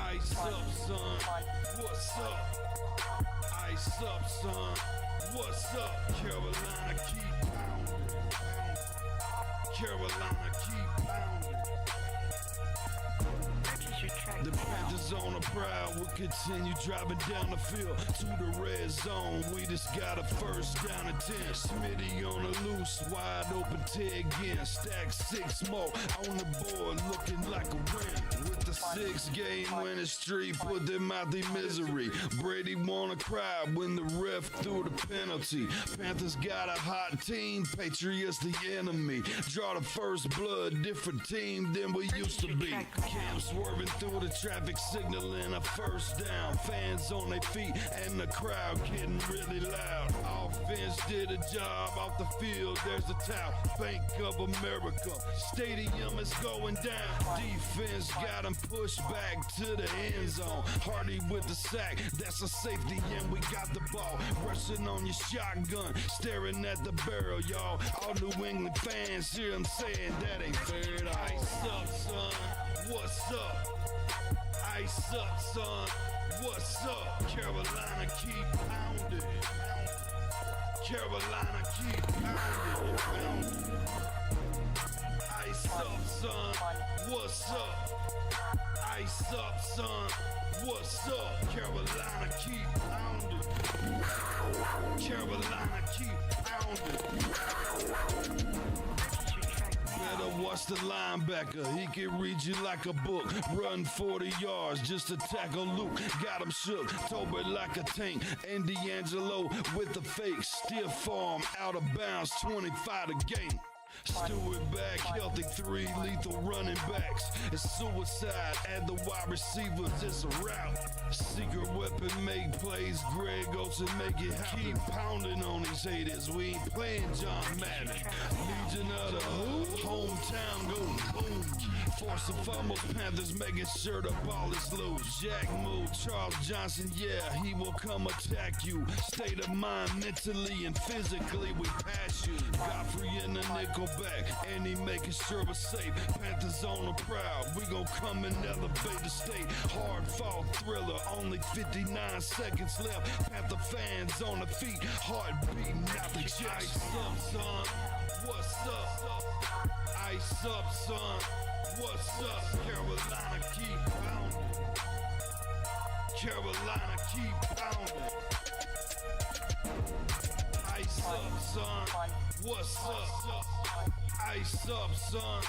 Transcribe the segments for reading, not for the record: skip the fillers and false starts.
Ice up, son. What's up? Ice up, son. What's up? Carolina, keep pounding. Carolina, keep pounding. The Panthers on the prowl will continue driving down the field to the red zone. We just got a first down and 10. Smitty on the loose, wide open Ted again. Stack 6 more on the board, looking like a win. With the 6-game winning streak, put them out their misery. Brady wanna cry when the ref threw the penalty. Panthers got a hot team, Patriots the enemy. Draw the first blood, different team than we used to be. Cam swerving through the traffic, signaling a first down. Fans on their feet and the crowd getting really loud. Offense did a job off the field. There's the towel. Bank of America. Stadium is going down. Defense got him pushed back to the end zone. Hardy with the sack. That's a safety and we got the ball. Rushing on your shotgun. Staring at the barrel, y'all. All New England fans hear him saying that ain't fair at all. Ice up, son. What's up? Ice up, son. What's up? Carolina, keep pounding. Carolina, keep pounding. Ice up, son. What's up? Ice up, son. What's up? Carolina, keep pounding. Carolina, keep pounding. Better watch the linebacker, he can read you like a book. Run 40 yards just to tackle Luke. Got him shook, Tober like a tank. And D'Angelo with the fake. Stiff arm, out of bounds, 25 a game. Stewart back, healthy 3 lethal running backs. It's suicide, add the wide receivers, it's a route. Secret weapon, make plays, Greg Olsen make it happen. Keep pounding on these haters, we ain't playing John Madden. Legion of the hometown go boom. Force and fumbles, Panthers making sure the ball is loose. Jack move, Charles Johnson, yeah, he will come attack you. State of mind, mentally and physically, we pass you. Godfrey in the nickel back, and he making sure we're safe. Panthers on the prowl, we gon' come and elevate the state. Hard fought thriller, only 59 seconds left. Panther fans on the feet, heart beating out the chest. Ice up, son. What's up? Ice up, son. What's up? Carolina, keep pounding. Carolina, keep pounding. Ice up, son. What's up? Ice up, son.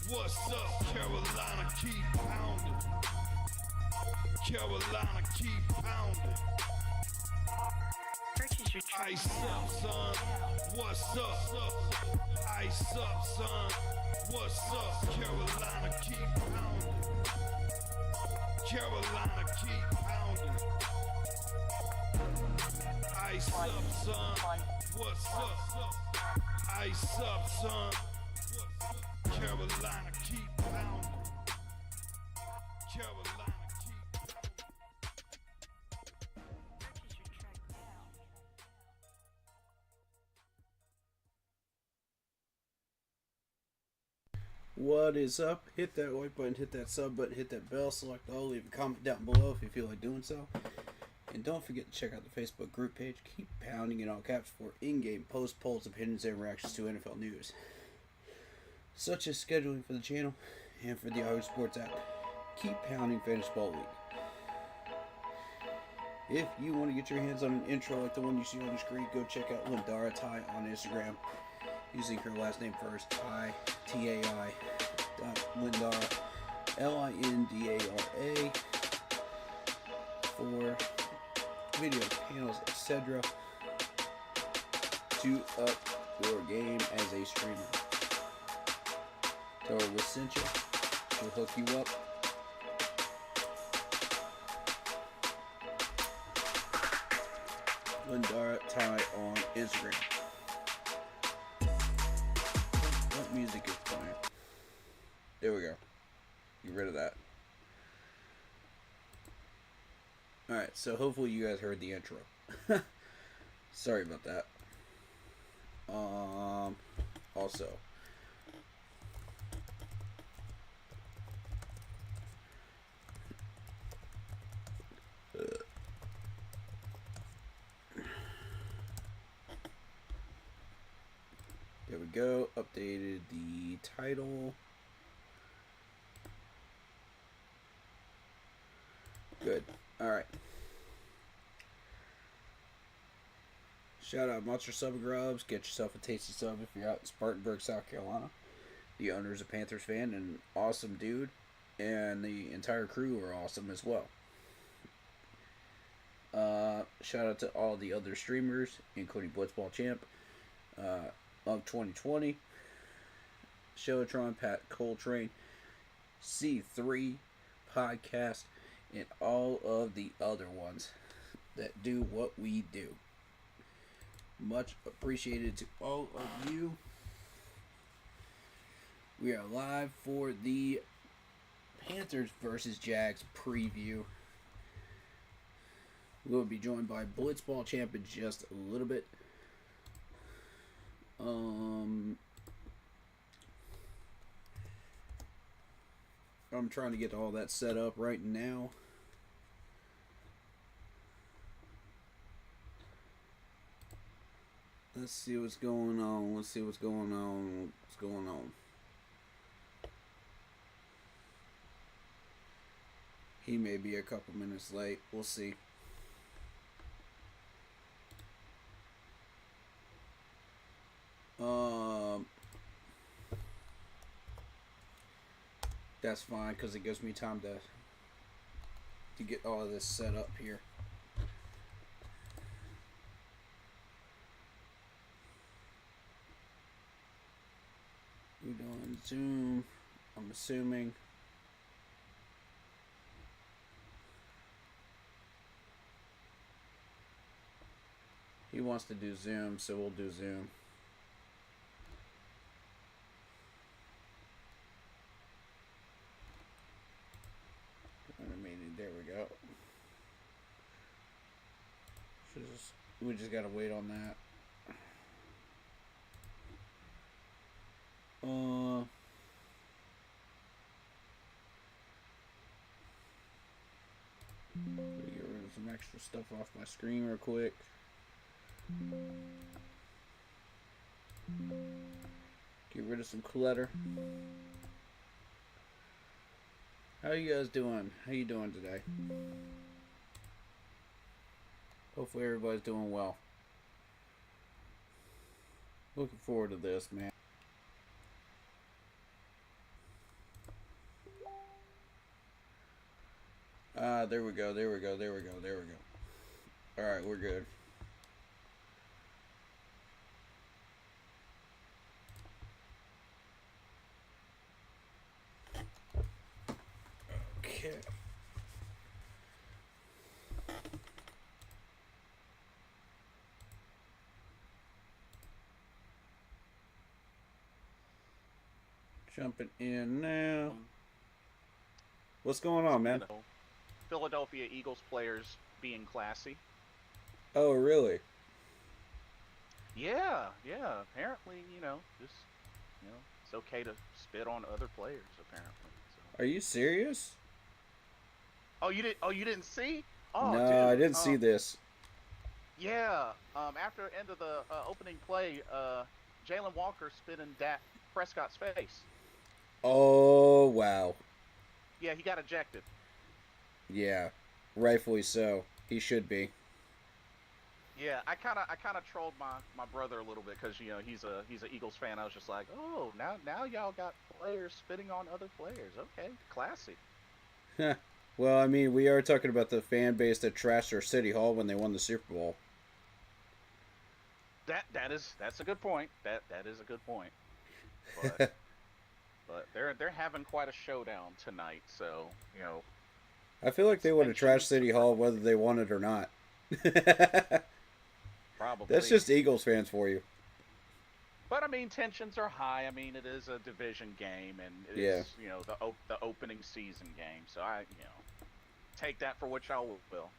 What's up? Carolina, keep pounding. Carolina, keep pounding. Ice up, son. What's up? Ice up, son. What's up? Carolina, keep pounding. Carolina, keep pounding. Ice up, son. What's up? Ice up, son. Carolina, keep pounding. Carolina, keep pounding. What is up? Hit that like button, hit that sub button, hit that bell, select all, leave a comment down below if you feel like doing so. And don't forget to check out the Facebook group page. Keep pounding in all caps for in-game posts, polls, opinions, and reactions to NFL news, such as scheduling for the channel and for the Yahoo Sports app. Keep pounding Fantasy Ball League. If you want to get your hands on an intro like the one you see on the screen, go check out Lindara Tai on Instagram using her last name first, I-T-A-I Lindara, Lindara, for video panels, etc. to up your game as a streamer. Tell her we sent you. She'll hook you up. Lindara Tai on Instagram. What music is playing? There we go. Get rid of that. Alright, so hopefully you guys heard the intro. Sorry about that. Also, go. Updated the title. Good. Alright. Shout out Monster Sub and Grubs. Get yourself a tasty sub if you're out in Spartanburg, South Carolina. The owner's a Panthers fan and an awesome dude. And the entire crew are awesome as well. Shout out to all the other streamers, including Blitzball Champ, Monk 2020, Showtron, Pat Coltrane, C3 Podcast, and all of the other ones that do what we do. Much appreciated to all of you. We are live for the Panthers versus Jags preview. We'll be joined by Blitzball Champ in just a little bit. I'm trying to get all that set up right now. Let's see what's going on. What's going on. He may be a couple minutes late. We'll see. That's fine because it gives me time to get all of this set up here. We're doing Zoom, I'm assuming. He wants to do Zoom, so we'll do Zoom. There we go. We just gotta wait on that. Let me get rid of some extra stuff off my screen real quick. Get rid of some clutter. How you guys doing? How you doing today? Hopefully everybody's doing well. Looking forward to this, man. There we go. Alright, we're good. Okay. Jumping in now. What's going on, man? Philadelphia Eagles players being classy. Oh, really? Yeah. Apparently, just, it's okay to spit on other players. Apparently. So. Are you serious? Oh, you didn't see? Oh, no, dude. I didn't see this. Yeah. After the end of the opening play, Jalen Walker spit in Dak Prescott's face. Oh, wow. Yeah, he got ejected. Yeah, rightfully so. He should be. Yeah, I kind of trolled my brother a little bit because he's an Eagles fan. I was just like, oh, now y'all got players spitting on other players. Okay, classy. Well, I mean, we are talking about the fan base that trashed our City Hall when they won the Super Bowl. That's a good point. That is a good point. But but they're having quite a showdown tonight. So I feel like they would have trashed City Hall whether they won it or not. Probably. That's just Eagles fans for you. But I mean, tensions are high. I mean, it is a division game, and it is the opening season game. So I take that for what y'all will.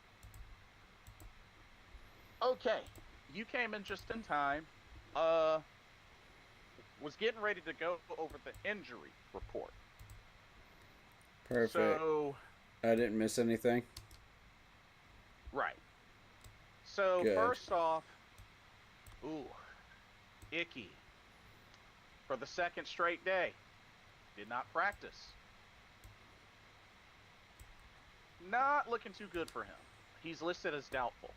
Okay, you came in just in time. Was getting ready to go over the injury report. Perfect. So I didn't miss anything. Right. So Good. first off, icky. for the second straight day. Did not practice. Not looking too good for him. He's listed as doubtful.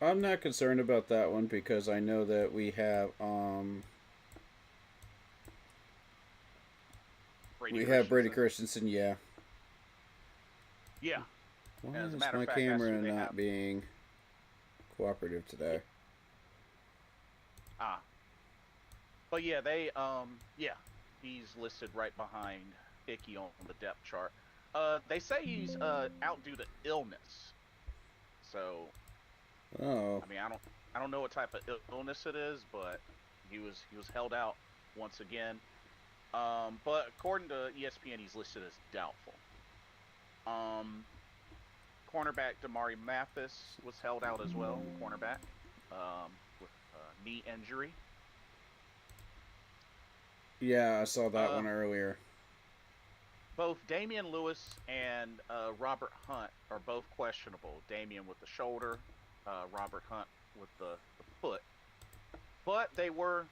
I'm not concerned about that one because I know that we have Brady Christensen. Yeah. Yeah. Why As is a matter my of fact, that's camera who they not have. being cooperative today? But yeah, he's listed right behind Icky on the depth chart. They say he's out due to illness. So, Oh. I mean, I don't know what type of illness it is, but he was held out once again. But according to ESPN, he's listed as doubtful. Cornerback Damari Mathis was held out as well. Cornerback with knee injury. Yeah, I saw that one earlier. Both Damian Lewis and Robert Hunt are both questionable. Damian with the shoulder, Robert Hunt with the foot. But they were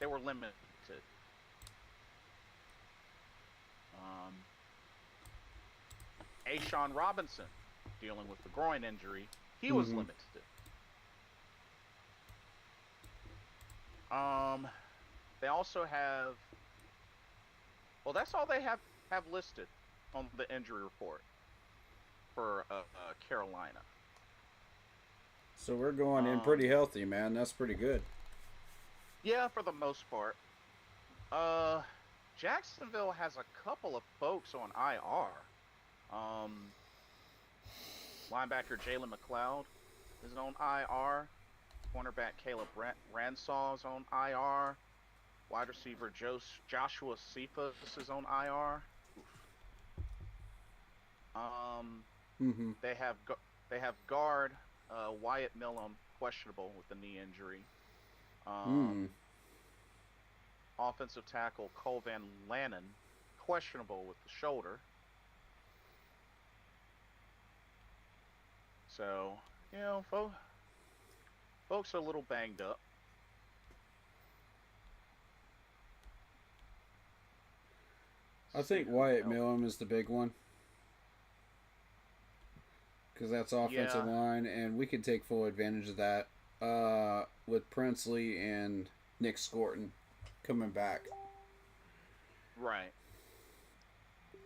limited. Ashawn Robinson dealing with the groin injury. He was limited. They also have. Well, that's all they have listed on the injury report for Carolina. So we're going in pretty healthy, man. That's pretty good. Yeah, for the most part. Jacksonville has a couple of folks on IR. Linebacker Jalen McLeod is on IR. Cornerback Caleb Ransaw is on IR. Wide receiver Joshua Cephas is on IR. They have guard Wyatt Millam questionable with the knee injury. Offensive tackle Cole Van Lannon questionable with the shoulder. So, you know, folks are a little banged up. I think Wyatt Millam is the big one. Because that's offensive line, and we can take full advantage of that with Princely and Nick Scorton coming back. Right.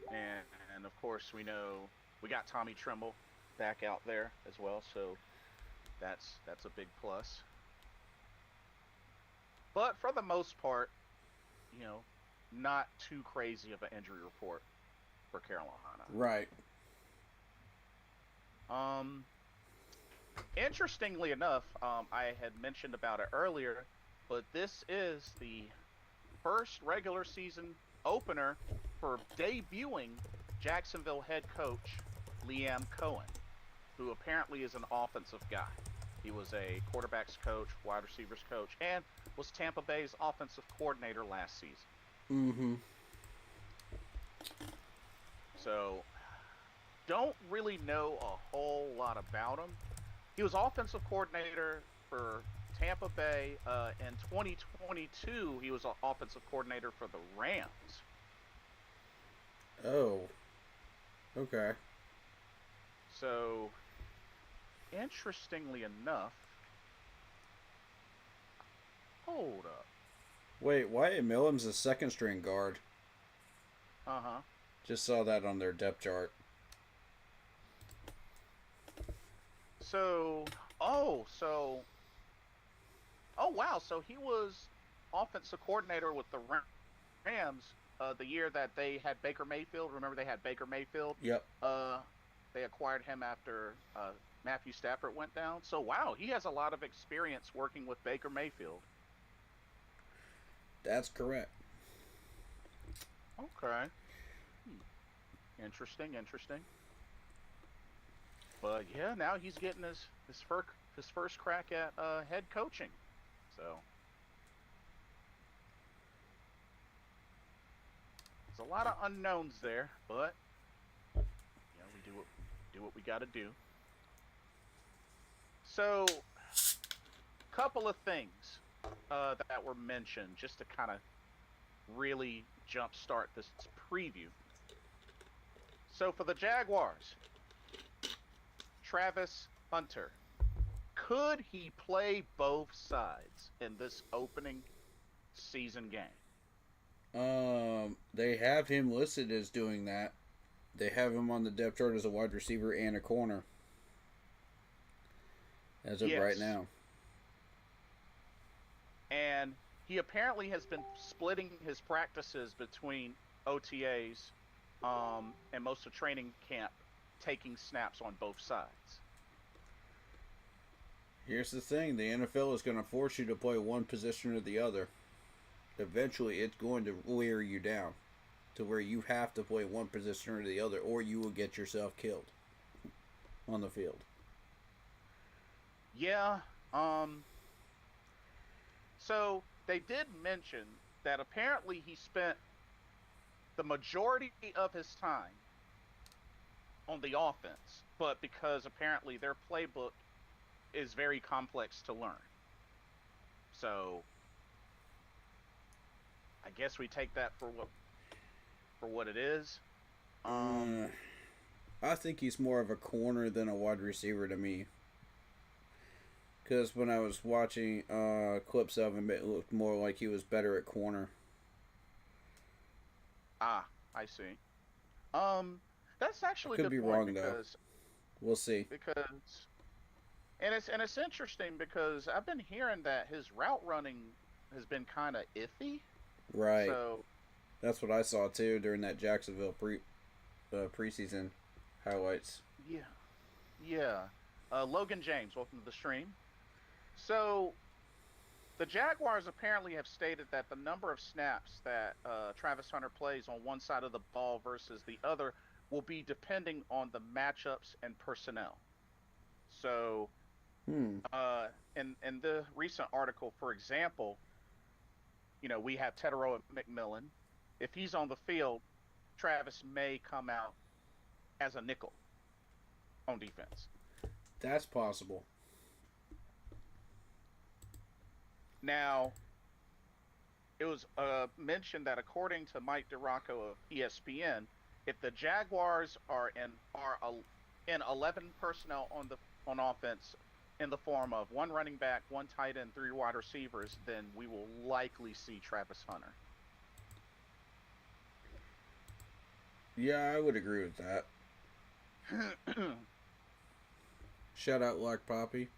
And of course, we know we got Tommy Tremble back out there as well, so that's a big plus. But for the most part, you know, not too crazy of an injury report for Carolina. Right. Interestingly enough, I had mentioned about it earlier, but this is the first regular season opener for debuting Jacksonville head coach Liam Cohen, who apparently is an offensive guy. He was a quarterbacks coach, wide receivers coach, and was Tampa Bay's offensive coordinator last season. So, don't really know a whole lot about him. He was offensive coordinator for Tampa Bay. In 2022, he was an offensive coordinator for the Rams. Oh. Okay. So, interestingly enough, hold up. Wait, Wyatt Millam's a second string guard. Uh-huh. Just saw that on their depth chart. So, wow. So he was offensive coordinator with the Rams the year that they had Baker Mayfield. Remember they had Baker Mayfield? Yep. They acquired him after Matthew Stafford went down. So, wow, he has a lot of experience working with Baker Mayfield. That's correct. Okay. Interesting. But yeah, now he's getting his first crack at head coaching. So there's a lot of unknowns there, but you know, we do what we got to do. So, couple of things. that were mentioned, just to kind of really jumpstart this preview. So for the Jaguars, Travis Hunter, could he play both sides in this opening season game? They have him listed as doing that. They have him on the depth chart as a wide receiver and a corner. As of right now. And he apparently has been splitting his practices between OTAs and most of training camp, taking snaps on both sides. Here's the thing. The NFL is going to force you to play one position or the other. Eventually, it's going to wear you down to where you have to play one position or the other, or you will get yourself killed on the field. Yeah. So they did mention that apparently he spent the majority of his time on the offense, but because apparently their playbook is very complex to learn. So I guess we take that for what it is. I think he's more of a corner than a wide receiver to me. Because when I was watching clips of him, it looked more like he was better at corner. Ah, I see. That's actually Could a good be point wrong because though. We'll see. It's interesting because I've been hearing that his route running has been kind of iffy. Right. So that's what I saw too during that Jacksonville preseason highlights. yeah. Logan James, welcome to the stream. So the Jaguars apparently have stated that the number of snaps that Travis Hunter plays on one side of the ball versus the other will be depending on the matchups and personnel. So, in the recent article, for example, we have Tedero McMillan. If he's on the field, Travis may come out as a nickel on defense. That's possible. Now, it was mentioned that according to Mike DeRocco of ESPN, if the Jaguars are in 11 personnel on offense in the form of one running back, one tight end, three wide receivers, then we will likely see Travis Hunter. Yeah, I would agree with that. Shout out Lock Poppy.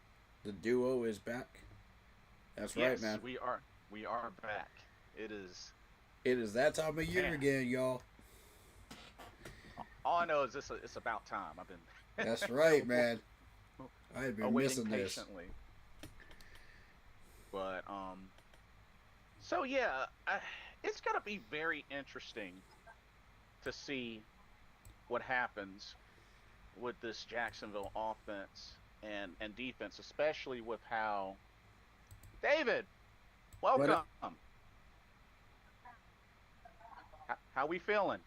The duo is back. That's right, man. We are back. It is that time of year again, y'all. All I know is it's about time. I've been That's right, man. I've been missing patiently. But so yeah, it's gonna be very interesting to see what happens with this Jacksonville offense and defense, especially with how David, welcome. How we feeling?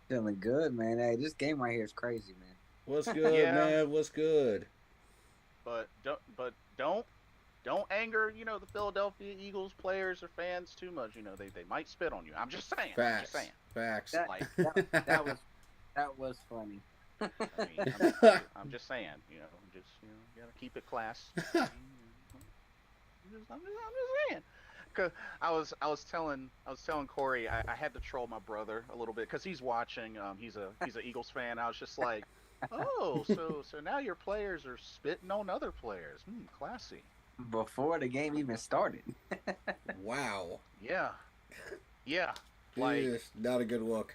Feeling good, man. Hey, this game right here is crazy, man. What's good, man? What's good? But don't anger, the Philadelphia Eagles players or fans too much. They might spit on you. I'm just saying. Facts. That was funny. I mean, I'm just saying. You gotta keep it class. I'm just saying. Cause I was telling Corey I had to troll my brother a little bit because he's watching. He's an Eagles fan. I was just like, oh, so now your players are spitting on other players. Classy. Before the game even started. Wow. Yeah. Like, not a good look.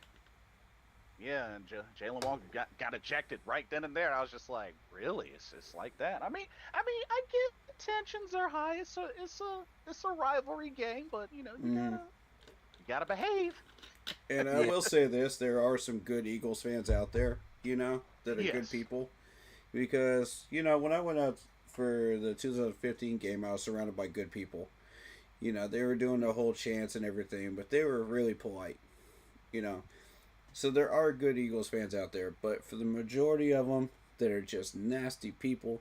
Yeah, and Jalen Walker got ejected right then and there. I was just like, really? It's like that? I mean, I get tensions are high. It's a rivalry game, but you gotta behave. And I will say this: there are some good Eagles fans out there, that are good people. Because when I went out for the 2015 game, I was surrounded by good people. They were doing the whole chants and everything, but they were really polite. So there are good Eagles fans out there, but for the majority of them that are just nasty people,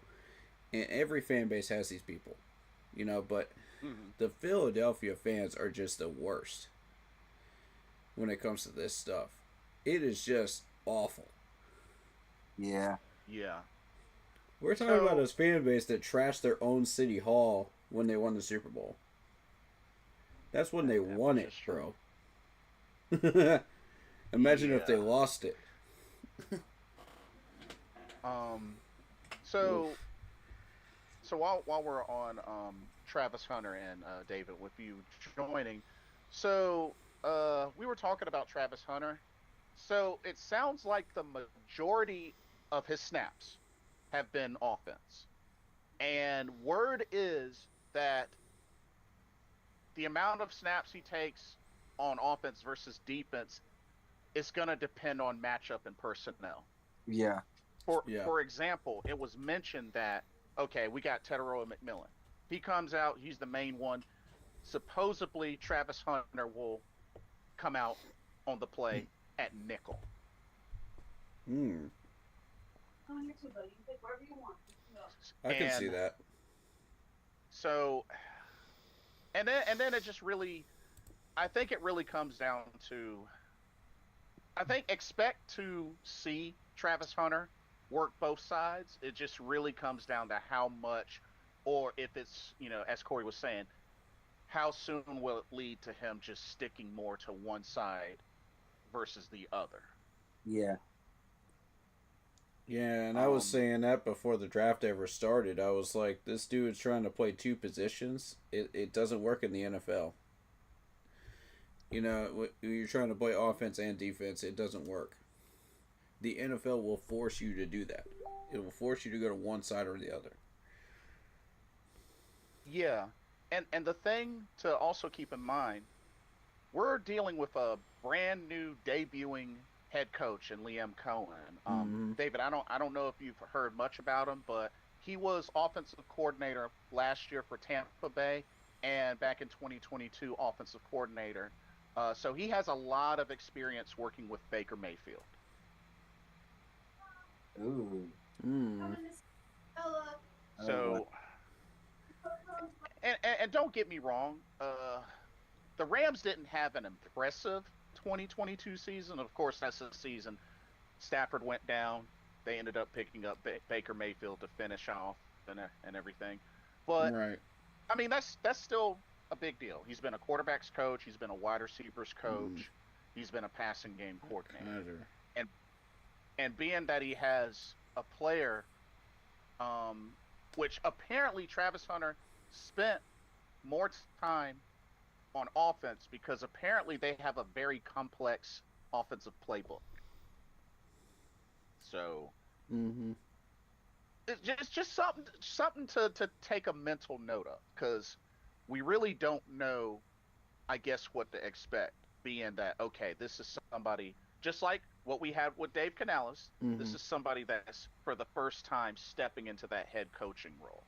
and every fan base has these people. But Mhm. the Philadelphia fans are just the worst when it comes to this stuff. It is just awful. Yeah. Yeah. We're talking about So, this fan base that trashed their own city hall when they won the Super Bowl. That's when they that won much it, is true. bro. Imagine if they Yeah. lost it. Um. Oof. So, while we're on Travis Hunter and David, with you joining, so we were talking about Travis Hunter. So it sounds like the majority of his snaps have been offense, and word is that the amount of snaps he takes on offense versus defense is going to depend on matchup and personnel. Yeah. Yeah. For example, it was mentioned that okay, we got Tedero McMillan. He comes out, he's the main one. Supposedly, Travis Hunter will come out on the play at nickel, Hmm. I can see and that. so and then it just really, I think it really comes down to, I think expect to see Travis Hunter work both sides. It just really comes down to how much, or if it's, as Corey was saying, how soon will it lead to him just sticking more to one side versus the other? Yeah. Yeah, and I was Um, saying that before the draft ever started. I was like, this dude's trying to play two positions. It doesn't work in the NFL. When you're trying to play offense and defense, it doesn't work. The NFL will force you to do that. It will force you to go to one side or the other. yeah, and the thing to also keep in mind, we're dealing with a brand new debuting head coach in Liam Cohen. Mm-hmm. David, I don't know if you've heard much about him, but he was offensive coordinator last year for Tampa Bay, and back in 2022, offensive coordinator. So he has a lot of experience working with Baker Mayfield. Ooh. Mm. Oh wow. So, and don't get me wrong, the Rams didn't have an impressive 2022 season. Of course, that's the season Stafford went down. They ended up picking up Baker Mayfield to finish off and everything. But Right. I mean, that's still a big deal. He's been a quarterbacks coach. He's been a wide receivers Mm. coach. He's been a passing game coordinator. Kaiser. And being that he has a player, um, which apparently Travis Hunter spent more time on offense because apparently they have a very complex offensive playbook. So Mm-hmm. it's just something to take a mental note of, because we really don't know, I guess, what to expect. Being that okay, this is somebody just like what we had with Dave Canales. Mm-hmm. This is somebody that's for the first time stepping into that head coaching role.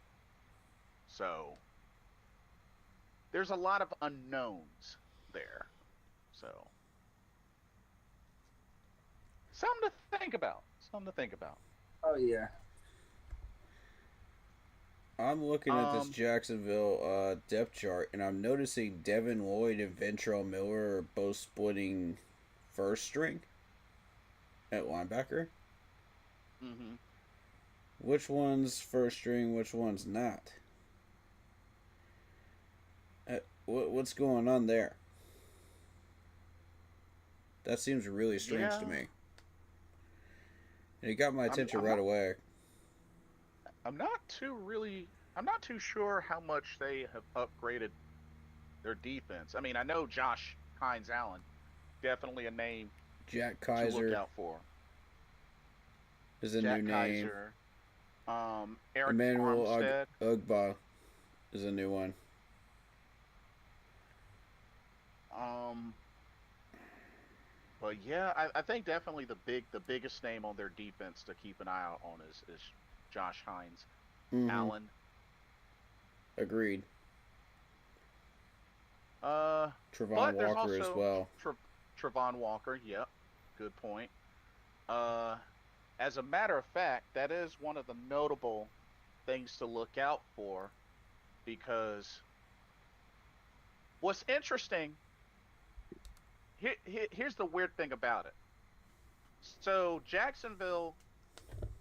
So there's a lot of unknowns there. So something to think about. Something to think about. Oh yeah. I'm looking at this Um, Jacksonville depth chart, and I'm noticing Devin Lloyd and Ventrell Miller are both splitting first string at linebacker. hmm Which one's first string? Which one's not? What's going on there? That seems really strange to yeah, me. And it got my I'm attention I'm right not away. I'm not too really I'm not too sure how much they have upgraded their defense. I mean, I know Josh Hines Allen, definitely a name Jack to look Kaiser out for. is a new Jack name. Kaiser, Eric Emmanuel Armstead. Ugba is a new one. Um, but yeah, I think definitely the biggest name on their defense to keep an eye out on is Josh Hines Mm-hmm. Allen. Agreed. Uh, Trevon but there's Walker as also well. Travon Walker. Yep, good point. Uh, as a matter of fact, that is one of the notable things to look out for because what's interesting here's the weird thing about it. So Jacksonville,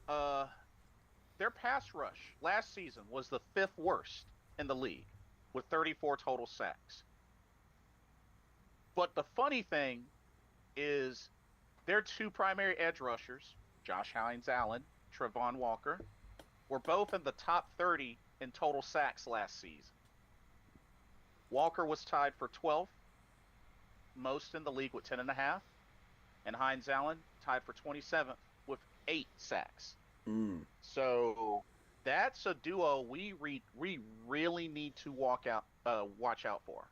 uh, their pass rush last season was the fifth worst in the league with 34 total sacks. But the funny thing is their two primary edge rushers, Josh Hines Allen, Trevon Walker, were both in the top 30 in total sacks last season. Walker was tied for 12th most in the league with 10 and a half, and Hines Allen tied for 27th with 8 sacks. Mm. So that's a duo we really need to watch out for.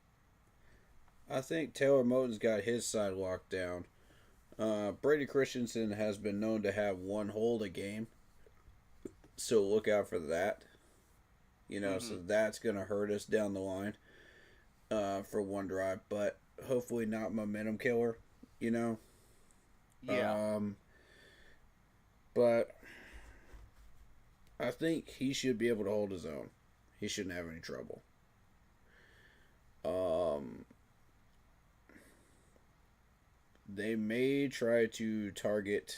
I think Taylor Moton's got his side locked down. Brady Christensen has been known to have one hold a game, so look out for that. So that's going to hurt us down the line for one drive, but hopefully not momentum killer, Yeah. But I think he should be able to hold his own. He shouldn't have any trouble. They may try to target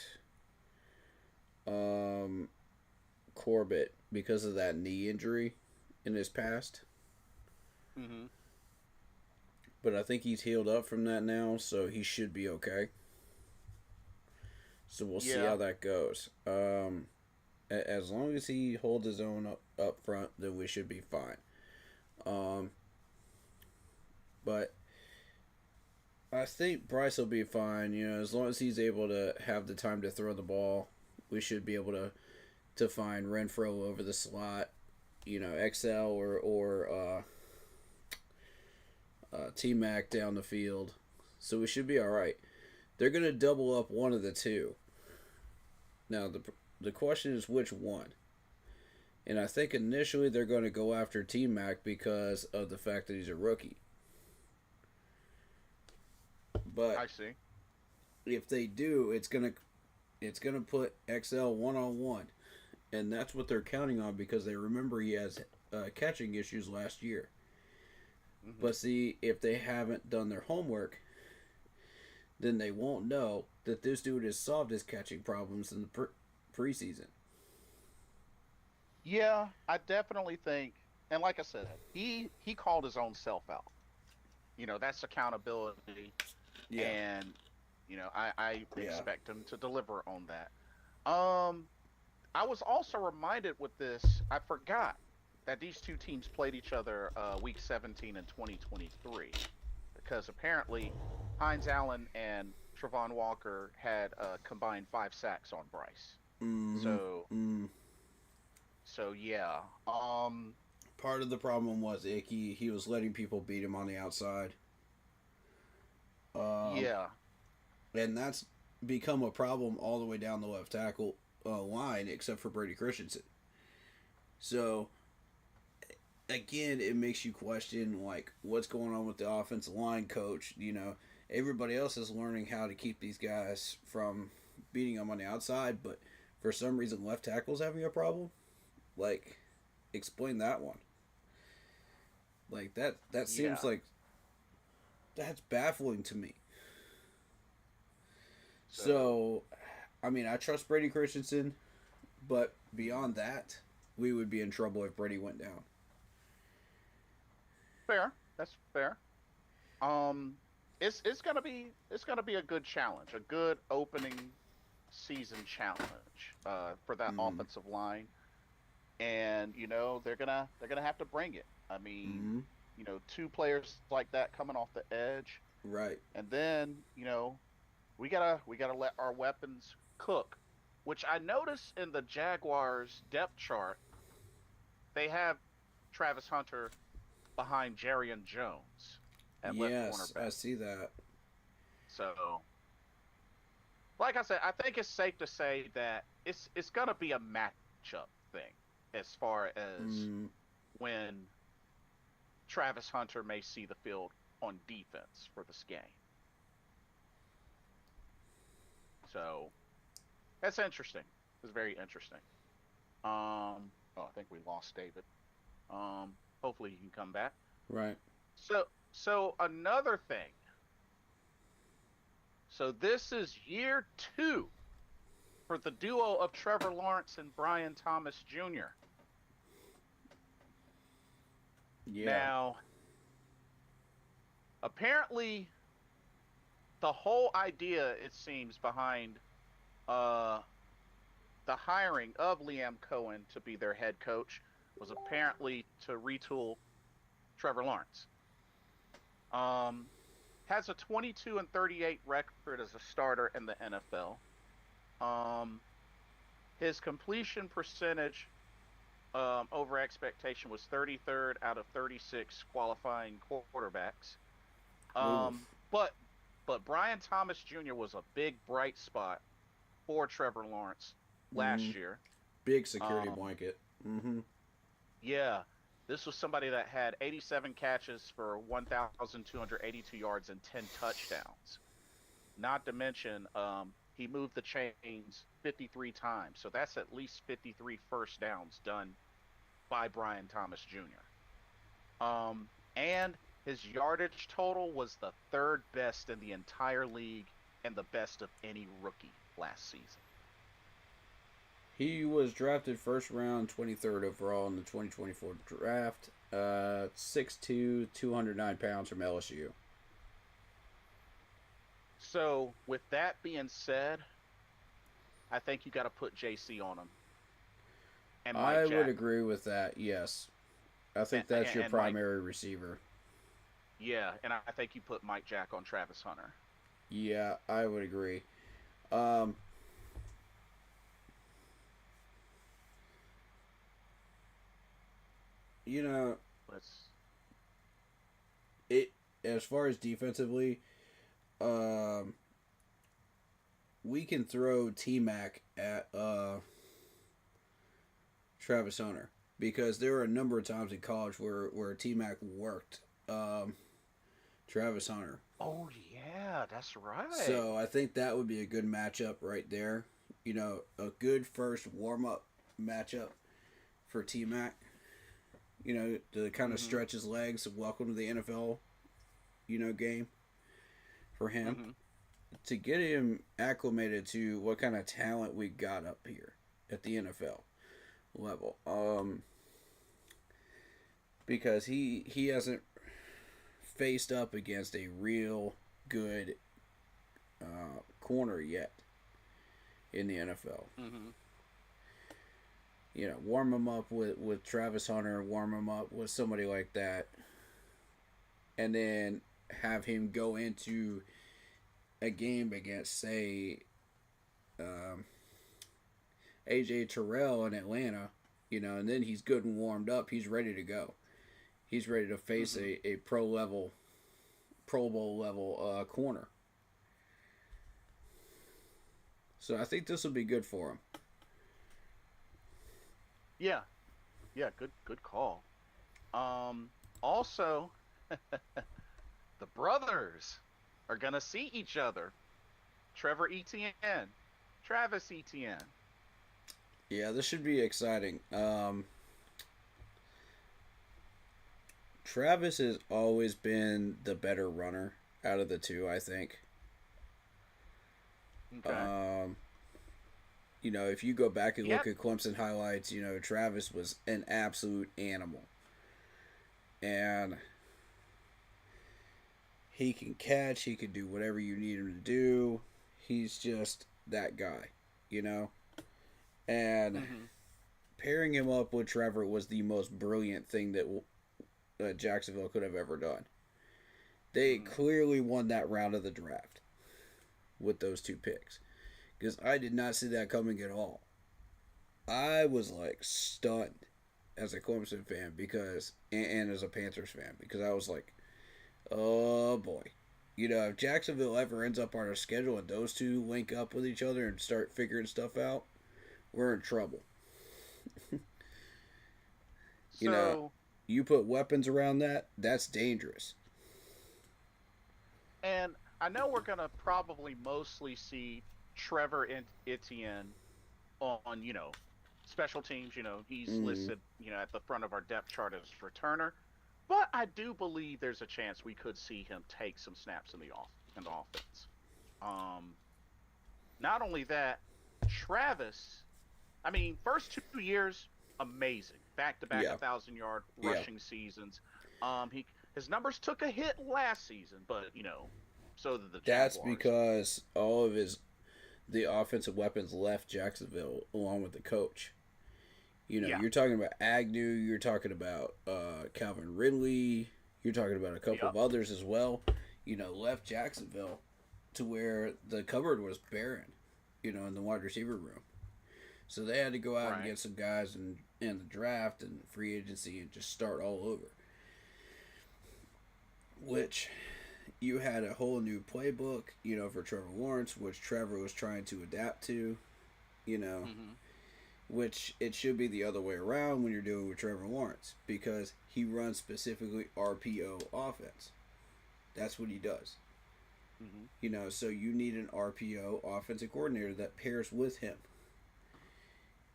Corbett because of that knee injury in his past. Mm-hmm. But I think he's healed up from that now, so he should be okay. So we'll see how that goes. As long as he holds his own up front, then we should be fine. But I think Bryce will be fine. As long as he's able to have the time to throw the ball, we should be able to find Renfro over the slot. XL or T-Mac down the field. So we should be all right. They're going to double up one of the two. Now, the question is which one. And I think initially they're going to go after T-Mac because of the fact that he's a rookie. But I see. If they do, it's gonna put XL 1-on-1, and that's what they're counting on because they remember he has catching issues last year. Mm-hmm. But see, if they haven't done their homework, then they won't know that this dude has solved his catching problems in the preseason. Yeah, I definitely think, and like I said, he called his own self out. That's accountability. Yeah. And, I expect him to deliver on that. I was also reminded with this, I forgot that these two teams played each other week 17 in 2023. Because apparently Hines Allen and Trevon Walker had combined 5 sacks on Bryce. Mm-hmm. So yeah. Part of the problem was Icky. He was letting people beat him on the outside. Yeah. And that's become a problem all the way down the left tackle line, except for Brady Christensen. So, again, it makes you question, what's going on with the offensive line coach. Everybody else is learning how to keep these guys from beating them on the outside, but for some reason, left tackle's having a problem. Explain that one. That seems like that's baffling to me. So, I trust Brady Christensen, but beyond that, we would be in trouble if Brady went down. Fair. That's fair. It's gonna be a good challenge, a good opening season challenge for that offensive line, and they're gonna have to bring it. Two players like that coming off the edge, right? And then we gotta let our weapons cook, which I noticed in the Jaguars depth chart, they have Travis Hunter behind Jerrion Jones at left cornerback. Yes, I see that. So, like I said, I think it's safe to say that it's gonna be a matchup thing as far as when Travis Hunter may see the field on defense for this game. So that's interesting. It's very interesting. I think we lost David. Hopefully he can come back. Right. So another thing. So this is year 2 for the duo of Trevor Lawrence and Brian Thomas Jr. Yeah. Now, apparently, the whole idea, it seems, behind uh, the hiring of Liam Cohen to be their head coach was apparently to retool Trevor Lawrence. Has a 22-38 record as a starter in the NFL. His completion percentage over expectation was 33rd out of 36 qualifying quarterbacks. Oof. But Brian Thomas Jr. was a big bright spot for Trevor Lawrence last year. Big security blanket. Mm-hmm. Yeah, this was somebody that had 87 catches for 1,282 yards and 10 touchdowns. Not to mention, he moved the chains 53 times. So that's at least 53 first downs done by Brian Thomas Jr. And his yardage total was the 3rd best in the entire league and the best of any rookie last season. He was drafted first round, 23rd overall in the 2024 draft. 6'2", 209 pounds from LSU. So, with that being said, I think you got to put JC on him. And I Mike would Jack. agree with that, yes. I think that's your primary receiver. Yeah, and I think you put Mike Jack on Travis Hunter. Yeah, I would agree. You know, as far as defensively, we can throw T-Mac at Travis Hunter because there were a number of times in college where T-Mac worked Travis Hunter. Oh, yeah, that's right. So I think that would be a good matchup right there. You know, a good first warm-up matchup for T-Mac. You know, to kind of stretch his legs. Welcome to the NFL, game for him. To get him acclimated to what kind of talent we got up here at the NFL level. Because he hasn't faced up against a real good corner yet in the NFL. Warm him up with Travis Hunter, warm him up with somebody like that, and then have him go into a game against, say, AJ Terrell in Atlanta, and then he's good and warmed up. He's ready to go. He's ready to face a Pro Bowl level corner. So I think this will be good for him. Yeah, good call. Also, the brothers are gonna see each other. Trevor Etienne, Travis Etienne. Yeah, this should be exciting. Travis has always been the better runner out of the two, I think. Okay. If you go back and look at Clemson highlights, Travis was an absolute animal. And he can catch, he can do whatever you need him to do. He's just that guy, And pairing him up with Trevor was the most brilliant thing that Jacksonville could have ever done. They clearly won that round of the draft with those two picks. Because I did not see that coming at all. I was stunned as a Clemson fan and as a Panthers fan because I was like, oh boy. If Jacksonville ever ends up on our schedule and those two link up with each other and start figuring stuff out, we're in trouble. You put weapons around that's dangerous. And I know we're going to probably mostly see Trevor and Etienne on, special teams, he's Mm. listed, at the front of our depth chart as returner. But I do believe there's a chance we could see him take some snaps in the offense. Um, Not only that, Travis. I mean, first 2 years, amazing, back-to-back Yeah. 1,000-yard Yeah. rushing seasons. His numbers took a hit last season, but so did the That's Jaguars. because all of the offensive weapons left Jacksonville along with the coach. Yeah. You're talking about Agnew, you're talking about Calvin Ridley, you're talking about a couple Yep. of others as well, left Jacksonville to where the cupboard was barren, in the wide receiver room. So they had to go out and Right. get some guys in the draft and free agency and just start all over. Which you had a whole new playbook, for Trevor Lawrence, which Trevor was trying to adapt to, Mm-hmm. which it should be the other way around when you're doing with Trevor Lawrence because he runs specifically RPO offense. That's what he does. Mm-hmm. So you need an RPO offensive coordinator that pairs with him.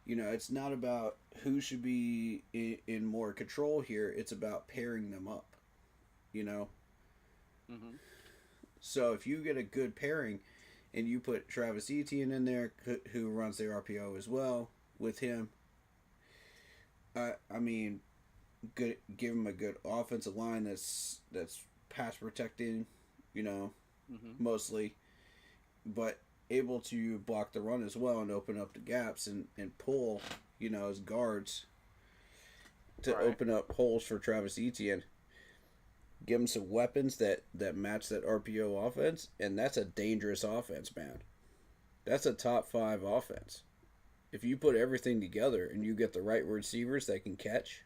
It's not about who should be in more control here. It's about pairing them up. Mm-hmm. So if you get a good pairing and you put Travis Etienne in there, who runs the RPO as well, with him, I mean, good. Give him a good offensive line that's pass protecting, Mm-hmm. mostly, but able to block the run as well and open up the gaps and pull, as guards to Right. open up holes for Travis Etienne. Give him some weapons that match that RPO offense, and that's a dangerous offense, man. That's a top 5 offense. If you put everything together and you get the right receivers that can catch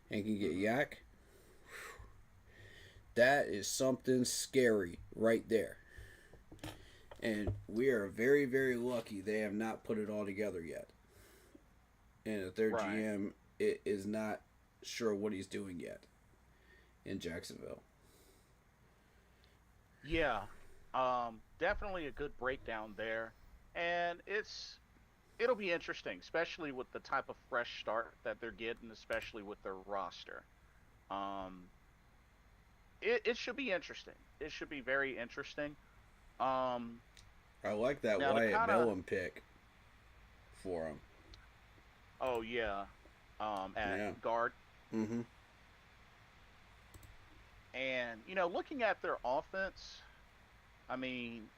and can get yak, that is something scary right there. And we are very, very lucky they have not put it all together yet. And that their Right. GM is not sure what he's doing yet in Jacksonville. Yeah. Definitely a good breakdown there. And it'll be interesting, especially with the type of fresh start that they're getting, especially with their roster. Um, it should be interesting. It should be very interesting. Um, I like that Now to Wyatt kinda- Mellon pick for him. oh yeah. At Yeah. guard. Mm-hmm. And, looking at their offense, I mean,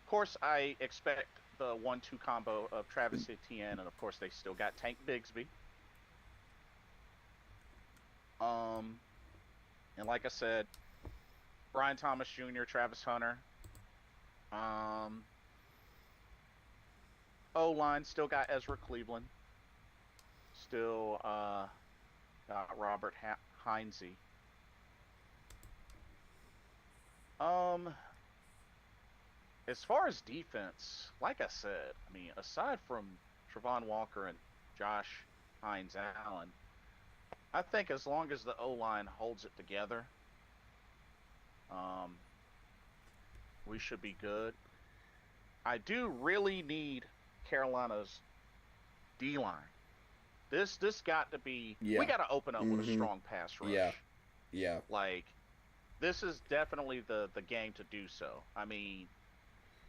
of course, I expect the 1-2 combo of Travis Etienne, and of course, they still got Tank Bigsby. And like I said, Brian Thomas Jr., Travis Hunter. O-line still got Ezra Cleveland. Still got Robert Heinze. As far as defense, like I said, I mean, aside from Travon Walker and Josh Hines Allen, I think as long as the O-line holds it together, we should be good. I do really need Carolina's D-line. This got to be. Yeah. We got to open up with a Mhm. strong pass rush. Yeah. Yeah. Like, this is definitely the game to do so. I mean,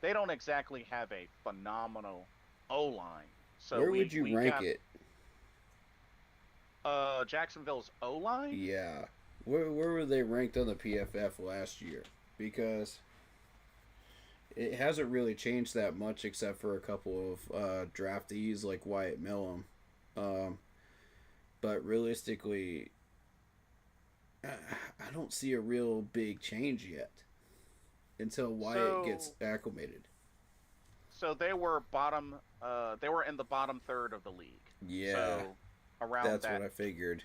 they don't exactly have a phenomenal O-line. So Where would you rank it? Jacksonville's O-line? Yeah. Where were they ranked on the PFF last year? Because it hasn't really changed that much except for a couple of draftees like Wyatt Millum. But realistically, I don't see a real big change yet until Wyatt gets acclimated. So they were bottom. They were in the bottom third of the league. Yeah. So around That's that, what I figured.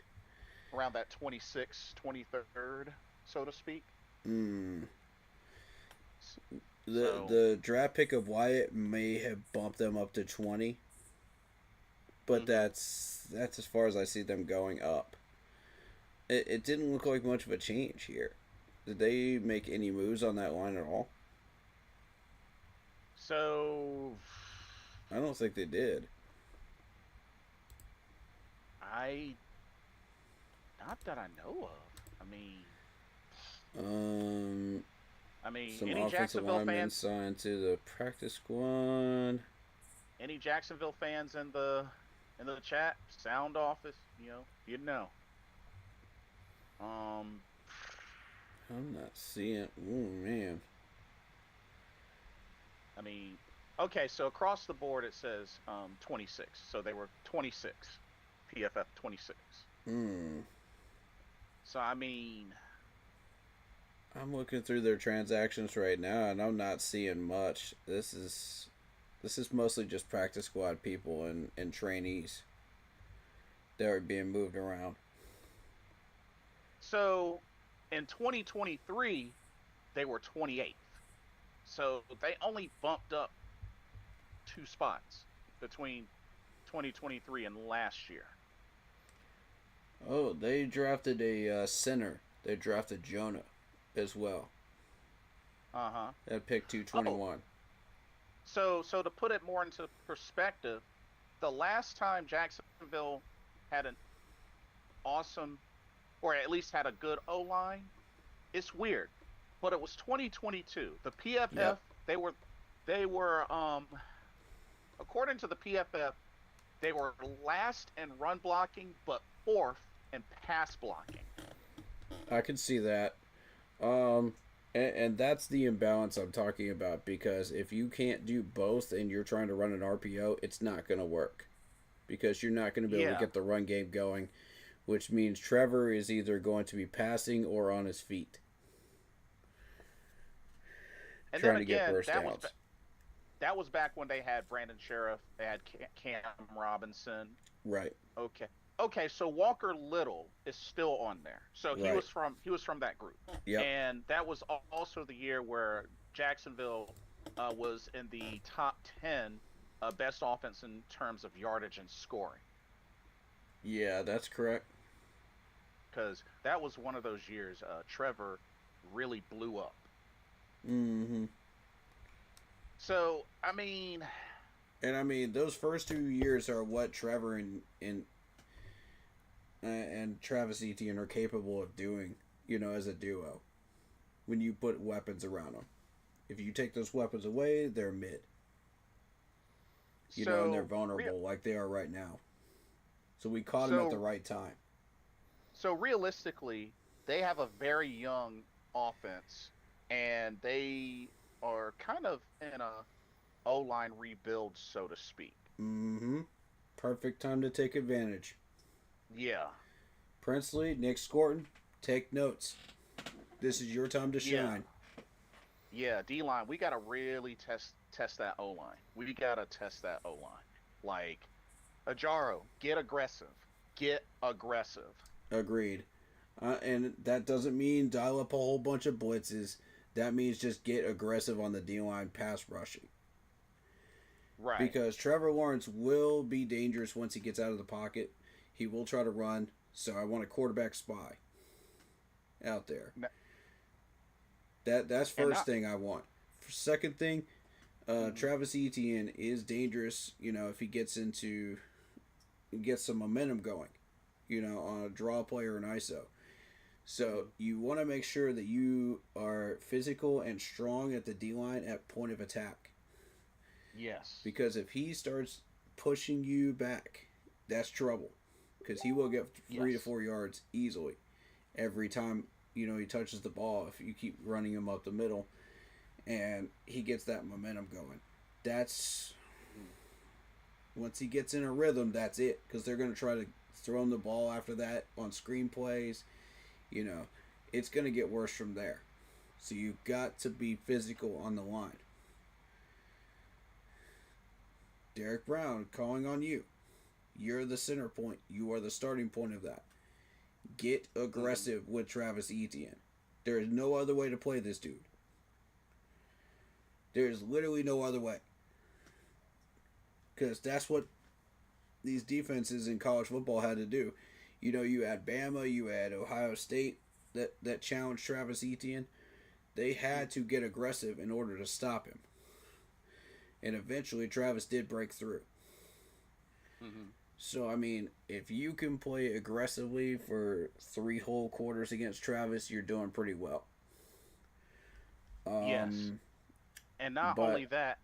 around that 23rd, so to speak. Mm. The So- the draft pick of Wyatt may have bumped them up to 20, but Mhm. that's as far as I see them going up. It didn't look like much of a change here. Did they make any moves on that line at all? So I don't think they did. I not that I know of. Some Any offensive Jacksonville linemen fans? signed to the practice squad. Any Jacksonville fans in the chat? Sound office, you'd know. Um, I'm not seeing. Oh man. I mean, okay, so across the board it says 26. So they were 26, PFF 26. Hmm. So I mean, I'm looking through their transactions right now, and I'm not seeing much. This is mostly just practice squad people and trainees that are being moved around. so in 2023 they were 28th. So they only bumped up 2 spots between 2023 and last year. Oh, they drafted a center. They drafted Jonah as well Uh-huh. at pick 221. So to put it more into perspective, the last time Jacksonville had an awesome, or at least had a good O-line, it's weird, but it was 2022. The PFF, Yep. they were according to the PFF, they were last in run blocking but fourth in pass blocking. I can see that. And that's the imbalance I'm talking about, because if you can't do both and you're trying to run an RPO, it's not going to work, because you're not going to be able to Yeah. get the run game going, which means Trevor is either going to be passing or on his feet And trying then to get again, burst that was downs. that was back when they had Brandon Sheriff, they had Cam Robinson. Right. Okay. Okay, so Walker Little is still on there. So he Right. was from that group. Yep. And that was also the year where Jacksonville was in the top 10 best offense in terms of yardage and scoring, Yeah, that's correct. because that was one of those years Trevor really blew up. Mm-hmm. So, I mean, And I mean, those first 2 years are what Trevor and Travis Etienne are capable of doing, as a duo. When you put weapons around them, if you take those weapons away, they're mid. And they're vulnerable like they are right now. So we caught them at the right time. So realistically, they have a very young offense, and they are kind of in a O-line rebuild, so to speak. Mm-hmm. Perfect time to take advantage. Yeah, Princely, Nick Scorton, take notes. This is your time to yeah, shine. yeah. D-line, we gotta really test that O-line. We gotta test that O-line. Like, Ajaro, get aggressive. Get aggressive. Agreed. And that doesn't mean dial up a whole bunch of blitzes. That means just get aggressive on the D-line pass rushing. Right. Because Trevor Lawrence will be dangerous once he gets out of the pocket. He will try to run. So I want a quarterback spy out there. That's first thing I want. Second thing, Travis Etienne is dangerous. If he gets some momentum going, on a draw play or an ISO. So you want to make sure that you are physical and strong at the D-line at point of attack. Yes. Because if he starts pushing you back, that's trouble. Because he will get 3 to 4 yards easily every time, he touches the ball if you keep running him up the middle and he gets that momentum going. That's... Once he gets in a rhythm, that's it. Because they're going to try to throw him the ball after that on screen plays. It's going to get worse from there. So you've got to be physical on the line. Derek Brown, calling on you. You're the center point. You are the starting point of that. Get aggressive with Travis Etienne. There is no other way to play this dude. There is literally no other way. Because that's what these defenses in college football had to do. You had Bama, you had Ohio State that challenged Travis Etienne. They had to get aggressive in order to stop him. And eventually Travis did break through. Mm-hmm. So, I mean, if you can play aggressively for 3 whole quarters against Travis, you're doing pretty well. Yes. Um, And not but only that,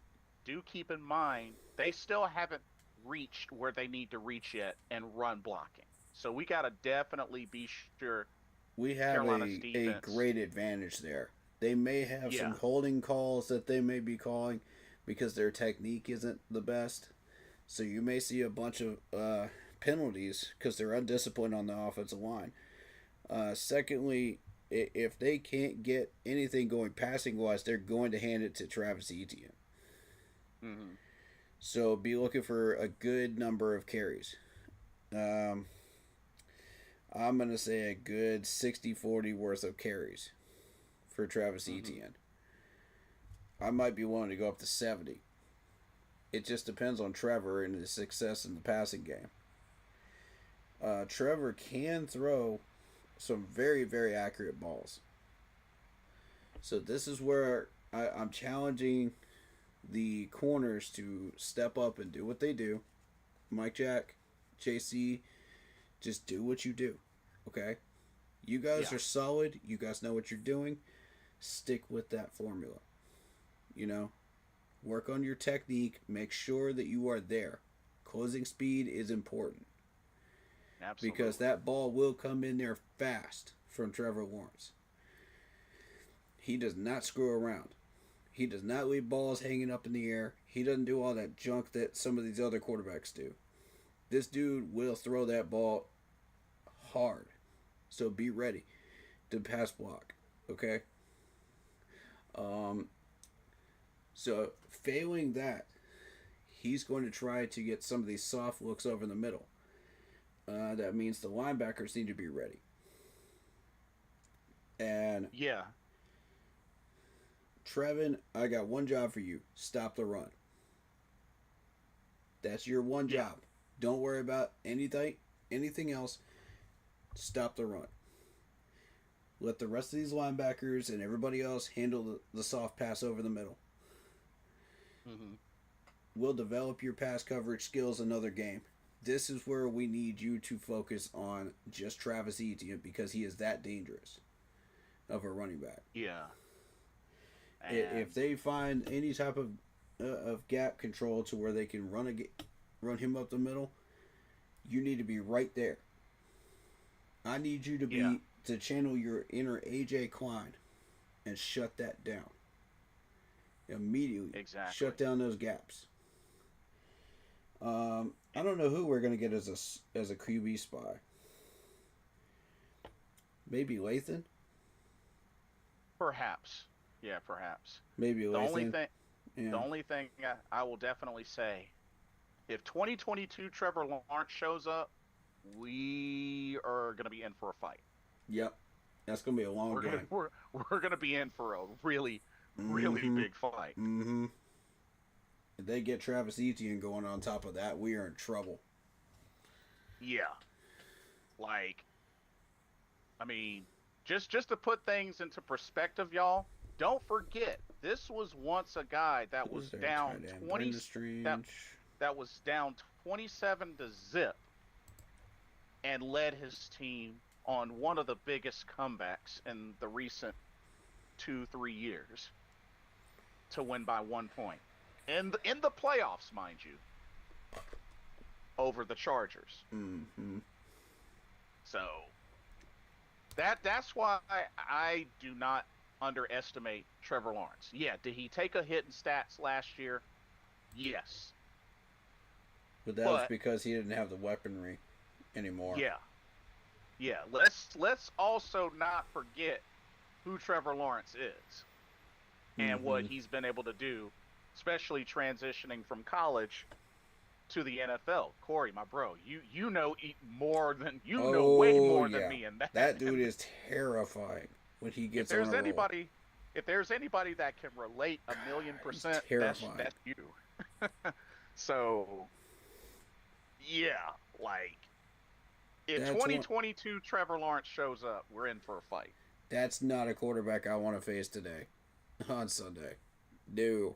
do keep in mind they still haven't reached where they need to reach yet and run blocking. So we got to definitely be sure we have Carolina's a defense. great advantage there. They may have some Yeah. holding calls that they may be calling because their technique isn't the best. So you may see a bunch of penalties because they're undisciplined on the offensive line. Secondly, if they can't get anything going passing wise, they're going to hand it to Travis Etienne. Hmm. So be looking for a good number of carries. Um, I'm going to say a good 60-40 worth of carries for Travis Hmm. Etienne. I might be willing to go up to 70. It just depends on Trevor and his success in the passing game. Trevor can throw some very, very accurate balls. So this is where I'm challenging the corners to step up and do what they do. Mike Jack, JC, just do what you do. Okay? You guys Yeah. are solid. You guys know what you're doing. Stick with that formula. You know, work on your technique. Make sure that you are there. Closing speed is important because Absolutely. that ball will come in there fast from Trevor Lawrence. He does not screw around. He does not leave balls hanging up in the air. He doesn't do all that junk that some of these other quarterbacks do. This dude will throw that ball hard. So be ready to pass block. Okay? Um, so failing that, he's going to try to get some of these soft looks over the middle. That means the linebackers need to be ready. And Yeah. Trevin, I got one job for you. Stop the run. That's your one Yeah. job. Don't worry about anything else. Stop the run. Let the rest of these linebackers and everybody else handle the soft pass over the middle. Hmm. We'll develop your pass coverage skills another game. This is where we need you to focus on just Travis Etienne because he is that dangerous of a running back. Yeah. If And they find any type of gap control to where they can run him up the middle, you need to be right there. I need you to yeah. be to channel your inner AJ Klein and shut that down immediately. Exactly. Shut down those gaps. I don't know who we're gonna get as a QB spy. Maybe Lathan. Perhaps. Yeah, perhaps. Maybe The only Lathan. thing the Yeah. only thing I will definitely say, if 2022 Trevor Lawrence shows up, we are going to be in for a fight. Yep. That's gonna be a long We're going to game. we're going to be in for a really really Mm-hmm. big fight. Mm-hmm. If they get Travis Etienne going on top of that, we are in trouble. Yeah. Like, I mean, just to put things into perspective, y'all, don't forget this was once a guy that Who's was their down tight end? 20 Brandon that Strange. that was down 27 to zip and led his team on one of the biggest comebacks in the recent 2-3 years to win by 1 point in the playoffs, mind you, over the Chargers. Mm-hmm. So that's why I do not underestimate Trevor Lawrence. Yeah, did he take a hit in stats last year? Yes, But that was but because he didn't have the weaponry anymore. yeah, yeah. Let's also not forget who Trevor Lawrence is and what Mm-hmm. he's been able to do, especially transitioning from college to the NFL. Corey, my bro, you know more than you know way Oh more than yeah, me in that. that dude is terrifying when he if gets on there's a roll. anybody, if there's anybody that can relate a million He's percent, terrifying. that's you. So yeah, like if That's one. 2022 Trevor Lawrence shows up, we're in for a fight. That's not a quarterback I want to face today on Sunday. No.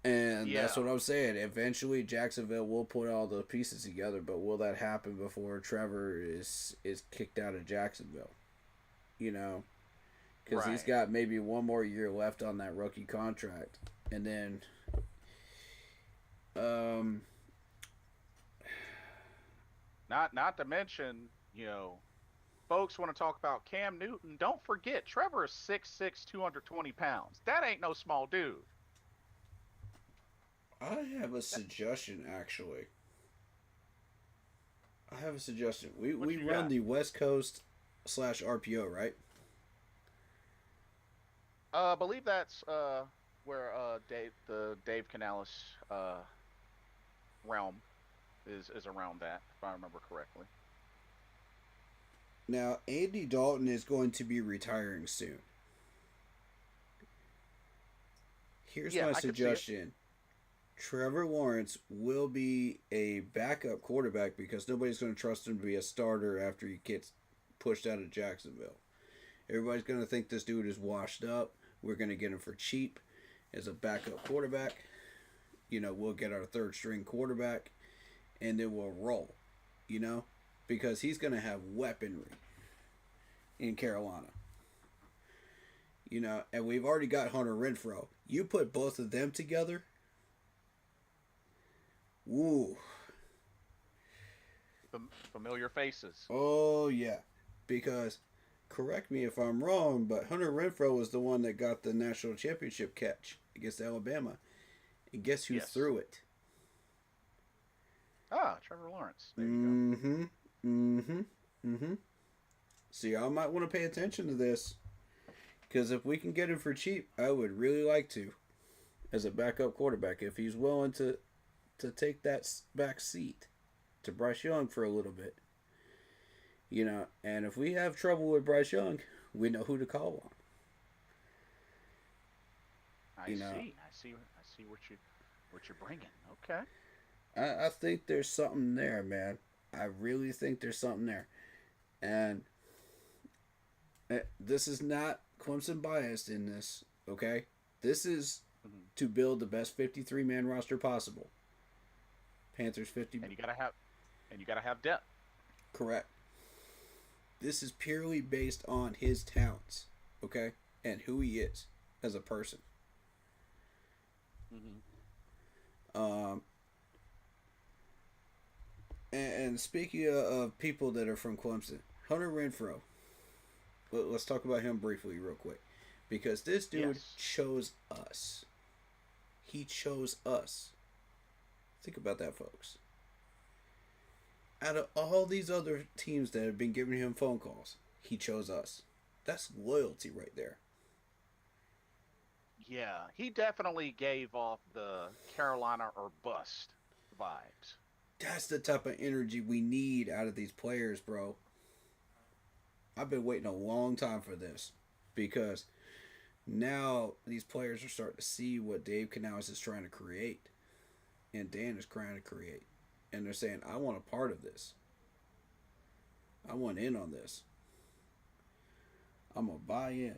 And Yeah. that's what I'm saying. Eventually, Jacksonville will put all the pieces together, but will that happen before Trevor is kicked out of Jacksonville? You know, because he's Right. got maybe one more year left on that rookie contract, and then, Not to mention, folks want to talk about Cam Newton. Don't forget, Trevor is 6'6", 220 pounds. That ain't no small dude. I have a suggestion actually. I have a suggestion. We What you run got? the West Coast / RPO, right? I believe that's where Dave Canales realm is around that, if I remember correctly. Now, Andy Dalton is going to be retiring soon. Here's Yeah, my I could see it. suggestion. Trevor Lawrence will be a backup quarterback because nobody's going to trust him to be a starter after he gets pushed out of Jacksonville. Everybody's going to think this dude is washed up. We're going to get him for cheap as a backup quarterback. We'll get our third string quarterback and then we'll roll, because he's going to have weaponry in Carolina. And we've already got Hunter Renfrow. You put both of them together. Woo. Familiar faces. Oh, yeah. Because, correct me if I'm wrong, but Hunter Renfrow was the one that got the national championship catch against Alabama. And guess who Yes. threw it? Trevor Lawrence. There you go. So y'all might want to pay attention to this. Because if we can get him for cheap, I would really like to. As a backup quarterback. If he's willing to take that back seat to Bryce Young for a little bit. And if we have trouble with Bryce Young, we know who to call on. I see what you're bringing. Okay. I think there's something there, man. I really think there's something there. And this is not Clemson biased in this, okay? This is to build the best 53-man roster possible. Panthers 50. And you gotta have depth. Correct. This is purely based on his talents, okay? And who he is as a person. And speaking of people that are from Clemson, Hunter Renfrow. Let's talk about him briefly, real quick, because this dude Yes. chose us. He chose us. Think about that, folks. Out of all these other teams that have been giving him phone calls, he chose us. That's loyalty right there. Yeah, he definitely gave off the Carolina or bust vibes. That's the type of energy we need out of these players, bro. I've been waiting a long time for this because now these players are starting to see what Dave Canales is trying to create and Dan is trying to create. And they're saying, I want a part of this. I want in on this. I'm going to buy in.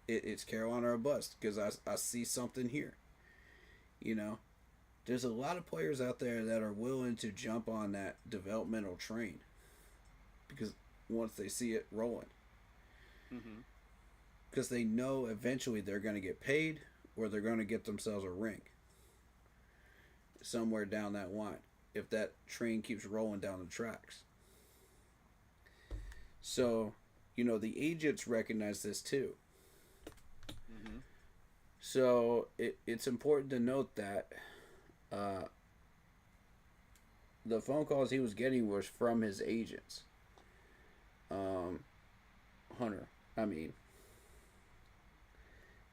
It's Carolina or bust because I see something here. There's a lot of players out there that are willing to jump on that developmental train because once they see it rolling. Because they know eventually they're going to get paid or they're going to get themselves a ring somewhere down that line if that train keeps rolling down the tracks. So, the agents recognize this too. So it's important to note that the phone calls he was getting was from his agents. Hunter,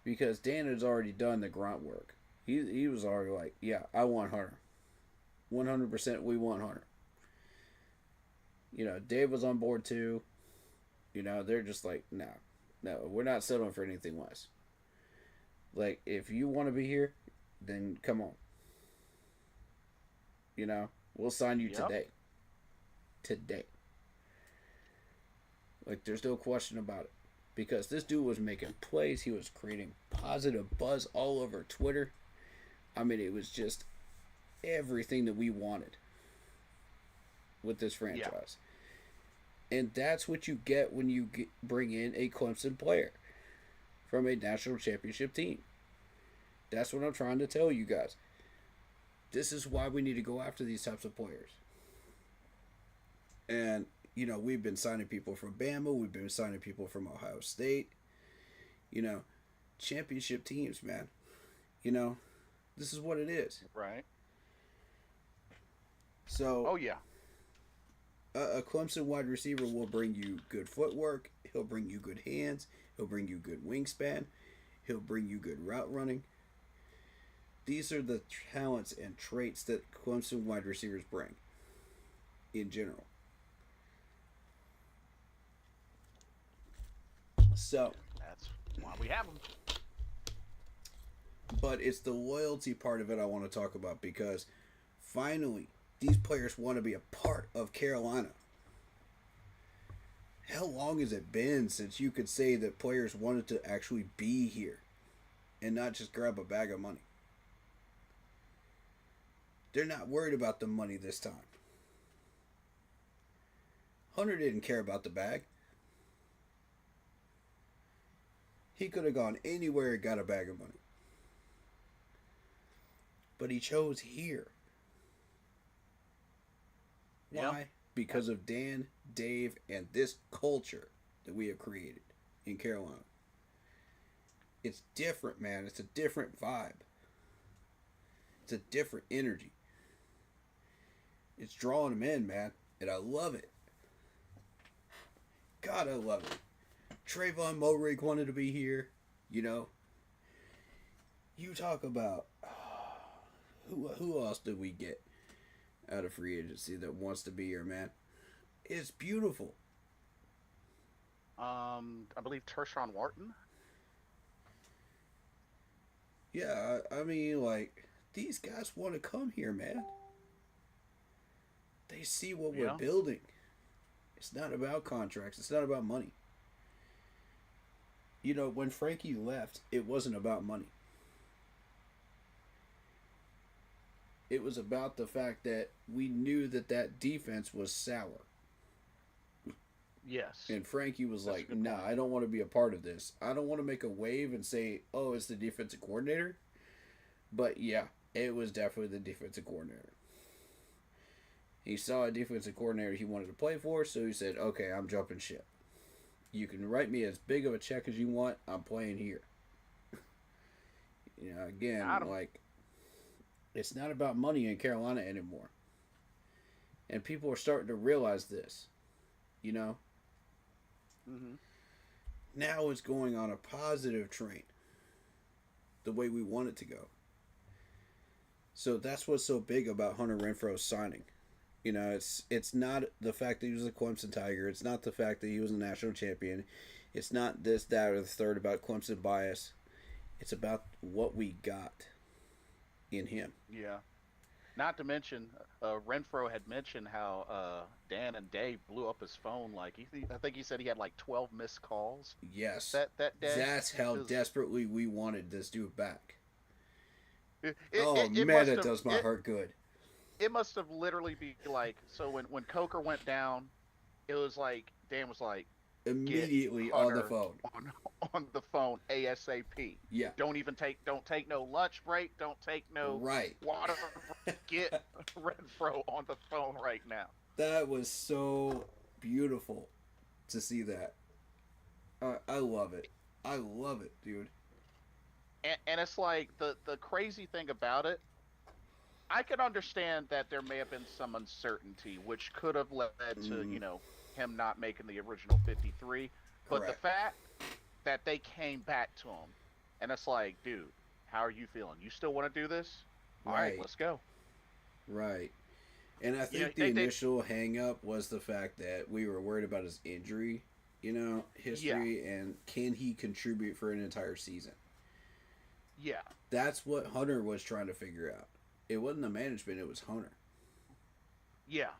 because Dan has already done the grunt work. He was already like, yeah, I want Hunter. 100% we want Hunter. Dave was on board too. They're just like, no, we're not settling for anything less. Like, if you want to be here, then come on. We'll sign you today. Today. Like, there's no question about it. Because this dude was making plays. He was creating positive buzz all over Twitter. I mean, it was just everything that we wanted with this franchise. And that's what you get when you bring in a Clemson player from a national championship team. That's what I'm trying to tell you guys. This is why we need to go after these types of players. And, you know, we've been signing people from Bama. We've been signing people from Ohio State. You know, championship teams, man. You know, this is what it is. Right. So, Oh, yeah. a Clemson wide receiver will bring you good footwork. He'll bring you good hands. He'll bring you good wingspan. He'll bring you good route running. These are the talents and traits that Clemson wide receivers bring in general. So, That's why we have them. but it's the loyalty part of it I want to talk about, because finally these players want to be a part of Carolina. How long has it been since you could say that players wanted to actually be here and not just grab a bag of money? They're not worried about the money this time. Hunter didn't care about the bag. He could have gone anywhere and got a bag of money. But he chose here. Why? Yep. Because of Dan, Dave, and this culture that we have created in Carolina. It's different, man. It's a different vibe. It's a different energy. It's drawing them in, man. And I love it. God, I love it. Trayvon Moehrig wanted to be here. You know. You talk about... Who else did we get out of free agency that wants to be here, man? It's beautiful. I believe Tershawn Wharton. Yeah, I mean, like, these guys want to come here, man. They see what we're building. It's not about contracts. It's not about money. You know, when Frankie left, it wasn't about money. It was about the fact that we knew that that defense was sour. Yes. And Frankie was That's a like, good nah, point. I don't want to be a part of this. I don't want to make a wave and say, oh, it's the defensive coordinator. But yeah, it was definitely the defensive coordinator. He saw a defensive coordinator he wanted to play for, so he said, okay, I'm jumping ship. You can write me as big of a check as you want. I'm playing here. You know, again, like, it's not about money in Carolina anymore. And people are starting to realize this. You know? Mm-hmm. Now it's going on a positive train. The way we want it to go. So that's what's so big about Hunter Renfro's signing. You know, it's not the fact that he was a Clemson Tiger. It's not the fact that he was a national champion. It's not this, that, or the third about Clemson bias. It's about what we got in him. Yeah. Not to mention, Renfro had mentioned how Dan and Dave blew up his phone. Like I think he said he had like 12 missed calls. Yes. That day. That's how desperately we wanted this dude back. It It does my heart good. It must have literally be like, so when Coker went down, it was like Dan was like, immediately on the phone. On the phone ASAP. Yeah. Don't take no lunch break. Don't take no water break. Get Renfro on the phone right now. That was so beautiful to see that. I love it. I love it, dude. And it's like the crazy thing about it, I can understand that there may have been some uncertainty, which could have led to, you know, him not making the original 53. But Correct. the fact that they came back to him, and it's like, dude, how are you feeling? You still want to do this? All right, let's go. Right. And I think the initial hang-up was the fact that we were worried about his injury, you know, history, and can he contribute for an entire season? Yeah. That's what Hunter was trying to figure out. It wasn't the management, it was Hunter. Yeah.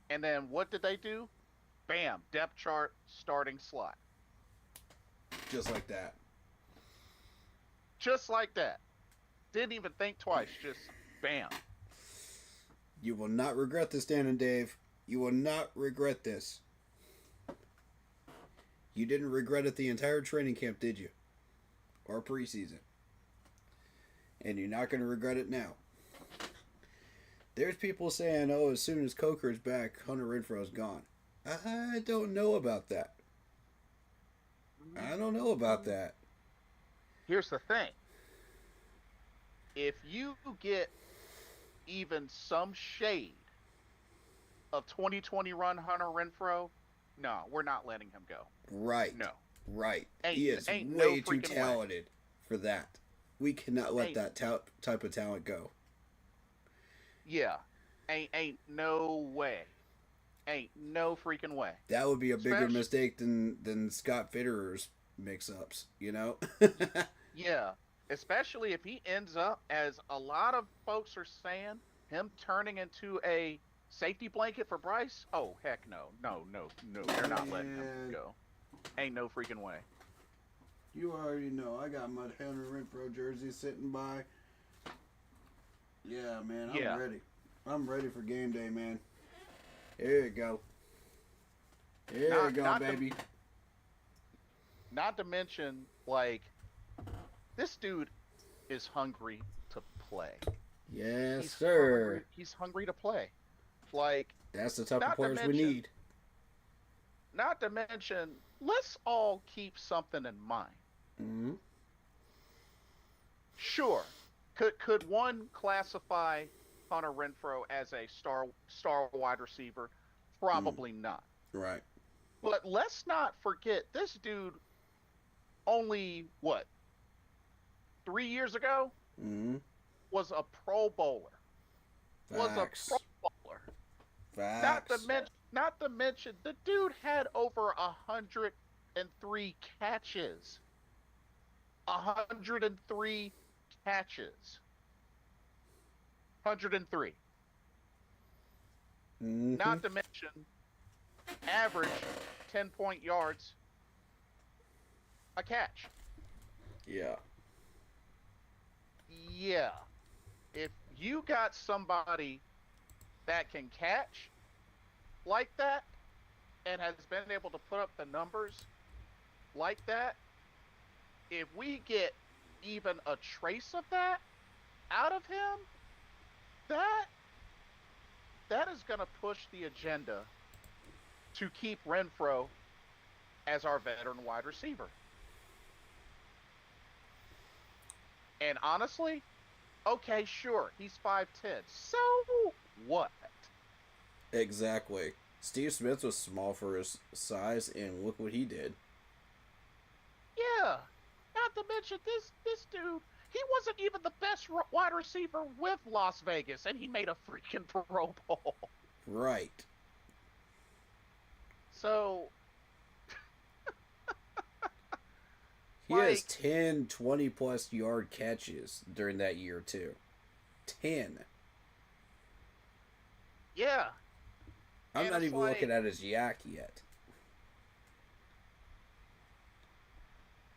And then what did they do? Bam, depth chart, starting slot. Just like that. Just like that. Didn't even think twice. Just bam. You will not regret this, Dan and Dave. You will not regret this. You didn't regret it the entire training camp, did you? Or preseason. And you're not going to regret it now. There's people saying, oh, as soon as Coker's back, Hunter Renfro's gone. I don't know about that. I don't know about that. Here's the thing. If you get even some shade of 2020 run Hunter Renfro, no, we're not letting him go. Right. No. Right. Ain't- He is ain't way no too freaking way. talented for that. We cannot let Ain't- that type of talent go. Yeah. Ain't no way. Ain't no freaking way. That would be a bigger Especially- mistake than Scott Fitterer's mix-ups, you know? Yeah. Especially if he ends up, as a lot of folks are saying, him turning into a safety blanket for Bryce. Oh, heck no. No. They're not letting him Man. go. Ain't no freaking way. You already know. I got my Hunter Renfro jersey sitting by. Yeah, man. I'm Yeah. ready. I'm ready for game day, man. Here you go. Here Not- you go, not the- baby. Not to mention, like, this dude is hungry to play. Yes, He's sir. Hungry, he's hungry to play. Like, That's the type not of to players we mention- need. not to mention, let's all keep something in mind. Hmm. Sure, could one classify Hunter Renfro as a star wide receiver? Probably not. Right. But let's not forget, this dude only, 3 years ago Hmm. was a Pro Bowler. Facts. Was a Pro Bowler. Facts. Not to mention, the dude had over 103 catches. 103 catches. 103. Mhm. Not to mention, average 10-point yards a catch. Yeah. Yeah. If you got somebody that can catch like that and has been able to put up the numbers like that, if we get even a trace of that out of him, that is going to push the agenda to keep Renfro as our veteran wide receiver. And honestly, okay, sure, he's 5'10". So what? Exactly. Steve Smith was small for his size, and look what he did. Yeah. Not to mention this dude, he wasn't even the best wide receiver with Las Vegas, and he made a freaking Pro Bowl. Right. So, He has Like- 10, 20-plus yard catches during that year, too. 10. yeah. I'm And not it's even like- looking at his yak yet.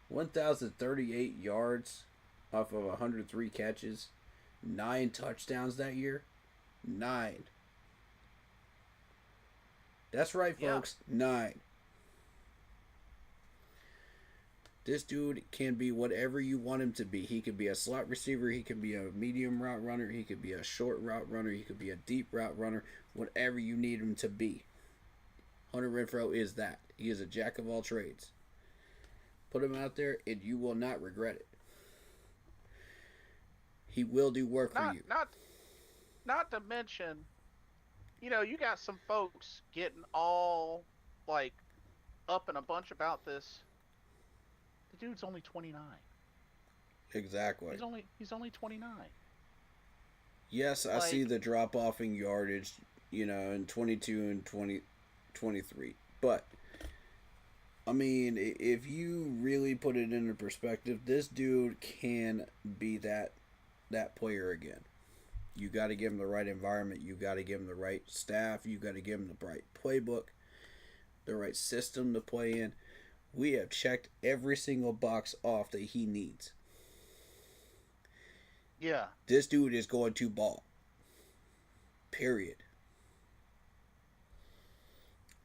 1,038 yards off of 103 catches. 9 touchdowns that year. 9. That's right, Yeah. folks. 9. This dude can be whatever you want him to be. He could be a slot receiver. He could be a medium route runner. He could be a short route runner. He could be a deep route runner. Whatever you need him to be. Hunter Renfro is that. He is a jack of all trades. Put him out there and you will not regret it. He will do work for you. Not to mention, you know, you got some folks getting all like up in a bunch about this. The dude's only 29. Exactly. He's only 29. Yes, I see like- the drop off in yardage, in 22 and 23. But I mean, if you really put it into perspective, this dude can be that player again. You got to give him the right environment. You got to give him the right staff. You got to give him the right playbook, the right system to play in. We have checked every single box off that he needs. Yeah. This dude is going to ball. Period.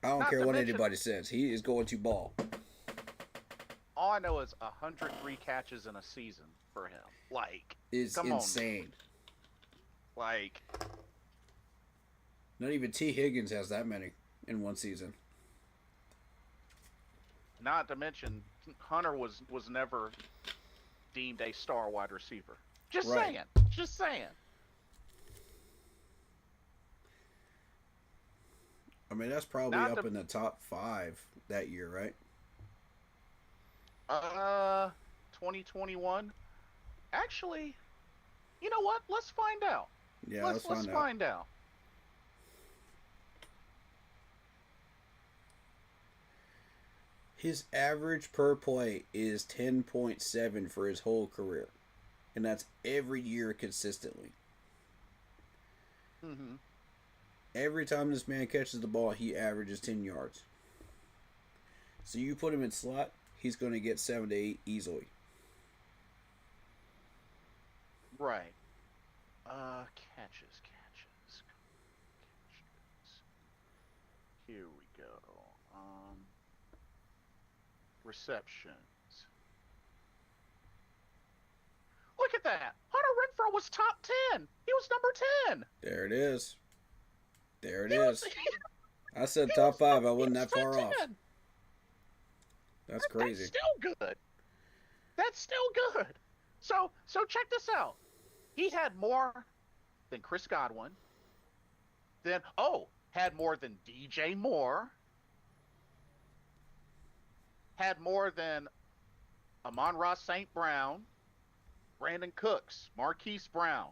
I don't Not care to what mention, anybody says. He is going to ball. all I know is 103 catches in a season for him. Like, It's come on. insane. Like, Not even T. Higgins has that many in one season. not to mention, Hunter was never deemed a star wide receiver. Just Right. saying. Just saying. I mean, that's probably Not up the- in the top 5 that year, right? 2021. Actually, you know what? Let's find out. Yeah, let's find out. His average per play is 10.7 for his whole career. And that's every year consistently. Mm-hmm. Every time this man catches the ball, he averages 10 yards. So you put him in slot, he's going to get 7 to 8 easily. Right. Catches. Here we go. Receptions. Look at that. Hunter Renfrow was top 10. He was number 10. There it is. There it He is. was- I said he top was 5. I he wasn't was that far top off. 10. That's crazy. That's still good. That's still good. So check this out. He had more than Chris Godwin. Had more than DJ Moore. Had more than Amon-Ra St. Brown, Brandon Cooks, Marquise Brown,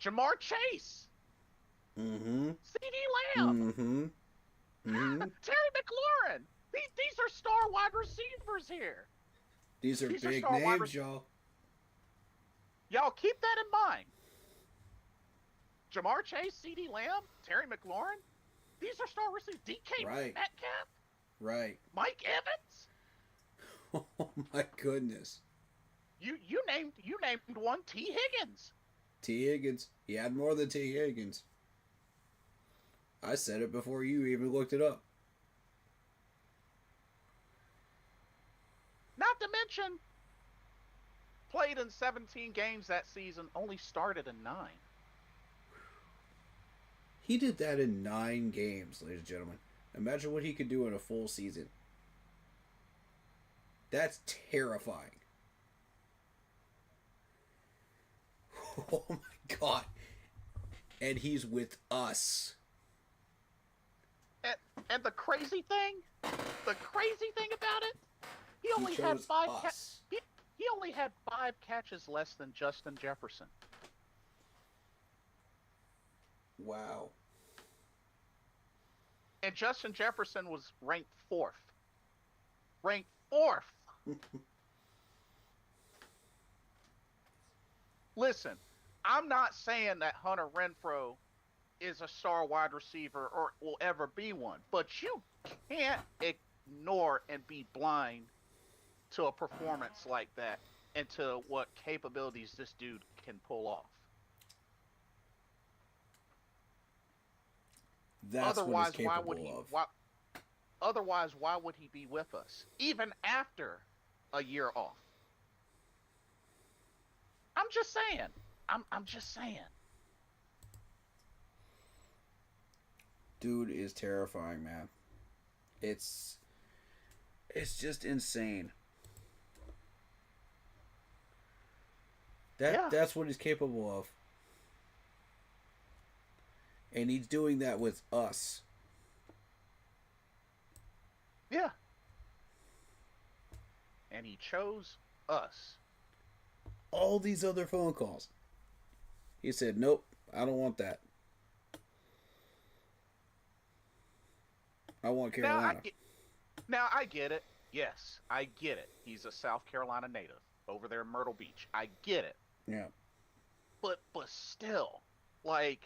Jamar Chase, Mm-hmm. CD Lamb, Mm-hmm. Mm-hmm. Terry McLaurin. These are star wide receivers here. These are These are big star wide names, y'all. Y'all keep that in mind. Jamar Chase, CD Lamb, Terry McLaurin. These are star receivers. DK Right. Metcalf, Right. Mike Evans. Oh my goodness. You named one. T. Higgins. T. Higgins. He had more than T. Higgins. I said it before you even looked it up. Not to mention, played in 17 games that season, only started in 9. He did that in 9 games, ladies and gentlemen. Imagine what he could do in a full season. That's terrifying. Oh my god. And he's with us. And the crazy thing about it, he only had chose 5 us. he only had 5 catches less than Justin Jefferson. Wow. And Justin Jefferson was ranked 4th. Ranked 4th. Listen, I'm not saying that Hunter Renfrow is a star wide receiver or will ever be one, but you can't ignore and be blind to a performance like that and to what capabilities this dude can pull off. That's what Otherwise, he's why capable would he? of. Otherwise, why would he be with us even after a year off? I'm just saying. I'm just saying. Dude is terrifying, man. It's just insane. That's what he's capable of. And he's doing that with us. Yeah. And he chose us. All these other phone calls. He said, nope, I don't want that. I want Carolina. Now I get it. Yes, I get it. He's a South Carolina native over there in Myrtle Beach. I get it. Yeah. But still, like,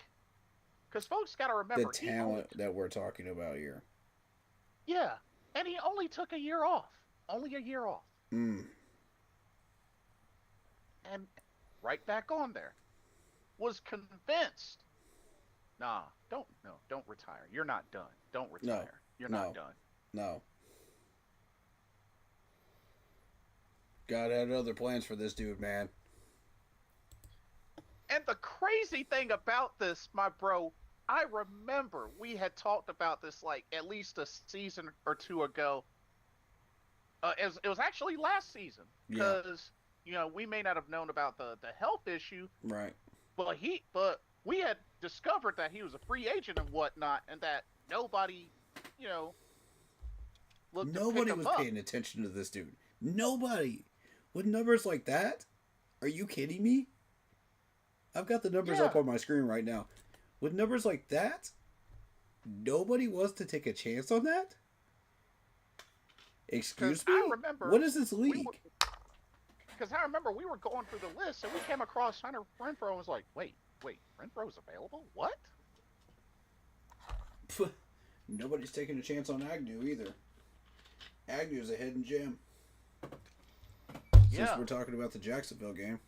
because folks got to remember The talent that we're talking about here. Yeah, and he only took a year off. Only a year off. Mm. right back on there. Was convinced. Nah, don't retire. You're not done. Don't No, retire. You're not no, done. no. God had other plans for this dude, man. And the crazy thing about this, my bro, I remember we had talked about this like at least a season or two ago. It was actually last season Yeah, because we may not have known about the health issue, right. but we had discovered that he was a free agent and whatnot, and that nobody, you know, looked to pick Nobody him was up. paying attention to this dude. Nobody. With numbers like that? Are you kidding me? I've got the numbers up Yeah, on my screen right now. With numbers like that, nobody wants to take a chance on that? because Excuse I me? remember What is this we were league? because I remember we were going through the list and we came across Hunter Renfro and was like, wait, Renfro's available? What? Pff, nobody's taking a chance on Agnew either. Agnew's a hidden gem. Since Yeah. we're talking about the Jacksonville game.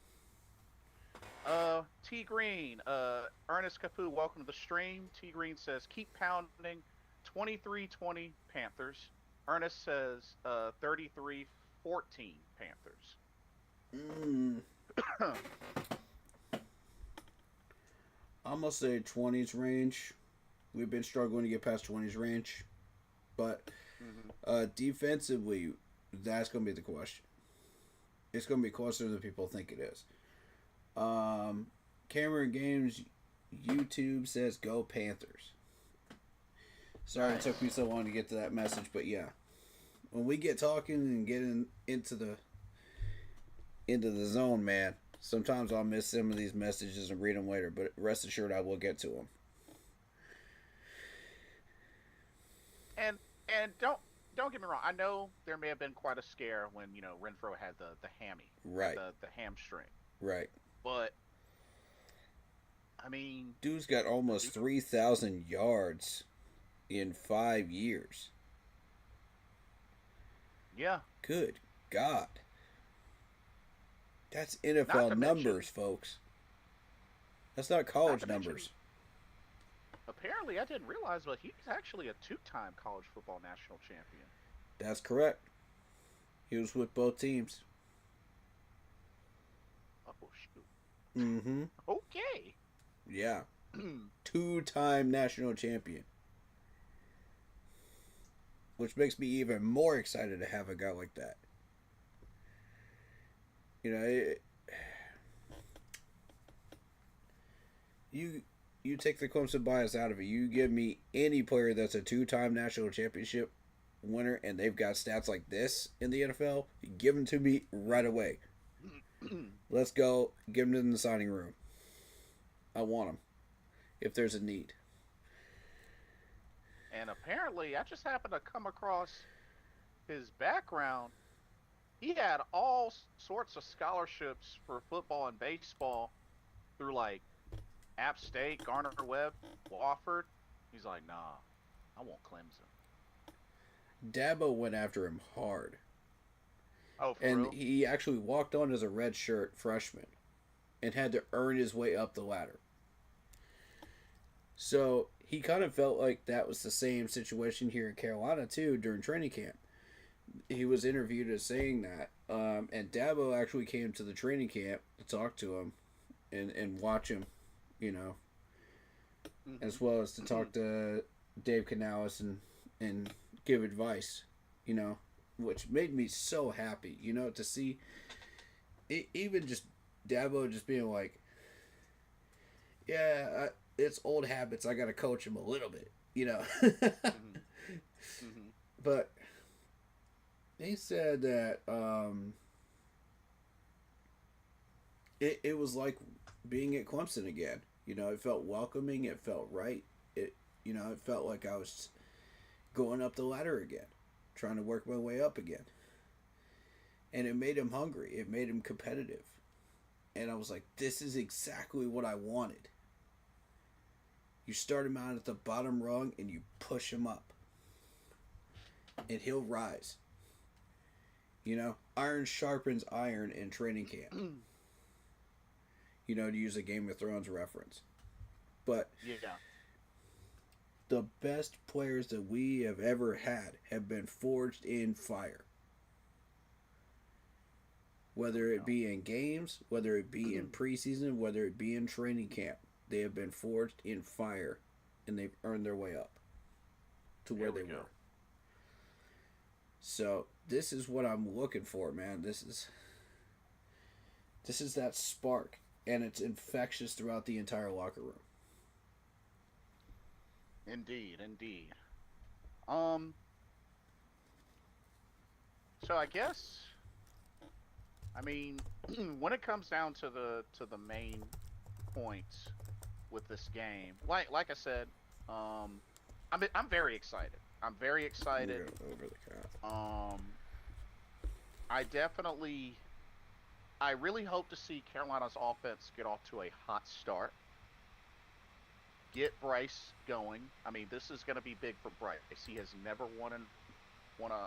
T Green, Ernest Capu, welcome to the stream. T Green says, keep pounding 23-20 Panthers. Ernest says 33-14 Panthers. Mm, I'm going to say 20s range. We've been struggling to get past 20s range. But defensively, that's going to be the question. It's going to be closer than people think it is. Cameron Games YouTube says go Panthers. Sorry it took me so long to get to that message, but yeah. When we get talking and getting into the zone, man, sometimes I'll miss some of these messages and read them later, but rest assured I will get to them. And don't get me wrong. I know there may have been quite a scare when Renfro had the hammy, Right. the hamstring, Right. but I mean, Dude's got almost 3,000 yards in 5 years. yeah. Good God. That's Not NFL to numbers, mention, folks. That's not college not to mention, numbers. apparently, I didn't realize, but he's actually a two-time college football national champion. That's correct. He was with both teams. Oh shoot. Mm-hmm. Okay. Yeah. 2-time national champion. Which makes me even more excited to have a guy like that. You take the Clemson bias out of it. You give me any player that's a 2-time national championship winner and they've got stats like this in the NFL, give them to me right away. Let's go. Give them in the signing room. I want them if there's a need. And apparently, I just happened to come across his background. He had all sorts of scholarships for football and baseball through like App State, Gardner-Webb, Wofford. He's like, nah, I want Clemson. Dabo went after him hard. Oh, for And real? he actually walked on as a redshirt freshman and had to earn his way up the ladder. So he kind of felt like that was the same situation here in Carolina, too, during training camp. He was interviewed as saying that. And Dabo actually came to the training camp to talk to him and watch him, as well as to talk to Dave Canales and give advice, which made me so happy, to see it, even just Dabo just being like, yeah, it's old habits. I got to coach him a little bit, But he said that it was like being at Clemson again. It felt welcoming. It felt right. It felt like I was going up the ladder again, trying to work my way up again. And it made him hungry. It made him competitive. And I was like, this is exactly what I wanted. You start him out at the bottom rung and you push him up. And he'll rise. Iron sharpens iron in training camp. to use a Game of Thrones reference. But Yeah. the best players that we have ever had have been forged in fire. Whether it be in games, whether it be in preseason, whether it be in training camp, they have been forged in fire, and they've earned their way up to where they were. So this is what I'm looking for, man. This is that spark, and it's infectious throughout the entire locker room. Indeed, indeed. So I guess, I mean, when it comes down to the main points with this game, like I said, I'm very excited. I'm very excited. Over the cap. I really hope to see Carolina's offense get off to a hot start. Get Bryce going. I mean, this is going to be big for Bryce. He has never won a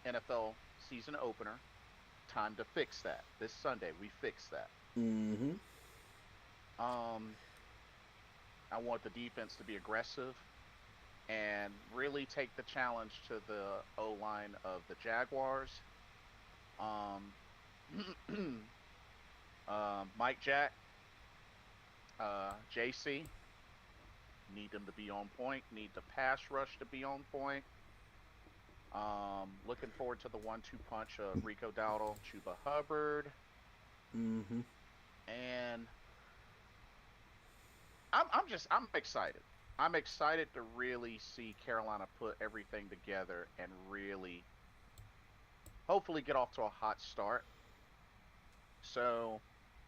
NFL season opener. Time to fix that. This Sunday, we fix that. Mm-hmm. I want the defense to be aggressive and really take the challenge to the O-line of the Jaguars. Mike Jack, JC, need them to be on point. Need the pass rush to be on point. Looking forward to the 1-2 punch of Rico Dowdle, Chuba Hubbard. Mm-hmm. And I'm excited. I'm excited to really see Carolina put everything together and really hopefully get off to a hot start. So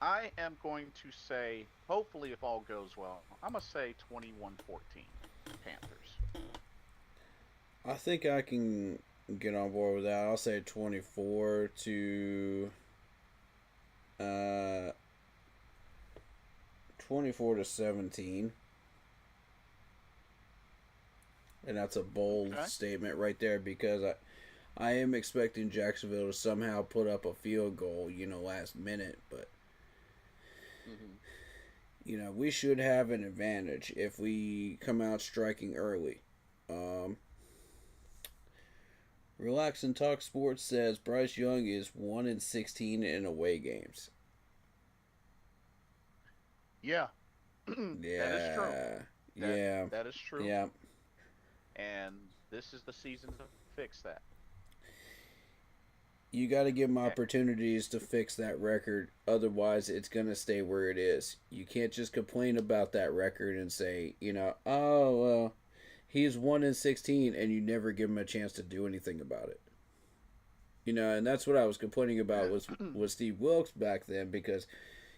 I am going to say, hopefully if all goes well, I'm going to say 21-14 Panthers. I think I can get on board with that. I'll say 24 to 17. And that's a bold statement right there, because I am expecting Jacksonville to somehow put up a field goal, last minute, but we should have an advantage if we come out striking early. Relax and Talk Sports says Bryce Young is 1-16 in away games. Yeah. Yeah. That is true. That is true. Yeah. And this is the season to fix that. You got to give him opportunities to fix that record. Otherwise, it's going to stay where it is. You can't just complain about that record and say, oh, well, he's 1-16, and you never give him a chance to do anything about it. And that's what I was complaining about was Steve Wilkes back then, because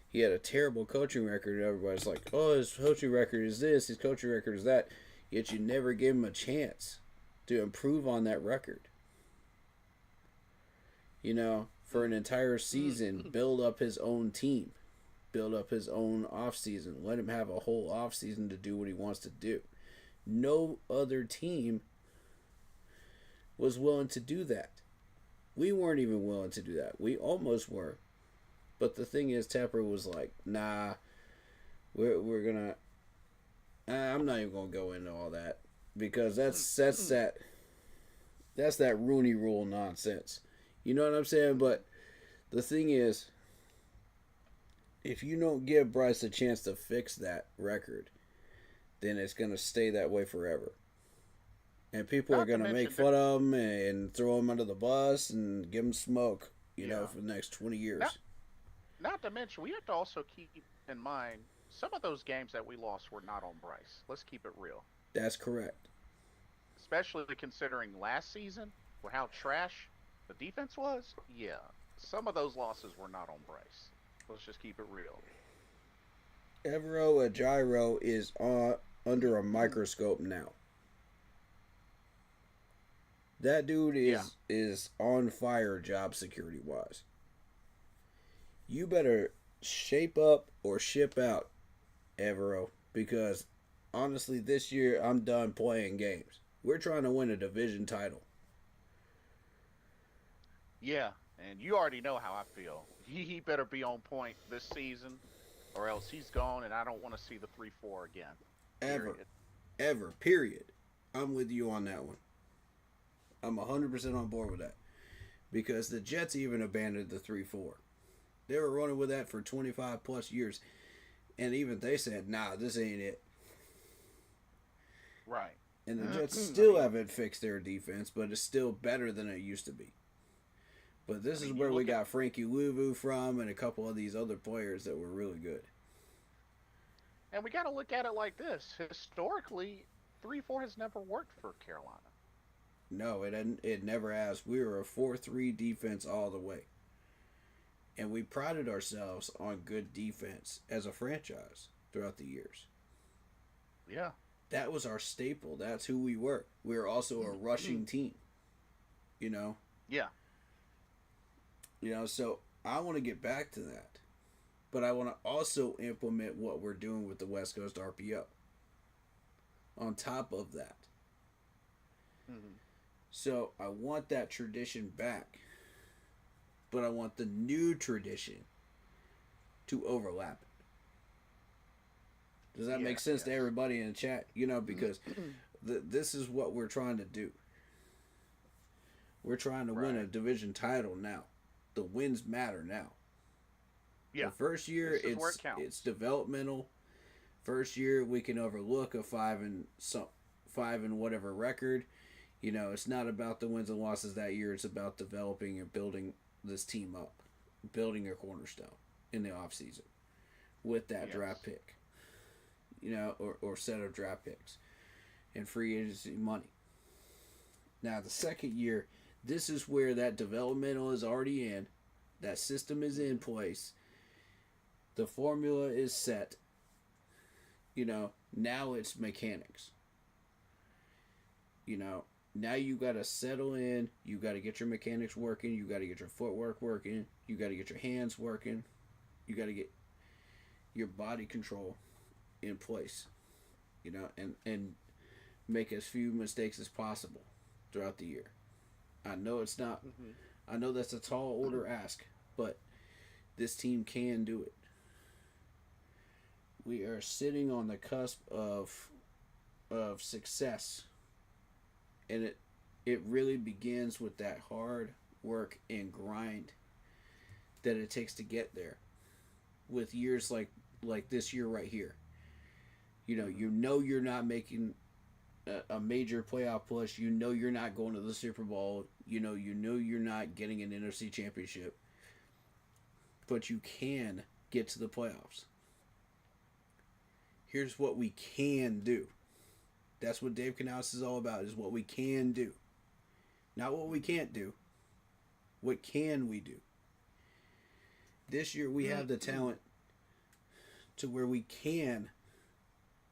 he had a terrible coaching record, and everybody's like, oh, his coaching record is this, his coaching record is that. Yet you never gave him a chance to improve on that record. For an entire season, build up his own team. Build up his own offseason. Let him have a whole offseason to do what he wants to do. No other team was willing to do that. We weren't even willing to do that. We almost were. But the thing is, Tepper was like, nah, we're going to... I'm not even going to go into all that, because that's that Rooney Rule nonsense. You know what I'm saying? But the thing is, if you don't give Bryce a chance to fix that record, then it's going to stay that way forever. And people are going to make fun of him and throw him under the bus and give him smoke, for the next 20 years. Not to mention, we have to also keep in mind, some of those games that we lost were not on Bryce. Let's keep it real. That's correct. Especially considering last season, for how trash the defense was. Yeah, some of those losses were not on Bryce. Let's just keep it real. Evero Ajairo is under a microscope now. That dude is on fire job security wise. You better shape up or ship out, Evero, because honestly, this year I'm done playing games. We're trying to win a division title. Yeah, and you already know how I feel. He better be on point this season. or else he's gone, and I don't want to see the 3-4 again. Ever. Period. Ever. Period. I'm with you on that one. I'm 100% on board with that. Because the Jets even abandoned the 3-4. They were running with that for 25 plus years. And even they said, nah, this ain't it. Right. And the Jets still haven't fixed their defense, but it's still better than it used to be. But this is where we got Frankie Louvu from and a couple of these other players that were really good. And we got to look at it like this. Historically, 3-4 has never worked for Carolina. No, it never has. We were a 4-3 defense all the way. And we prided ourselves on good defense as a franchise throughout the years. Yeah. That was our staple. That's who we were. We were also a rushing team. You know? Yeah. You know, so I want to get back to that. But I want to also implement what we're doing with the West Coast RPO. On top of that. Mm-hmm. So I want that tradition back. But I want the new tradition to overlap it. Does that make sense to everybody in the chat? You know, because this is what we're trying to do. We're trying to win a division title now. The wins matter now. Yeah. The first year, it's developmental. First year, we can overlook a 5 and whatever record. You know, it's not about the wins and losses that year. It's about developing and building this team up, building a cornerstone in the offseason with that draft pick, you know, or set of draft picks and free agency money. Now, the second year, this is where that developmental is already in, that system is in place, the formula is set, you know, now it's mechanics. You know, now you got to settle in. You got to get your mechanics working. You got to get your footwork working. You got to get your hands working. You got to get your body control in place, you know, and make as few mistakes as possible throughout the year. I know it's not. I know that's a tall order ask, but this team can do it. We are sitting on the cusp of success. And it really begins with that hard work and grind that it takes to get there. With years like this year right here. You know you're not making a major playoff push. You know you're not going to the Super Bowl. You know you're not getting an NFC championship. But you can get to the playoffs. Here's what we can do. That's what Dave Canales is all about, is what we can do. Not what we can't do. What can we do? This year we have the talent to where we can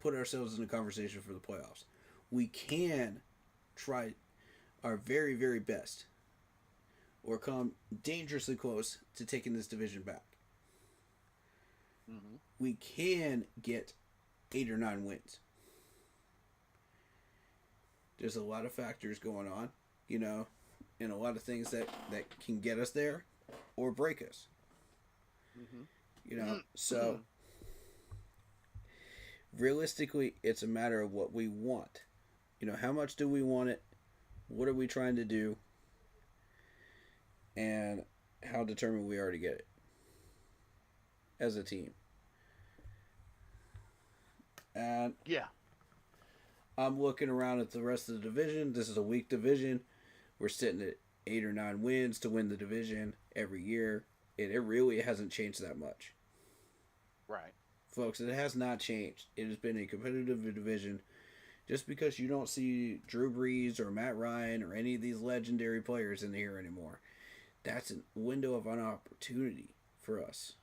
put ourselves in a conversation for the playoffs. We can try our very, very best or come dangerously close to taking this division back. Mm-hmm. We can get 8 or 9 wins. There's a lot of factors going on, you know, and a lot of things that can get us there or break us. Mm-hmm. You know, so realistically, it's a matter of what we want. You know, how much do we want it? What are we trying to do? And how determined we are to get it as a team. And yeah. I'm looking around at the rest of the division. This is a weak division. We're sitting at 8 or 9 wins to win the division every year. It really hasn't changed that much. Right. Folks, it has not changed. It has been a competitive division. Just because you don't see Drew Brees or Matt Ryan or any of these legendary players in here anymore, that's a window of an opportunity for us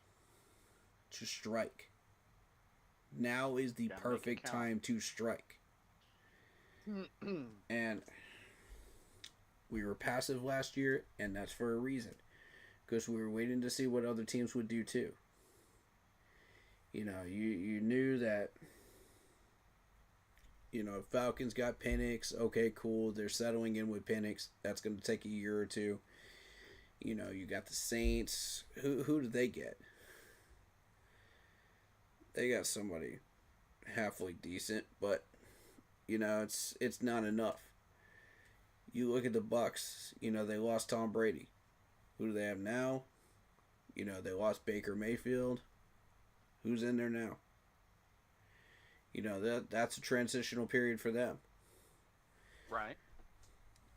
to strike. Now is the perfect time to strike. And we were passive last year, and that's for a reason. Because we were waiting to see what other teams would do too. You know, you knew that, you know, Falcons got Penix. Okay, cool. They're settling in with Penix. That's going to take a year or two. You know, you got the Saints. Who did they get? they got somebody halfway decent, but you know it's not enough. You look at the Bucks. You know they lost Tom Brady. Who do they have now? You know they lost Baker Mayfield. Who's in there now? You know that's a transitional period for them. Right.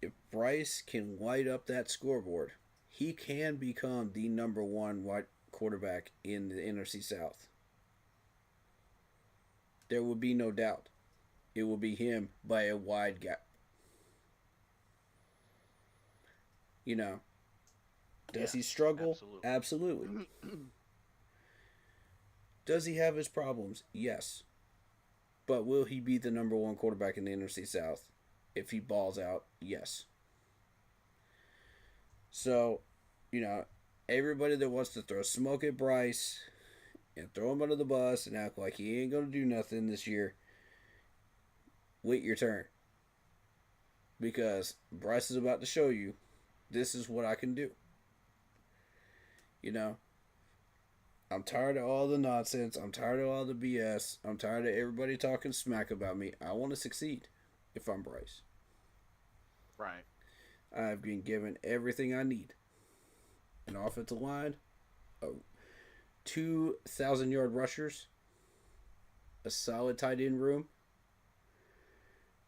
If Bryce can light up that scoreboard, he can become the number one wide quarterback in the NFC South. There will be no doubt. It will be him by a wide gap. You know, does he struggle? Absolutely. Does he have his problems? Yes. But will he be the number one quarterback in the NFC South? If he balls out, yes. So, you know, everybody that wants to throw smoke at Bryce and throw him under the bus and act like he ain't going to do nothing this year, wait your turn. Because Bryce is about to show you, this is what I can do. You know, I'm tired of all the nonsense. I'm tired of all the BS. I'm tired of everybody talking smack about me. I want to succeed if I'm Bryce. Right. I've been given everything I need. An offensive line, 2,000-yard rushers, a solid tight end room.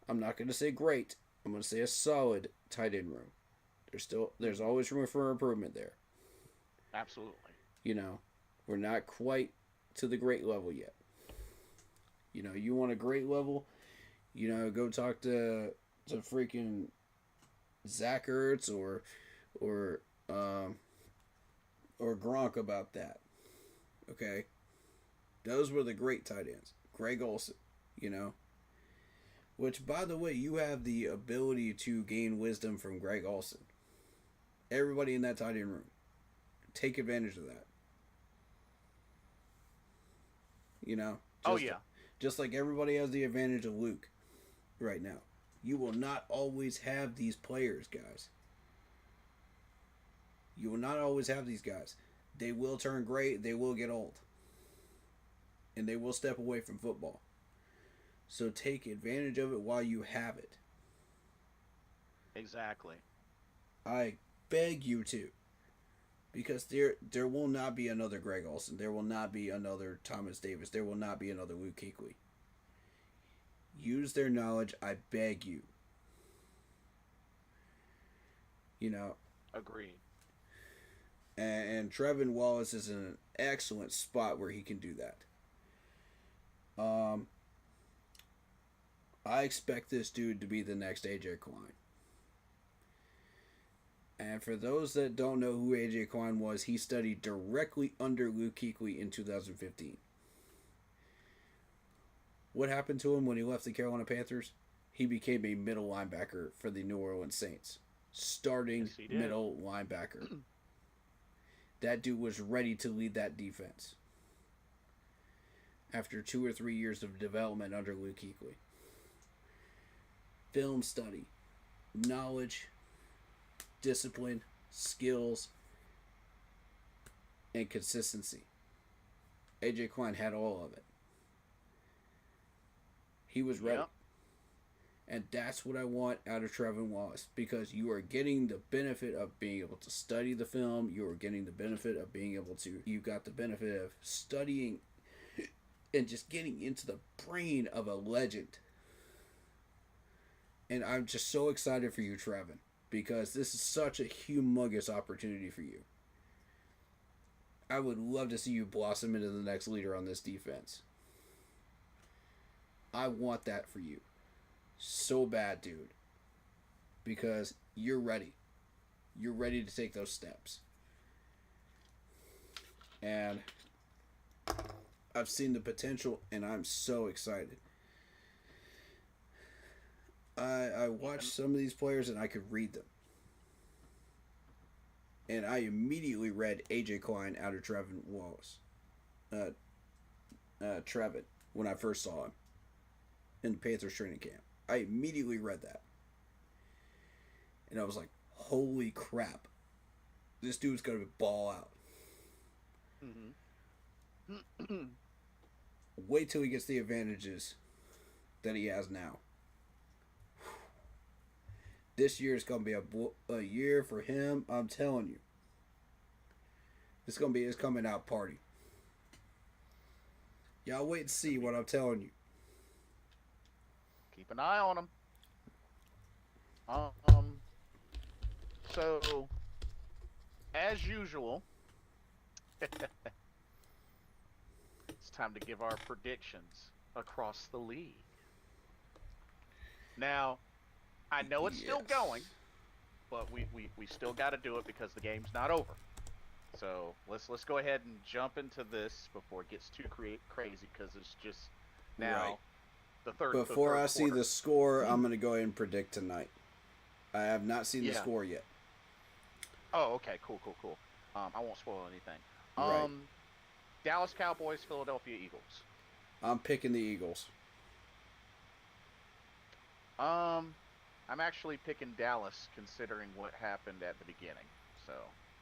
I'm not going to say great. I'm going to say a solid tight end room. There's always room for improvement there. Absolutely. You know, we're not quite to the great level yet. You know, you want a great level, you know, go talk to freaking Zach Ertz or Gronk about that. Okay? Those were the great tight ends. Greg Olsen, you know. Which, by the way, you have the ability to gain wisdom from Greg Olsen. Everybody in that tight end room. Take advantage of that. You know? Just like everybody has the advantage of Luke right now. You will not always have these players, guys. You will not always have these guys. They will turn gray. They will get old. And they will step away from football. So take advantage of it while you have it. Exactly. I beg you to. Because there will not be another Greg Olsen. There will not be another Thomas Davis. There will not be another Luke Kuechly. Use their knowledge. I beg you. You know. Agreed. And Trevin Wallace is in an excellent spot where he can do that. I expect this dude to be the next AJ Klein. And for those that don't know who AJ Klein was, he studied directly under Luke Kuechly in 2015. What happened to him when he left the Carolina Panthers? He became a middle linebacker for the New Orleans Saints. Starting middle linebacker. That dude was ready to lead that defense. After 2 or 3 years of development under Luke Kuechly. Film study. Knowledge. Discipline. Skills. And consistency. AJ Klein had all of it. He was ready. Yep. And that's what I want out of Trevin Wallace. Because you are getting the benefit of being able to study the film. You are getting the benefit of being able to... You got the benefit of studying and just getting into the brain of a legend. And I'm just so excited for you, Trevin. Because this is such a humongous opportunity for you. I would love to see you blossom into the next leader on this defense. I want that for you. So bad, dude. Because you're ready. You're ready to take those steps. And I've seen the potential, and I'm so excited. I watched some of these players, and I could read them. And I immediately read AJ Klein out of Trevin Wallace. Trevin, when I first saw him in the Panthers training camp. I immediately read that. And I was like, holy crap. This dude's going to ball out. Mm-hmm. Wait till he gets the advantages that he has now. This year is going to be a year for him. I'm telling you. It's going to be his coming out party. Y'all wait and see what I'm telling you. Keep an eye on him. So, as usual, it's time to give our predictions across the league. Now, I know it's still going, but we still got to do it because the game's not over. So let's go ahead and jump into this before it gets too crazy, because it's just now the third. Before I see quarter. the score, I'm going to go ahead and predict tonight. I have not seen the score yet. Oh, okay, cool. I won't spoil anything. Right. Dallas Cowboys, Philadelphia Eagles. I'm picking the Eagles. I'm actually picking Dallas, considering what happened at the beginning. So.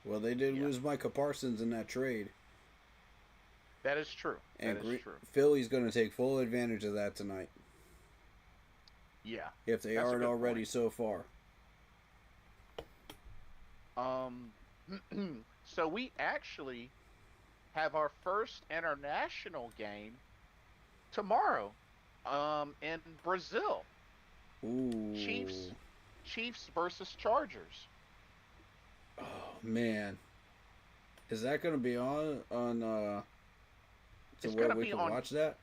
Well, they did lose Micah Parsons in that trade. That is true. And that is true. Philly's going to take full advantage of that tonight. Yeah. If they aren't already so far. So we actually have our first international game tomorrow, in Brazil. Ooh. Chiefs versus Chargers. Oh man, is that going to be on to where we can watch that?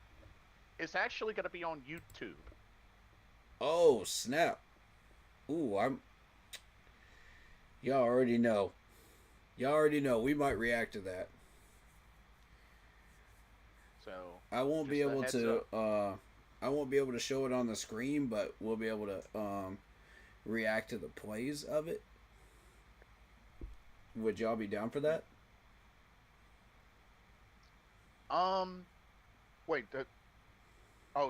It's actually going to be on YouTube. Oh snap! Ooh, y'all already know. We might react to that. So I won't be able to. I won't be able to show it on the screen, but we'll be able to react to the plays of it. Would y'all be down for that? Wait.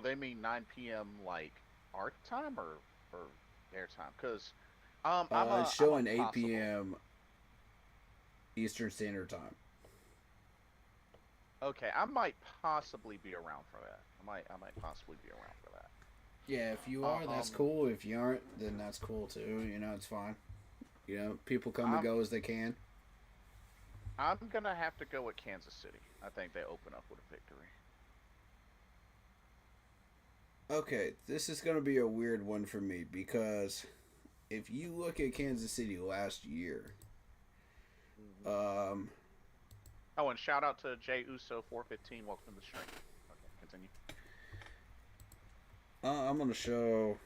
They mean 9 p.m. like our time or their time? Because it's showing 8 p.m. Eastern Standard Time. Okay, I might possibly be around for that. I might possibly be around for that. Yeah, if you are, that's cool. If you aren't, then that's cool too. You know, it's fine. You know, people come and go as they can. I'm gonna have to go with Kansas City. I think they open up with a victory. Okay, this is gonna be a weird one for me because if you look at Kansas City last year, Oh, and shout out to Jay Uso 415. Welcome to the stream. Okay, continue. I'm gonna show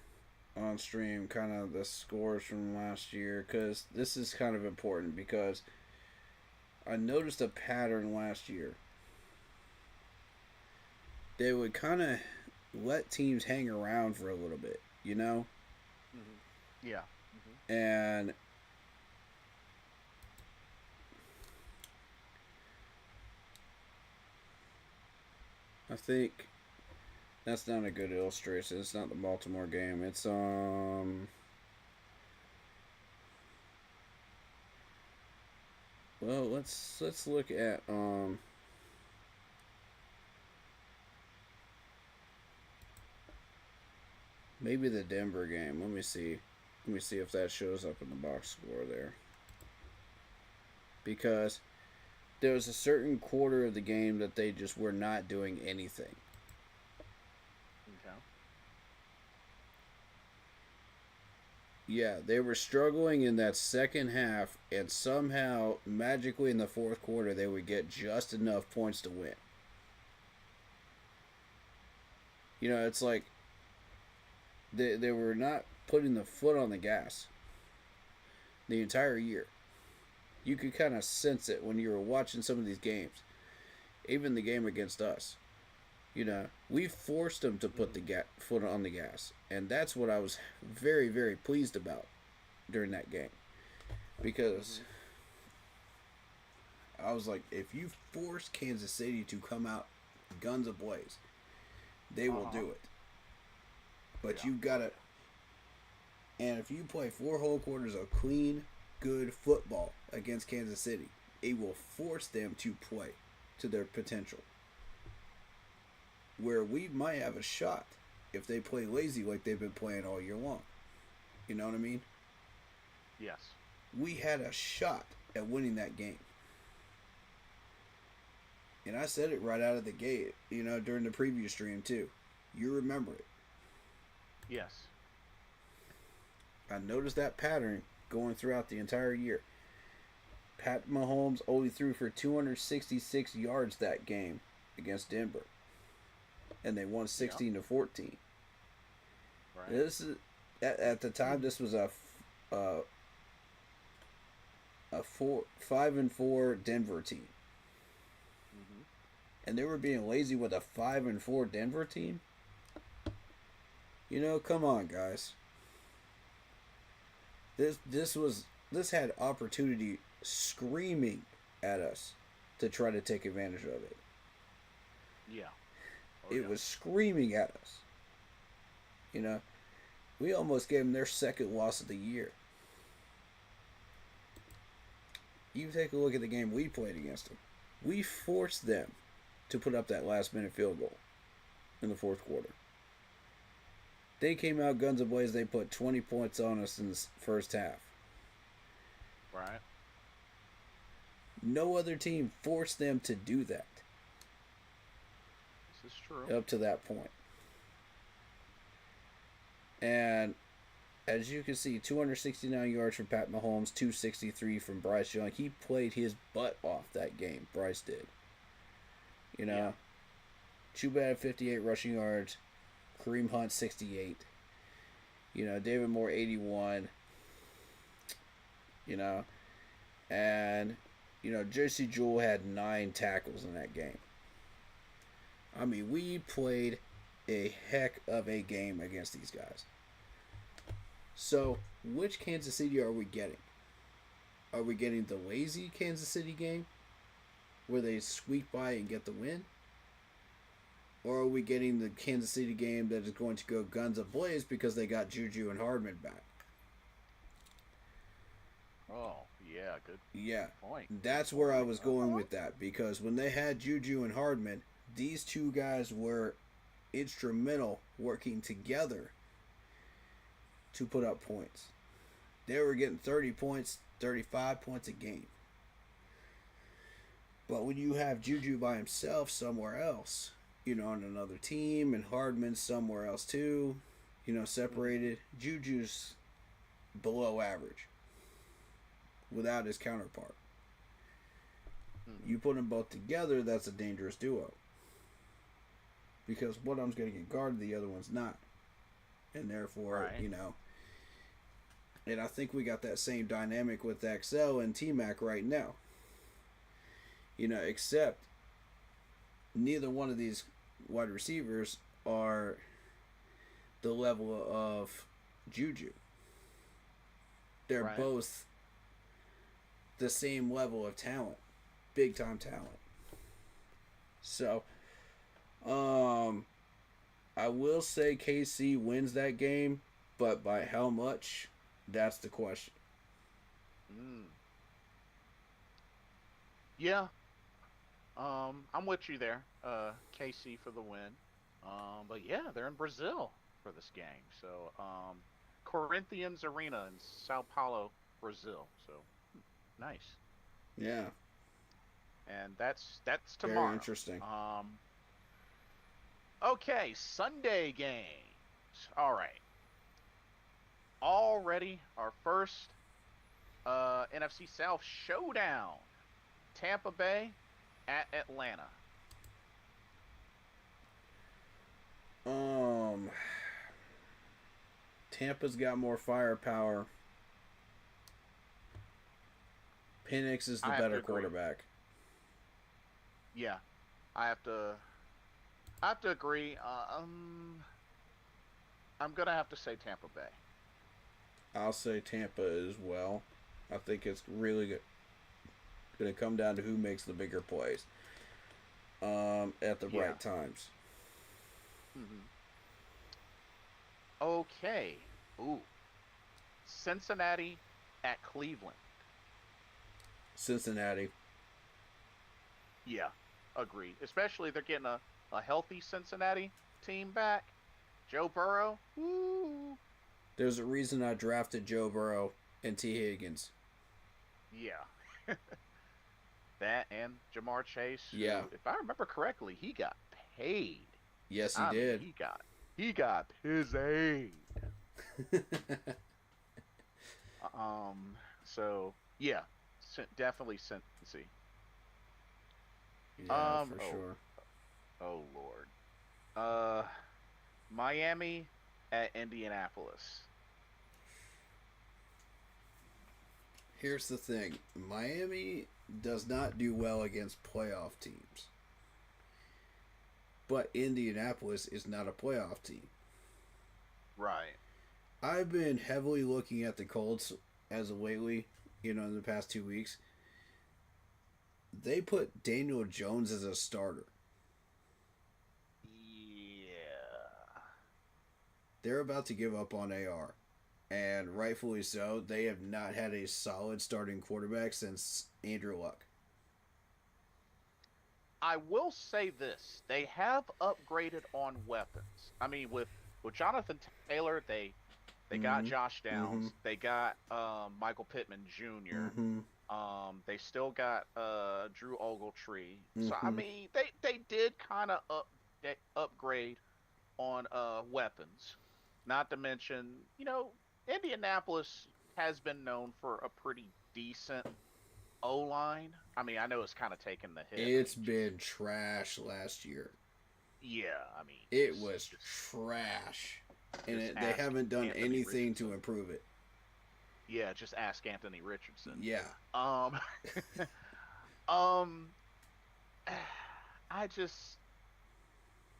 on stream kind of the scores from last year because this is kind of important because I noticed a pattern last year. They would kind of let teams hang around for a little bit, you know? Mm-hmm. Yeah. Mm-hmm. And I think that's not a good illustration. It's not the Baltimore game. It's well, let's look at maybe the Denver game. Let me see if that shows up in the box score there. Because there was a certain quarter of the game that they just were not doing anything. Okay. Yeah, they were struggling in that second half, and somehow, magically in the fourth quarter, they would get just enough points to win. You know, it's like they were not putting the foot on the gas the entire year. You could kind of sense it when you were watching some of these games. Even the game against us. You know, we forced them to put the foot on the gas. And that's what I was very, very pleased about during that game. Because I was like, if you force Kansas City to come out guns ablaze, they will do it. But you gotta... And if you play 4 whole quarters of clean, good football against Kansas City, it will force them to play to their potential. where we might have a shot if they play lazy like they've been playing all year long. You know what I mean? Yes. We had a shot at winning that game. And I said it right out of the gate, during the preview stream too. You remember it. Yes. I noticed that pattern going throughout the entire year. Pat Mahomes only threw for 266 yards that game against Denver. And they won 16-14. Right. This is at the time this was a 5-4 Denver team. Mm-hmm. And they were being lazy with a 5-4 Denver team. Come on, guys. This had opportunity screaming at us to try to take advantage of it. Yeah. It was screaming at us. We almost gave them their second loss of the year. You take a look at the game we played against them. We forced them to put up that last-minute field goal in the fourth quarter. They came out guns ablaze. They put 20 points on us in the first half. Right. No other team forced them to do that This is true. up to that point. And as you can see, 269 yards from Pat Mahomes, 263 from Bryce Young. He played his butt off that game. Bryce did. Yeah. Chuba had 58 rushing yards. Kareem Hunt, 68. David Moore, 81. And, J.C. Jewell had 9 tackles in that game. I mean, we played a heck of a game against these guys. So, which Kansas City are we getting? Are we getting the lazy Kansas City game, where they squeak by and get the win? Or are we getting the Kansas City game that is going to go guns ablaze because they got Juju and Hardman back? Oh, yeah, good point. That's where I was going with that, because when they had Juju and Hardman, these two guys were instrumental working together to put up points. They were getting 30 points, 35 points a game. But when you have Juju by himself somewhere else, on another team, and Hardman somewhere else too, separated, Juju's below average without his counterpart. You put them both together, that's a dangerous duo. Because one of them's going to get guarded, the other one's not. And therefore, Right. And I think we got that same dynamic with XL and T-Mac right now. Except neither one of these wide receivers are the level of Juju. They're Right. both the same level of talent. Big time talent. So, I will say KC wins that game, but by how much? That's the question. Yeah. I'm with you there. KC for the win. But yeah, they're in Brazil for this game. So, Corinthians Arena in Sao Paulo, Brazil. So, nice. Yeah. And that's tomorrow. Very interesting. Okay, Sunday games. All right. Already our first NFC South showdown. Tampa Bay at Atlanta. Tampa's got more firepower. Penix is the I have to better agree. quarterback. Yeah, I have to agree. I'm gonna have to say Tampa Bay. I'll say Tampa as well. I think it's really good. Going to come down to who makes the bigger plays at the right times. Okay. Ooh. Cincinnati at Cleveland. Cincinnati. Yeah, agreed. Especially they're getting a healthy Cincinnati team back, Joe Burrow. Woo. There's a reason I drafted Joe Burrow and T. Higgins. Yeah. That and Jamar Chase. Yeah. Who, if I remember correctly, he got paid. Yes, he did. Mean, he got paid. So yeah, definitely Cincy. Yeah, for sure. Oh Lord. Miami at Indianapolis. Here's the thing. Miami does not do well against playoff teams. But Indianapolis is not a playoff team. Right. I've been heavily looking at the Colts as of lately, in the past 2 weeks. They put Daniel Jones as a starter. Yeah. They're about to give up on AR. And rightfully so. They have not had a solid starting quarterback since Andrew Luck. I will say this: they have upgraded on weapons. I mean, with Jonathan Taylor, they got Josh Downs, they got Michael Pittman Jr. They still got Drew Ogletree. So I mean, they did kind of upgrade on weapons. Not to mention, Indianapolis has been known for a pretty decent O-line. I mean, I know it's kind of taken the hit. It's been trash last year. Yeah, I mean, it was trash, and they haven't done anything to improve it. Yeah, just ask Anthony Richardson. Yeah. I just,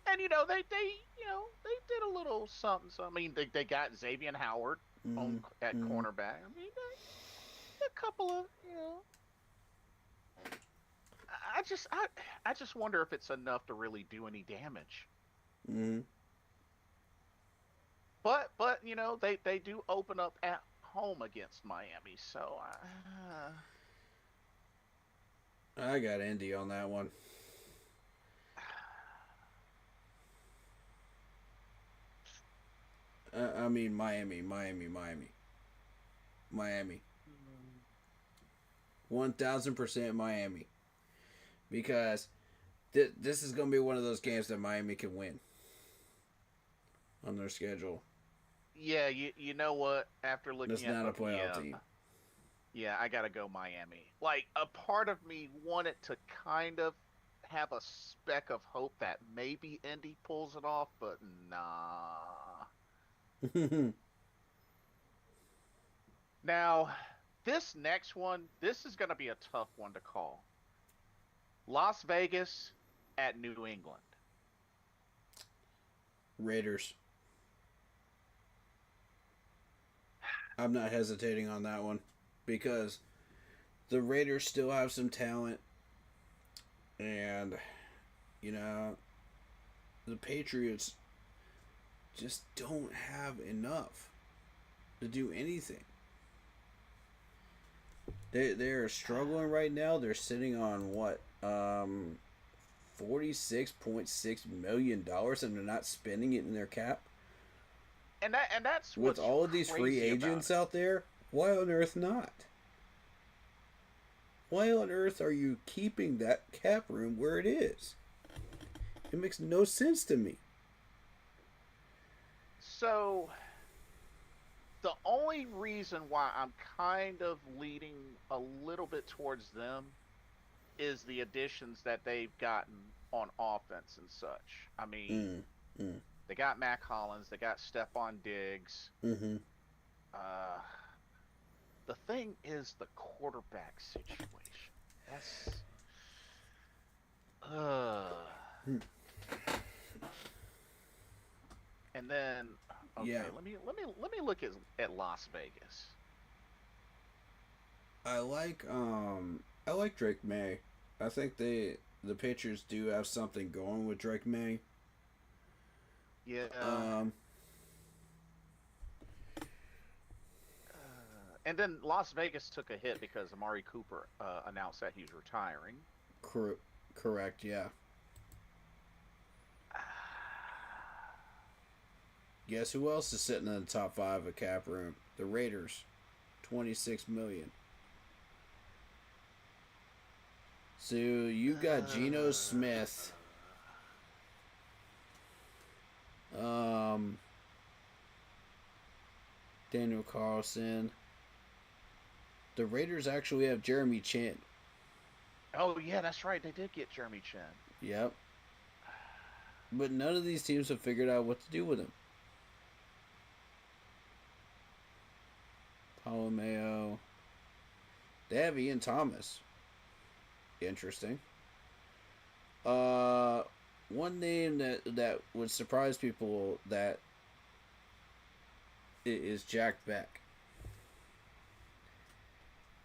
and they did a little something. So I mean, they got Xavier Howard at cornerback. I mean, a couple of I just wonder if it's enough to really do any damage. But they do open up at home against Miami, so I got Indy on that one. I mean Miami. 1000% Miami. Because this is going to be one of those games that Miami can win on their schedule. Yeah, you know what? After looking That's not a playoff team. Yeah, I got to go Miami. Like, a part of me wanted to kind of have a speck of hope that maybe Indy pulls it off, but nah. Now, this next one, this is going to be a tough one to call. Las Vegas at New England. Raiders. I'm not hesitating on that one because the Raiders still have some talent, and the Patriots just don't have enough to do anything. They're struggling right now. They're sitting on what, $46.6 million, and they're not spending it in their cap. And that's with all of these free agents out there. Why on earth not? Why on earth are you keeping that cap room where it is? It makes no sense to me. So, the only reason why I'm kind of leaning a little bit towards them is the additions that they've gotten on offense and such. I mean, they got Mac Hollins, they got Stephon Diggs. The thing is the quarterback situation. That's and then let me look at Las Vegas. I like Drake May. I think the Patriots do have something going with Drake May. Yeah. And then Las Vegas took a hit because Amari Cooper announced that he's retiring. Correct, yeah. Guess who else is sitting in the top 5 of cap room? The Raiders, $26 million. So you got Geno Smith. Daniel Carlson. The Raiders actually have Jeremy Chin. Oh yeah, that's right. They did get Jeremy Chin. Yep. But none of these teams have figured out what to do with him. Palomeo. They have Ian Thomas. Interesting. One name that would surprise people that is Jack Beck.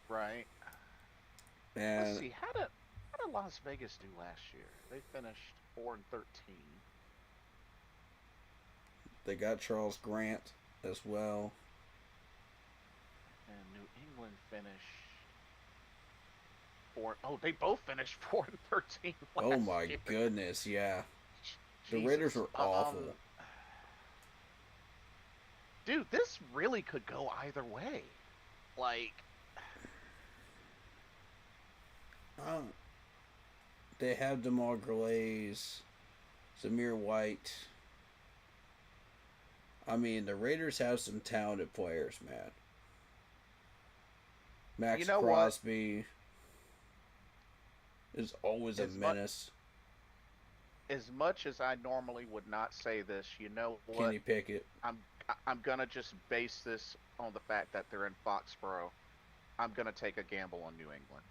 Right. And Let's see. How did Las Vegas do last year? They finished 4-13. they got Charles Grant as well. And New England finished 4. Oh, they both finished 4-13. Oh my year. goodness, yeah. The Jesus. Raiders were awful. Dude, this really could go either way. Like, They have DeMar Glaze, Zamir White. I mean, the Raiders have some talented players, man. Max You know what? Crosby is always a As mu- menace. as much as I normally would not say this, you know what? Kenny Pickett. I'm gonna just base this on the fact that they're in Foxborough. I'm gonna take a gamble on New England,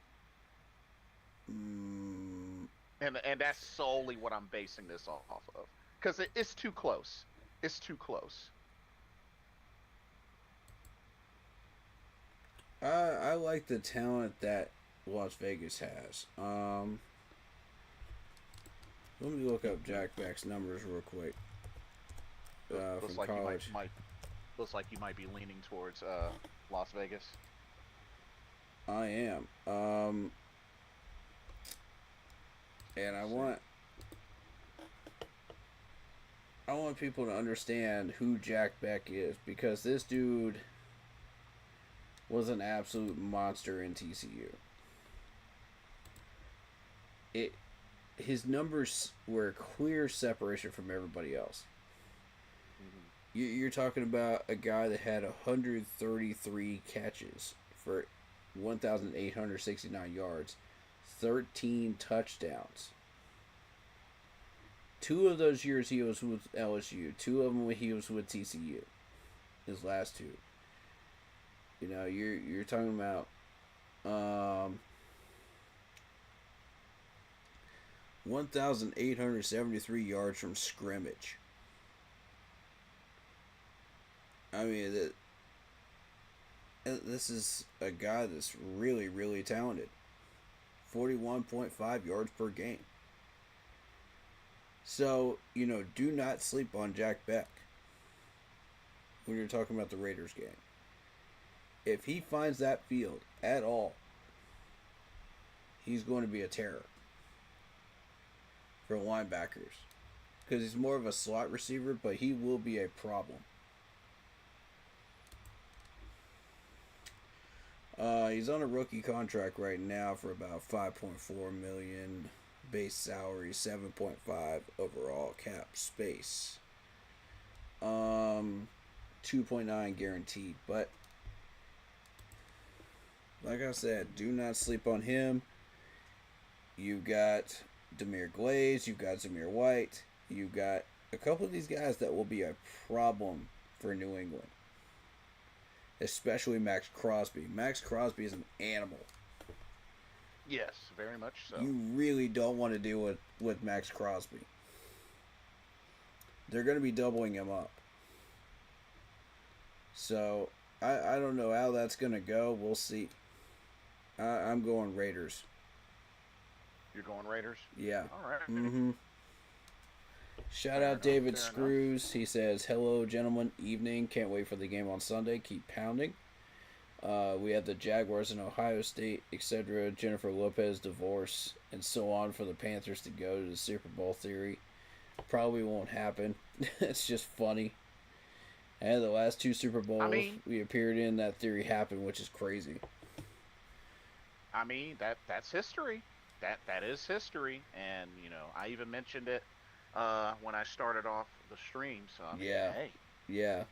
and that's solely what I'm basing this off of, because it's too close. It's too close. I like the talent that Las Vegas has. Let me look up Jack Beck's numbers real quick. Looks From like college. looks like you might be leaning towards Las Vegas. I am. And I want people to understand who Jack Beck is, because this dude was an absolute monster in TCU. His numbers were a clear separation from everybody else. You're talking about a guy that had 133 catches for 1,869 yards, 13 touchdowns. 2 of those years he was with LSU. 2 of them when he was with TCU. His last 2. You know, you're talking about 1,873 yards from scrimmage. I mean, this is a guy that's really, really talented. 41.5 yards per game. So, you know, do not sleep on Jack Beck when you're talking about the Raiders game. If he finds that field at all, he's going to be a terror for linebackers. Because he's more of a slot receiver, but he will be a problem. He's on a rookie contract right now for about $5.4 million base salary, 7.5 overall cap space, 2.9 guaranteed. But like I said, do not sleep on him. You got Demir Glaze, you got Zamir White, you got a couple of these guys that will be a problem for New England. Especially Max Crosby. Max Crosby is an animal. Yes, very much so. You really don't want to deal with Max Crosby. They're going to be doubling him up. So, I don't know how that's going to go. We'll see. I'm going Raiders. You're going Raiders? Yeah. All right. Mm-hmm. Shout Fair out enough, David fair Screws. He says, hello, gentlemen. Evening. Can't wait for the game on Sunday. Keep pounding. We have the Jaguars and Ohio State, etc. Jennifer Lopez divorce, and so on for the Panthers to go to the Super Bowl theory. Probably won't happen. It's just funny. And the last two Super Bowls we appeared in, that theory happened, which is crazy. I mean, that's history. That is history, and I even mentioned it when I started off the stream. So I mean, Yeah. hey, Yeah.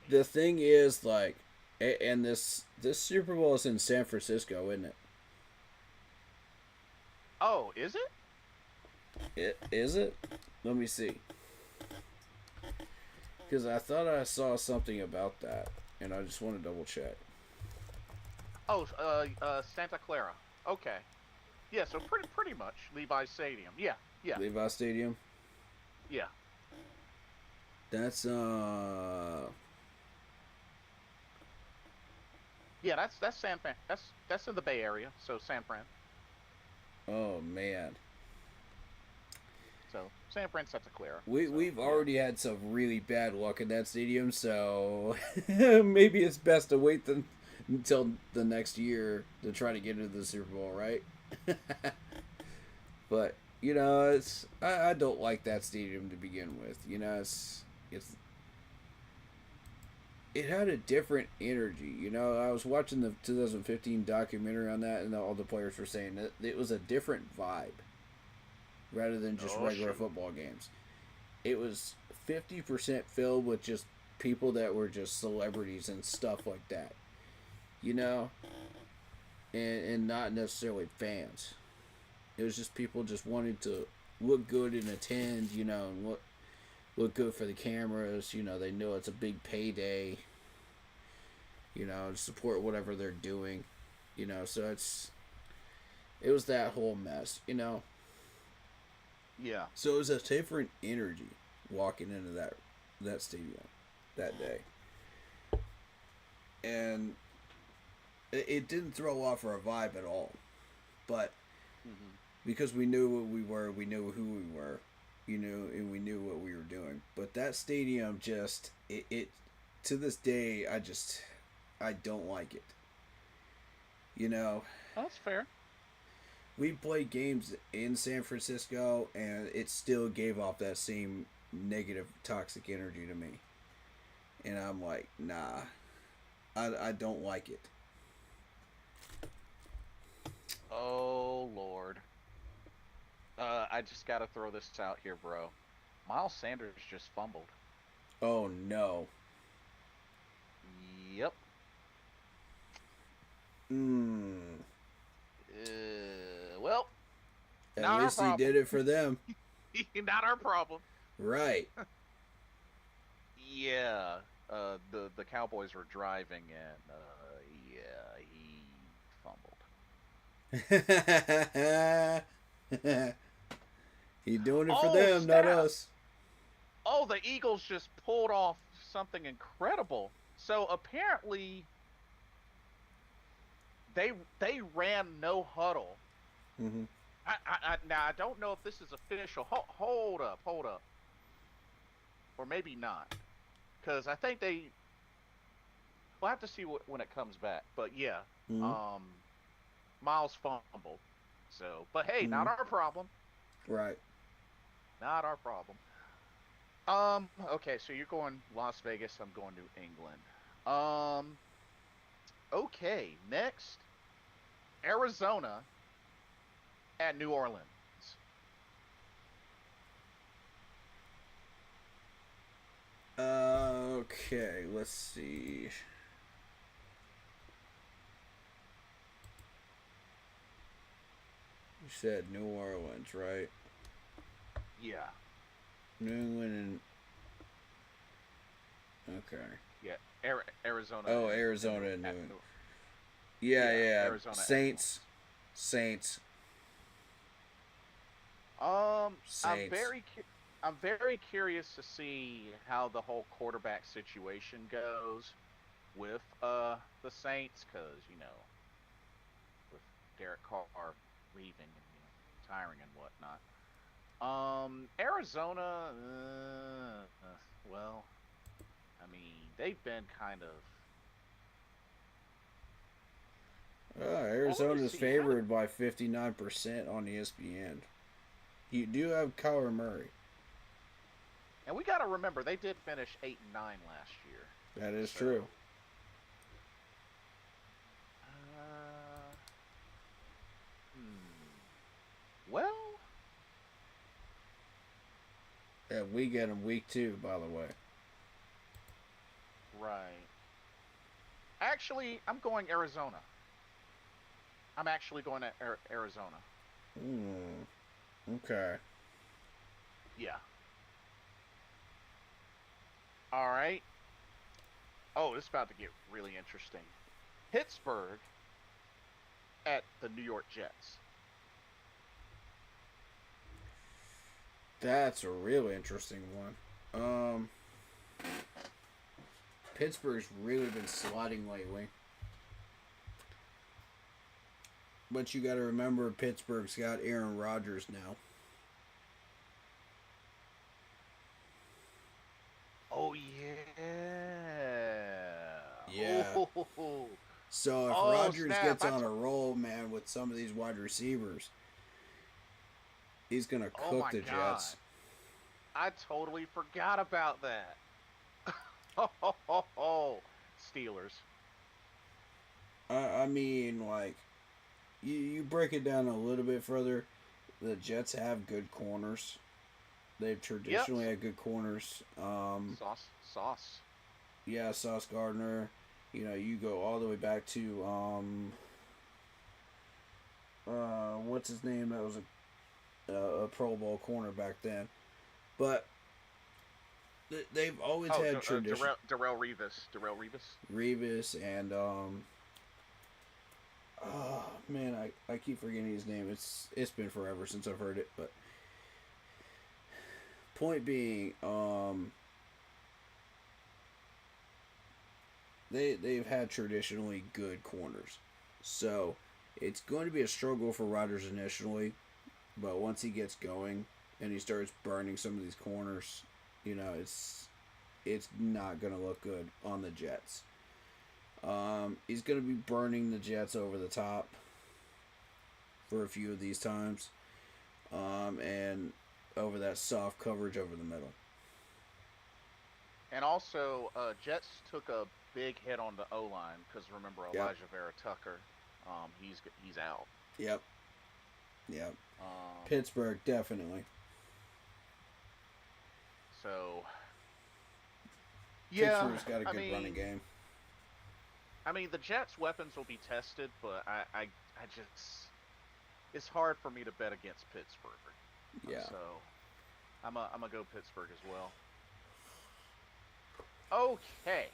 The thing is, like, and this Super Bowl is in San Francisco, isn't it? oh, is it? Is it? Let me see. Because I thought I saw something about that, and I just want to double check. Oh, Santa Clara. Okay. Yeah, so pretty much Levi's Stadium. Yeah, yeah, Levi Stadium. yeah. That's Yeah, that's San Fran. That's in the Bay Area, so San Fran. oh man. So San Fran, Santa Clara. We've already had some really bad luck in that stadium, so maybe it's best to wait until the next year to try to get into the Super Bowl, right? But it's I don't like that stadium to begin with. It had a different energy. I was watching the 2015 documentary on that, and all the players were saying that it was a different vibe rather than just regular football games. It was 50% filled with just people that were just celebrities and stuff like that. And not necessarily fans. It was just people just wanting to look good and attend, and look good for the cameras. They know it's a big payday. Support whatever they're doing. So it was that whole mess. Yeah. So it was a different energy walking into that stadium that day, and it didn't throw off our vibe at all. But because we knew what we were, we knew who we were, and we knew what we were doing. But that stadium just it to this day, I don't like it. That's fair. We played games in San Francisco, and it still gave off that same negative, toxic energy to me. And I'm like, nah, I don't like it. Oh Lord. I just gotta throw this out here, bro. Miles Sanders just fumbled. Oh no. Yep. Well, At least he did it for them. not our problem. Right. Yeah. The Cowboys were driving, and yeah, he fumbled. He doing it for them, not us. Oh, the Eagles just pulled off something incredible. So apparently, they ran no huddle. Mm-hmm. Now I don't know if this is official. Hold up, or maybe not, because I think we'll have to see when it comes back. But yeah, Miles fumbled. So, but hey, not our problem. Right. Not our problem. Okay, so you're going Las Vegas. I'm going to England. Okay, next, Arizona at New Orleans. Okay, let's see. You said New Orleans, right? Yeah. New England and... Okay. Yeah, Arizona. Oh, Arizona and New England. Yeah. Arizona Saints. I'm very curious to see how the whole quarterback situation goes with the Saints, because with Derek Carr leaving and retiring and whatnot. Arizona, well, I mean, they've been kind of. Arizona's favored by 59% on ESPN. You do have Kyler Murray. And we got to remember, they did finish 8-9 last year. That is true. Well, Yeah, we get them week 2, by the way. right. Actually, I'm going Arizona. I'm actually going to Arizona. Okay. Yeah. All right. Oh, this is about to get really interesting. Pittsburgh at the New York Jets. That's a real interesting one. Pittsburgh's really been sliding lately. But you got to remember, Pittsburgh's got Aaron Rodgers now. Oh, yeah. Yeah. Oh, So if Oh, Rodgers snap. gets on a roll, man, with some of these wide receivers, he's going to Oh cook my the God. Jets. I totally forgot about that. Steelers. I mean, like, you break it down a little bit further, the Jets have good corners. They've traditionally had good corners. Sauce. Yeah, Sauce Gardner. You know, you go all the way back to what's his name? That was a Pro Bowl corner back then. But they've always had tradition. Darrell Revis. Revis and oh man, I keep forgetting his name. It's been forever since I've heard it, but point being, they've had traditionally good corners. So it's going to be a struggle for Rodgers initially, but once he gets going and he starts burning some of these corners, you know, it's not going to look good on the Jets. He's going to be burning the Jets over the top for a few of these times, and over that soft coverage over the middle. And also, Jets took a big hit on the O-line because remember Elijah Vera Tucker, he's out. Yep. Pittsburgh definitely. So, yeah, Pittsburgh's got a good running game. I mean, the Jets' weapons will be tested, but I just, it's hard for me to bet against Pittsburgh. Yeah. So, I'm gonna go Pittsburgh as well. Okay.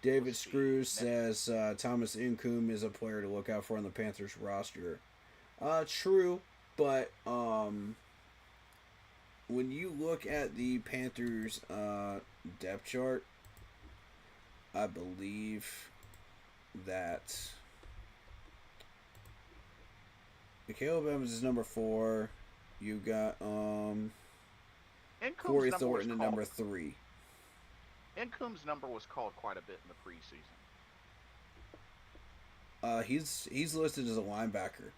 David let's see. Screws says Thomas Incoom is a player to look out for on the Panthers roster. True, but when you look at the Panthers depth chart, I believe that Caleb Evans is number 4. You got Incoom's Corey number Thornton was at number 3. Incoom's number was called quite a bit in the preseason. He's listed as a linebacker.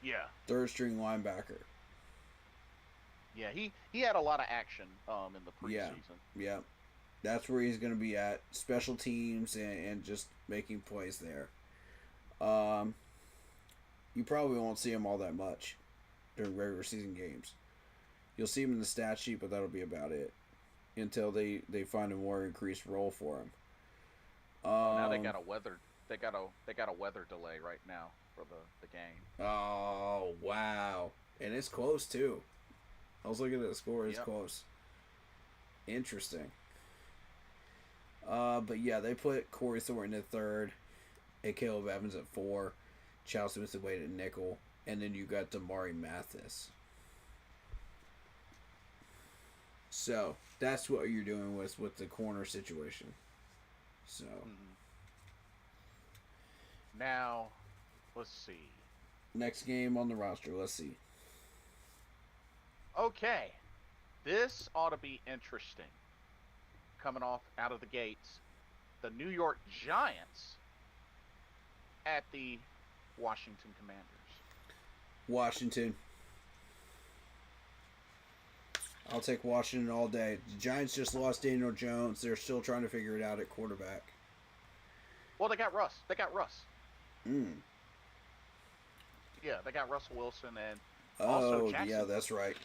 Yeah. Third string linebacker. Yeah, he had a lot of action in the preseason. Yeah. That's where he's going to be at. Special teams and just making plays there. You probably won't see him all that much during regular season games. You'll see him in the stat sheet, but that'll be about it until they find a more increased role for him. Now they got a weather delay right now for the game. Oh wow! And it's close too. I was looking at the score; it's close. Interesting. But yeah, they put Corey Thornton at 3rd, and Caleb Evans at 4, Charles Smith-Wade at nickel, and then you got Damari Mathis. So that's what you're doing with the corner situation. So now, let's see. Next game on the roster. Let's see. Okay, this ought to be interesting. Coming off out of the gates, the New York Giants at the Washington Commanders. Washington. I'll take Washington all day. The Giants just lost Daniel Jones. They're still trying to figure it out at quarterback. Well, they got Russ. Mm. Yeah, they got Russell Wilson and also Oh, Jackson. yeah, that's right.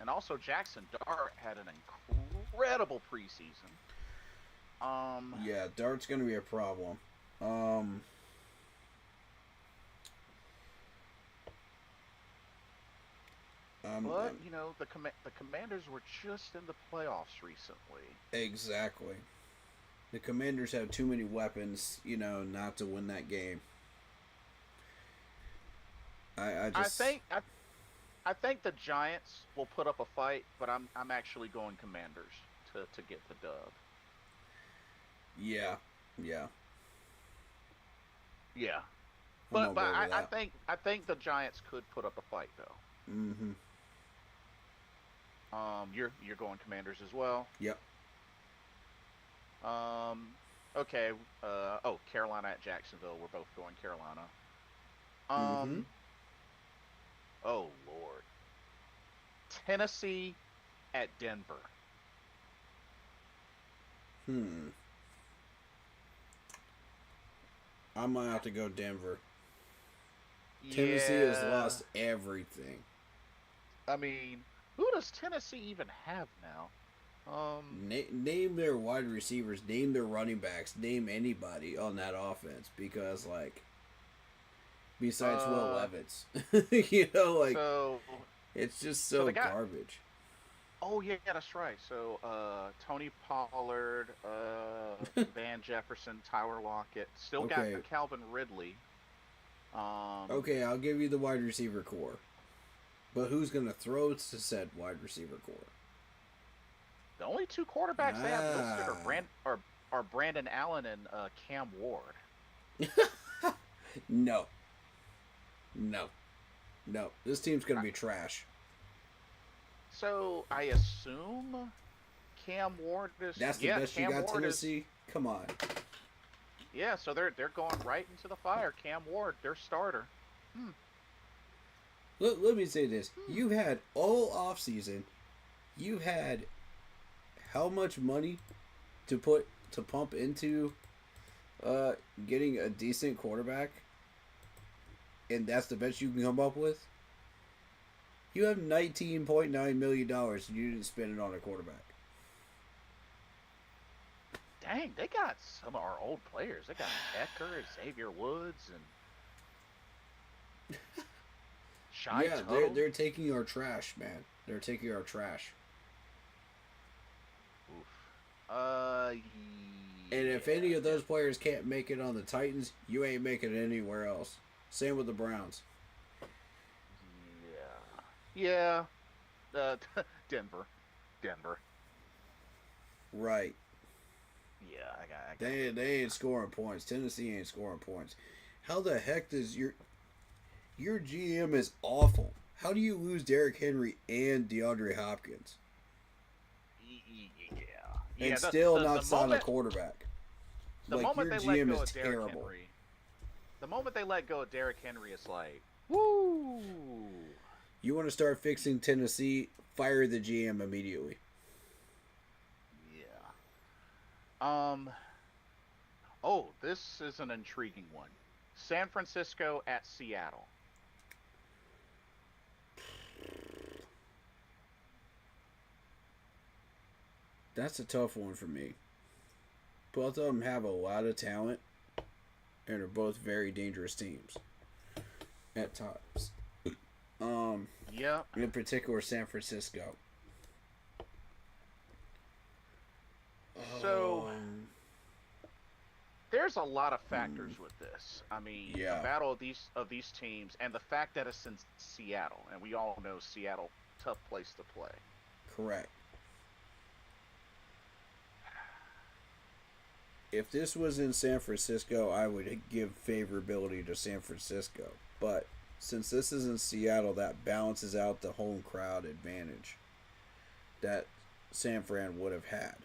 And also Jackson Dart had an incredible preseason. Yeah, Dart's going to be a problem. But you know the Commanders were just in the playoffs recently. Exactly. The Commanders have too many weapons, not to win that game. I think the Giants will put up a fight, but I'm actually going Commanders to get the dub. Yeah. But I think the Giants could put up a fight though. Mm-hmm. You're going Commanders as well. Yep. Okay. Carolina at Jacksonville. We're both going Carolina. Mm-hmm. Oh Lord. Tennessee at Denver. I might have to go Denver. Tennessee has lost everything. I mean, who does Tennessee even have now? Name their wide receivers, name their running backs, name anybody on that offense, because besides Will Levis, it's just so garbage. Oh yeah, that's right. So Tony Pollard, Van Jefferson, Tyler Lockett, still got Calvin Ridley. Okay, I'll give you the wide receiver core, but who's gonna throw to said wide receiver core? The only two quarterbacks they have listed are Brandon Allen and Cam Ward. No. This team's gonna be trash. So I assume Cam Ward is. That's the best Cam you got, Ward Tennessee. Come on. Yeah, so they're going right into the fire. Cam Ward, their starter. Let me say this: you had all offseason, you had how much money to pump into getting a decent quarterback, and that's the best you can come up with. You have $19.9 million and you didn't spend it on a quarterback. Dang, they got some of our old players. They got Ecker, Xavier Woods, and Shy Tuttle. They're taking our trash, man. They're taking our trash. Oof. And if any of those players can't make it on the Titans, you ain't making it anywhere else. Same with the Browns. Yeah. Denver. Right. Yeah, I got They ain't scoring points. Tennessee ain't scoring points. How the heck does your GM is awful? How do you lose Derrick Henry and DeAndre Hopkins? Yeah. And still not sign a quarterback. The like, moment your they let GM go is of Derrick terrible. Henry, the moment they let go of Derrick Henry, it's like, woo. You want to start fixing Tennessee? Fire the GM immediately. Yeah. Oh, this is an intriguing one. San Francisco at Seattle. That's a tough one for me. Both of them have a lot of talent and are both very dangerous teams at times. Yeah. In particular, San Francisco. So there's a lot of factors with this. I mean, the battle of these teams, and the fact that it's in Seattle, and we all know Seattle, tough place to play. Correct. If this was in San Francisco, I would give favorability to San Francisco. But since this is in Seattle, that balances out the home crowd advantage that San Fran would have had.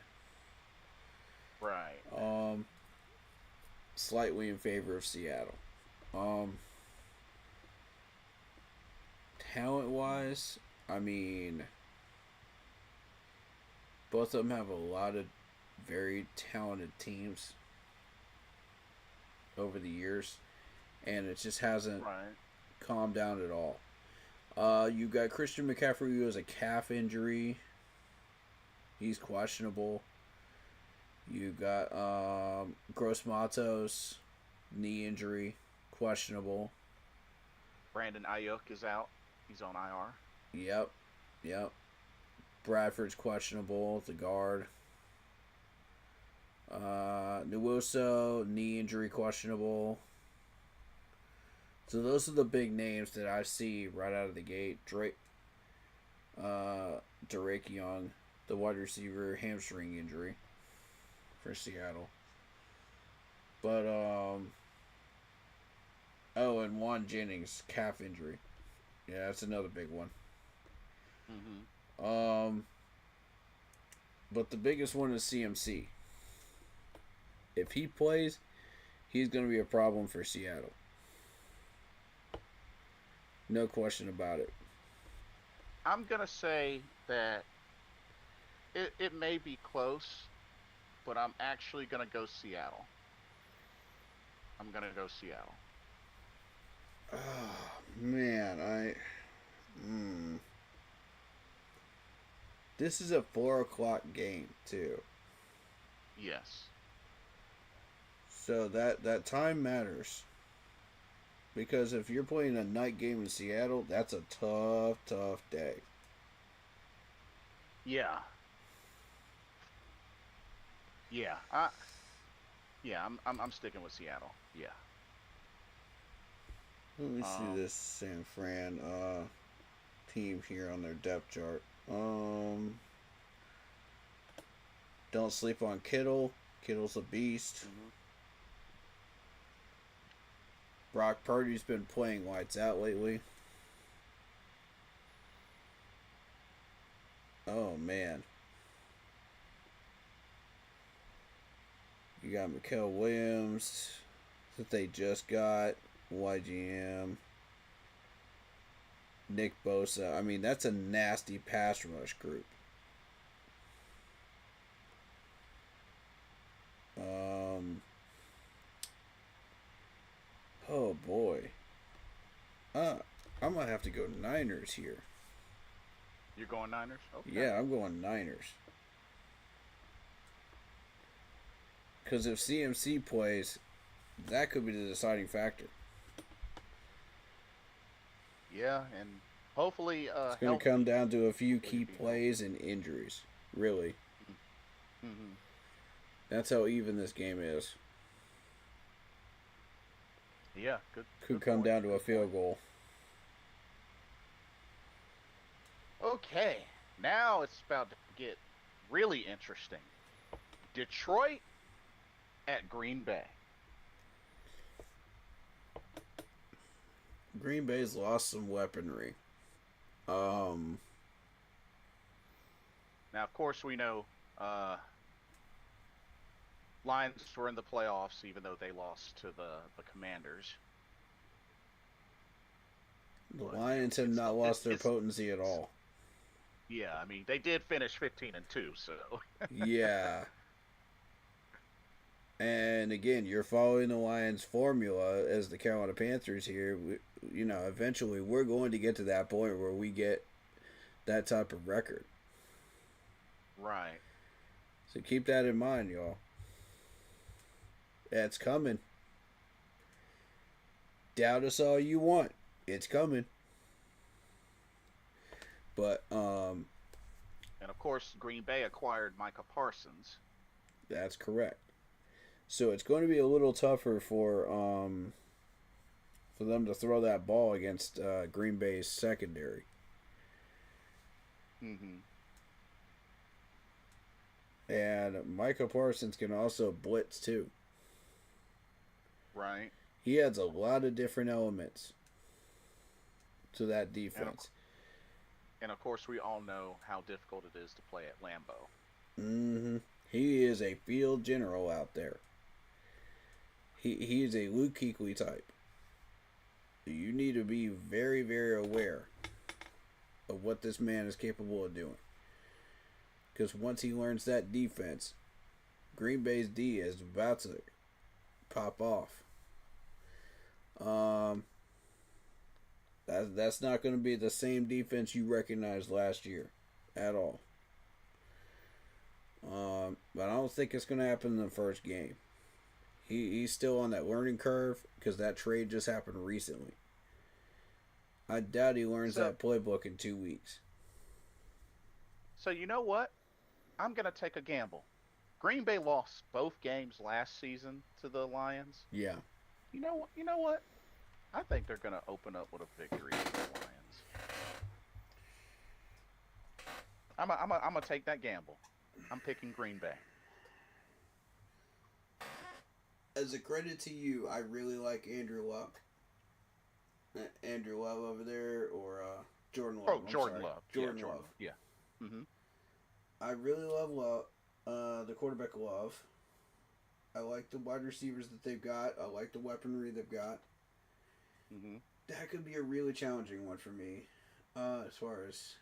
Right. Slightly in favor of Seattle. Talent-wise, I mean, Both of them have a lot of very talented teams over the years, and it just hasn't Right. calmed down at all. You got Christian McCaffrey, who has a calf injury. He's questionable. You got Gross Matos, knee injury, questionable. Brandon Ayuk is out. He's on IR. Yep. Bradford's questionable, the guard. Nwosu, knee injury, questionable. So those are the big names that I see right out of the gate. Drake Young, the wide receiver, hamstring injury for Seattle. But and Juan Jennings, calf injury. Yeah, that's another big one. But the biggest one is CMC. If he plays, he's going to be a problem for Seattle. No question about it. I'm going to say that it may be close, but I'm actually going to go Seattle. I'm going to go Seattle. Oh, man, This is a 4 o'clock game, too. Yes. So that time matters. Because if you're playing a night game in Seattle, that's a tough day. Yeah. Yeah. I'm sticking with Seattle. Yeah. Let me see this San Fran team here on their depth chart. Don't sleep on Kittle. Kittle's a beast. Mm-hmm. Brock Purdy's been playing lights out lately. Oh, man. You got Mikael Williams that they just got. YGM. Nick Bosa. I mean, that's a nasty pass rush group. Oh boy. I might have to go Niners here. You're going Niners? Okay. Yeah, I'm going Niners. Because if CMC plays, that could be the deciding factor. Yeah, and hopefully It's going to come down to a few key plays and injuries. Really. Mm-hmm. That's how even this game is. Yeah, good. Could come down to a field goal. Okay, now it's about to get really interesting. Detroit at Green Bay. Green Bay's lost some weaponry. Now, of course, we know Lions were in the playoffs, even though they lost to the Commanders. The Lions have not lost their potency at all. Yeah, I mean, they did finish 15-2, so. Yeah. And again, you're following the Lions' formula as the Carolina Panthers here. Eventually we're going to get to that point where we get that type of record. Right. So keep that in mind, y'all. It's coming. Doubt us all you want. It's coming. But, and of course, Green Bay acquired Micah Parsons. That's correct. So it's going to be a little tougher for them to throw that ball against Green Bay's secondary. Mm-hmm. And Micah Parsons can also blitz too. Right. He adds a lot of different elements to that defense. And of course, we all know how difficult it is to play at Lambeau. Mm-hmm. He is a field general out there. He is a Luke Kuechly type. You need to be very, very aware of what this man is capable of doing. Because once he learns that defense, Green Bay's D is about to pop off. That's not going to be the same defense you recognized last year at all. But I don't think it's going to happen in the first game. He's still on that learning curve because that trade just happened recently. I doubt he learns that playbook in 2 weeks. So you know what? I'm going to take a gamble. Green Bay lost both games last season to the Lions. Yeah. You know what? I think they're going to open up with a victory against the Lions. I'm going to take that gamble. I'm picking Green Bay. As a credit to you, I really like Andrew Luck. Andrew Love over there, or Jordan Love. Jordan Love. Jordan Love. Love. Yeah. Mm-hmm. I really love Love, the quarterback Love. I like the wide receivers that they've got. I like the weaponry they've got. Mm-hmm. That could be a really challenging one for me. As far as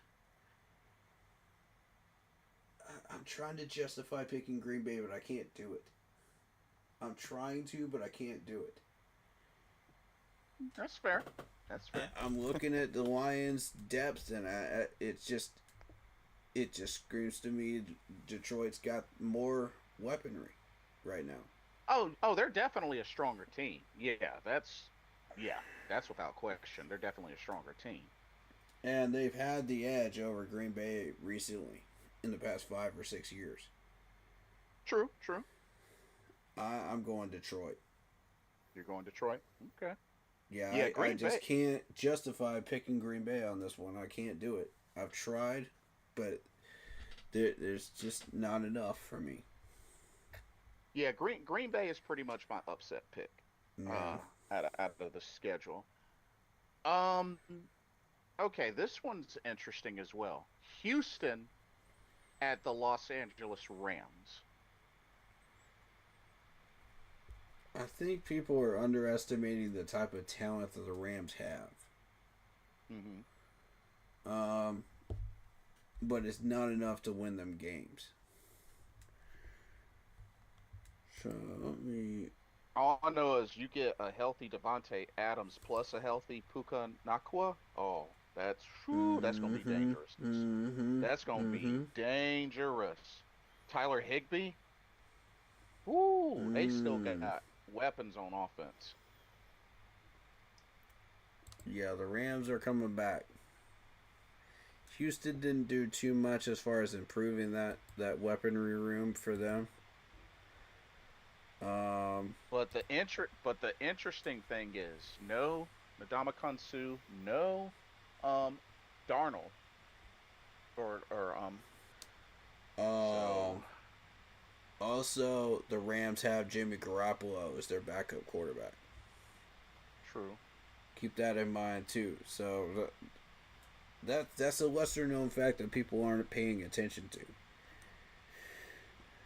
I'm trying to justify picking Green Bay, but I can't do it. I'm trying to, but I can't do it. That's fair. That's fair. I'm looking at the Lions' depth, and it just screams to me Detroit's got more weaponry right now. Oh, they're definitely a stronger team. That's without question. They're definitely a stronger team. And they've had the edge over Green Bay recently in the past 5 or 6 years. True. I'm going Detroit. You're going Detroit? Okay. Yeah, Green I just Bay. can't justify picking Green Bay on this one. I can't do it. I've tried, but there's just not enough for me. Yeah, Green Bay is pretty much my upset pick. Yeah. Out of the schedule. Okay, this one's interesting as well. Houston at the Los Angeles Rams. I think people are underestimating the type of talent that the Rams have. Mm-hmm. But it's not enough to win them games. So let me. All I know is you get a healthy Devontae Adams plus a healthy Puka Nakua. Oh, that's gonna be dangerous. That's gonna be dangerous. Tyler Higbee. Ooh, they still got weapons on offense. Yeah, the Rams are coming back. Houston didn't do too much as far as improving that weaponry room for them. But the interesting thing is no Ndamukong Suh, no Darnold, so. Also, the Rams have Jimmy Garoppolo as their backup quarterback. True. Keep that in mind too. So that's a lesser known fact that people aren't paying attention to.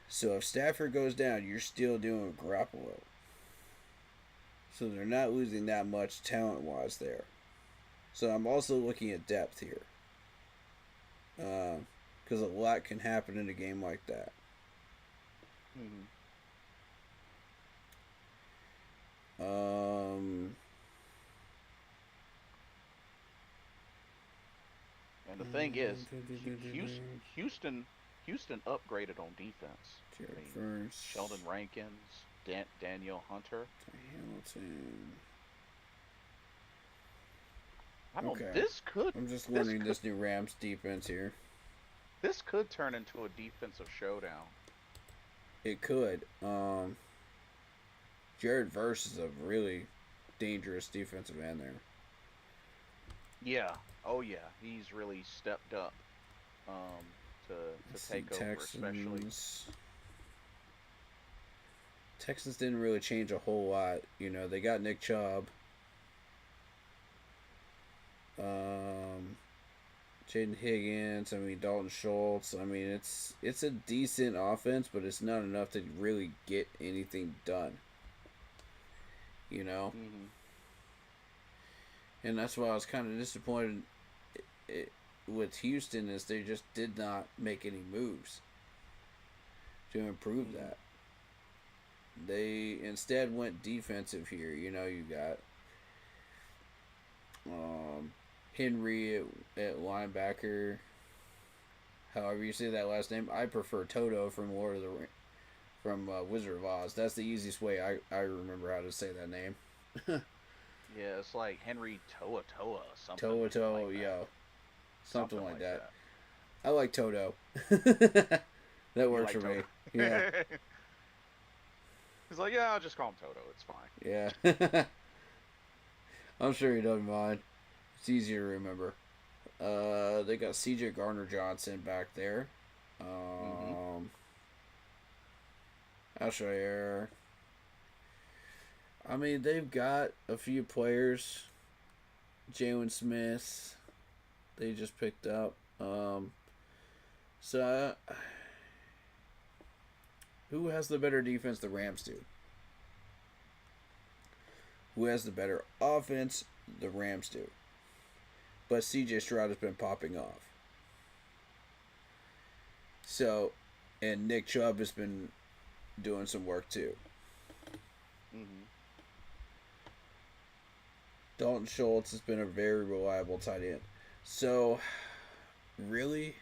So if Stafford goes down, you're still doing Garoppolo. So they're not losing that much talent-wise there. So I'm also looking at depth here. Because a lot can happen in a game like that. And the thing is, Houston upgraded on defense. First, Sheldon Rankins, Daniel Hunter. Hamilton. Okay. I'm just learning this new Rams defense here. This could turn into a defensive showdown. It could. Jared Verse is a really dangerous defensive end there. Yeah. Oh yeah. He's really stepped up to take over, especially. Texans didn't really change a whole lot. You know, they got Nick Chubb. Jaden Higgins, Dalton Schultz. It's a decent offense, but it's not enough to really get anything done. You know? And that's why I was kind of disappointed with Houston is they just did not make any moves to improve that. They instead went defensive here. You know, you got Henry at linebacker. However you say that last name, I prefer Toto from Wizard of Oz. That's the easiest way I remember how to say that name. Yeah, it's like Henry Toa something. Toto, like that. yeah. Something like that. that. I like Toto. That works like for me. Toto? Yeah. He's like, yeah, I'll just call him Toto. It's fine. Yeah. I'm sure he doesn't mind. It's easier to remember. They got CJ Gardner-Johnson back there. Alshire. I mean, they've got a few players. Jalen Smith, they just picked up. Who has the better defense? The Rams do. Who has the better offense? The Rams do. But CJ Stroud has been popping off. So, and Nick Chubb has been doing some work too. Dalton Schultz has been a very reliable tight end. So, really,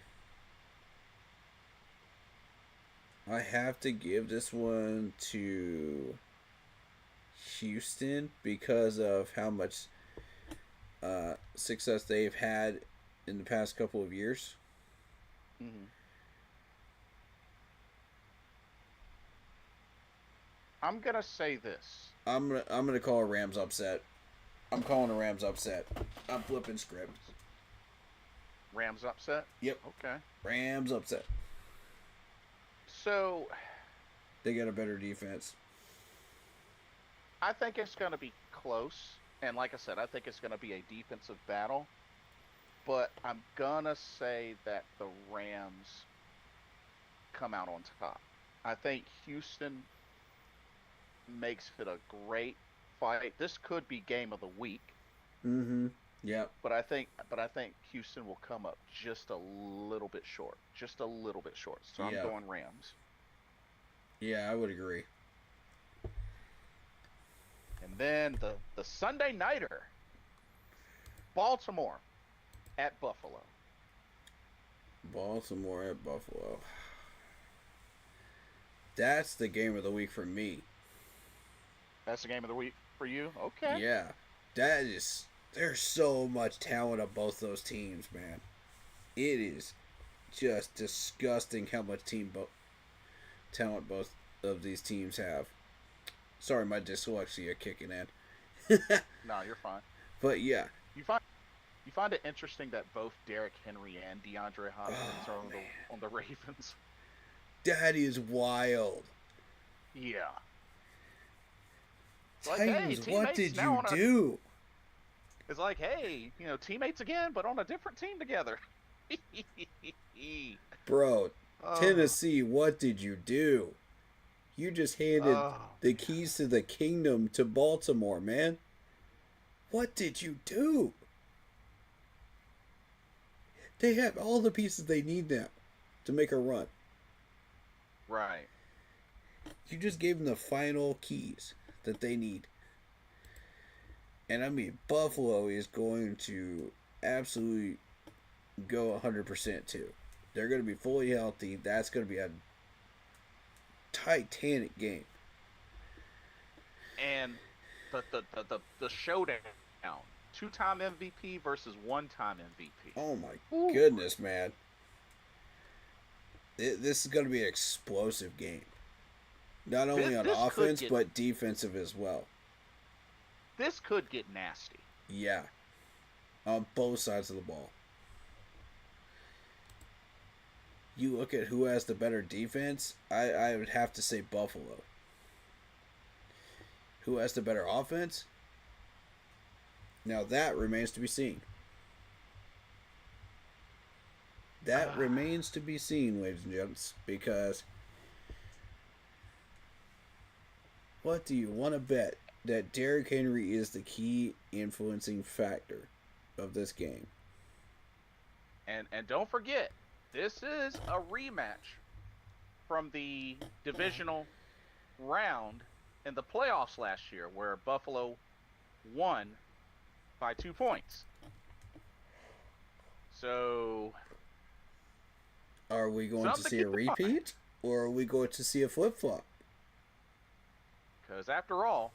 I have to give this one to Houston because of how much success they've had in the past couple of years. I'm gonna say this. I'm gonna call a Rams upset. I'm calling a Rams upset. I'm flipping scripts. Rams upset? Yep. Okay. Rams upset. So, They got a better defense. I think it's going to be close. And like I said, I think it's going to be a defensive battle. But I'm going to say that the Rams come out on top. I think Houston makes it a great fight. This could be game of the week. Yep. But I think Houston will come up just a little bit short. Just a little bit short. So I'm going Rams. Yeah, I would agree. And then the Sunday nighter. Baltimore at Buffalo. Baltimore at Buffalo. That's the game of the week for me. That's the game of the week for you? Okay. Yeah. There's so much talent on both those teams, man. It is just disgusting how much talent both of these teams have. Sorry, my dyslexia kicking in. No, you're fine. But yeah. You find it interesting that both Derrick Henry and DeAndre Hopkins are on the Ravens. That is wild. Yeah. Titans, what did you teammates do? It's like, hey, teammates again, but on a different team together. Bro, Tennessee, what did you do? You just handed the keys to the kingdom to Baltimore, man. What did you do? They have all the pieces they need now to make a run. Right. You just gave them the final keys that they need. And I mean, Buffalo is going to absolutely go 100% too. They're going to be fully healthy. That's going to be a titanic game. And the showdown. 2-time MVP versus 1-time MVP. Oh my goodness, man. This is going to be an explosive game. Not only on offense, but defensive as well. This could get nasty. Yeah. On both sides of the ball. You look at who has the better defense, I would have to say Buffalo. Who has the better offense? Now that remains to be seen. That remains to be seen, ladies and gents, because what do you want to bet that Derrick Henry is the key influencing factor of this game? And don't forget, this is a rematch from the divisional round in the playoffs last year, where Buffalo won by 2 points. So Are we going to something see to a keep in mind, repeat, or are we going to see a flip flop? because after all,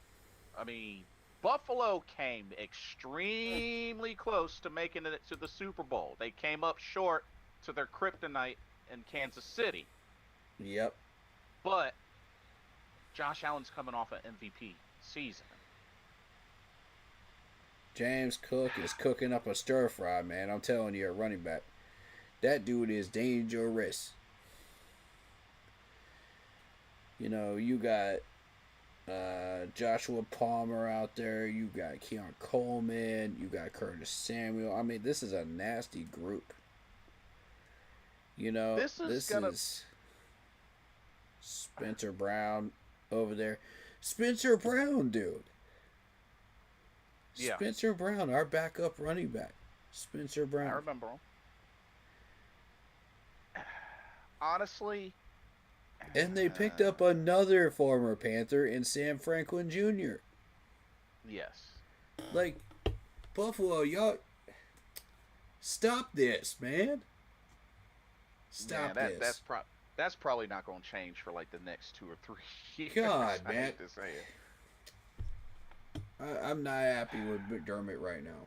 I mean, Buffalo came extremely close to making it to the Super Bowl. They came up short to their kryptonite in Kansas City, Yep. but Josh Allen's coming off an MVP season. James Cook is cooking up a stir fry, man. I'm telling you, a running back. That dude is dangerous. You know, you got Joshua Palmer out there. You got Keon Coleman. You got Curtis Samuel. I mean, this is a nasty group. You know, this is Spencer Brown over there. Spencer Brown, dude. Yeah. Spencer Brown, our backup running back. Spencer Brown. I remember him. Honestly. And they picked up another former Panther in Sam Franklin Jr. Yes. Like, Buffalo, y'all, stop this, man. Stop this. That's probably not going to change for like the next 2 or 3 years. God, I man. hate to say it. I'm not happy with McDermott right now.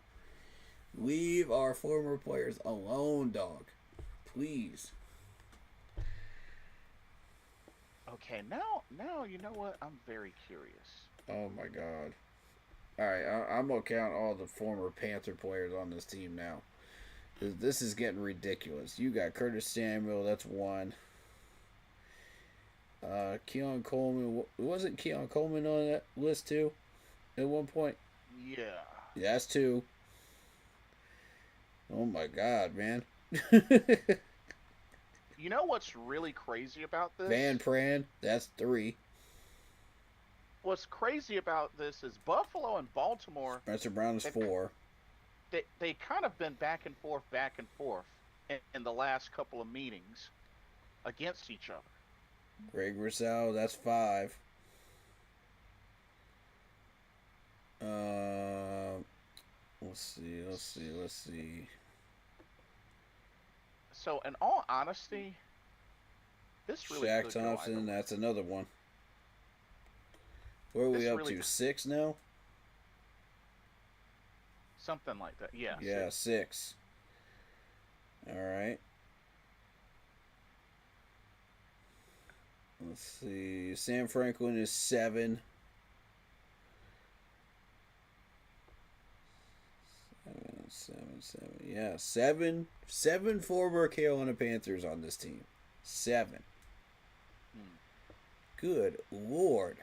Leave our former players alone, dog. Please. Okay, now you know what? I'm very curious. Oh my God. All right, I'm gonna count all the former Panther players on this team now. This is getting ridiculous. You got Curtis Samuel, that's one. Keon Coleman, wasn't Keon Coleman on that list too? At one point. Yeah. Yeah, that's two. Oh my God, man. You know what's really crazy about this? Van Pran, that's three. What's crazy about this is Buffalo and Baltimore. Spencer Brown is four. They kind of been back and forth in the last couple of meetings against each other. Greg Rousseau, that's five. Let's see. So, in all honesty, this really Shaq could go Thompson, either way. that's another one. Where are we This up really to? could- 6 now? Something like that. Yeah. Yeah, 6. All right. Let's see. Sam Franklin is 7. 7. Yeah, 7. 7 former Carolina Panthers on this team. 7. Good Lord.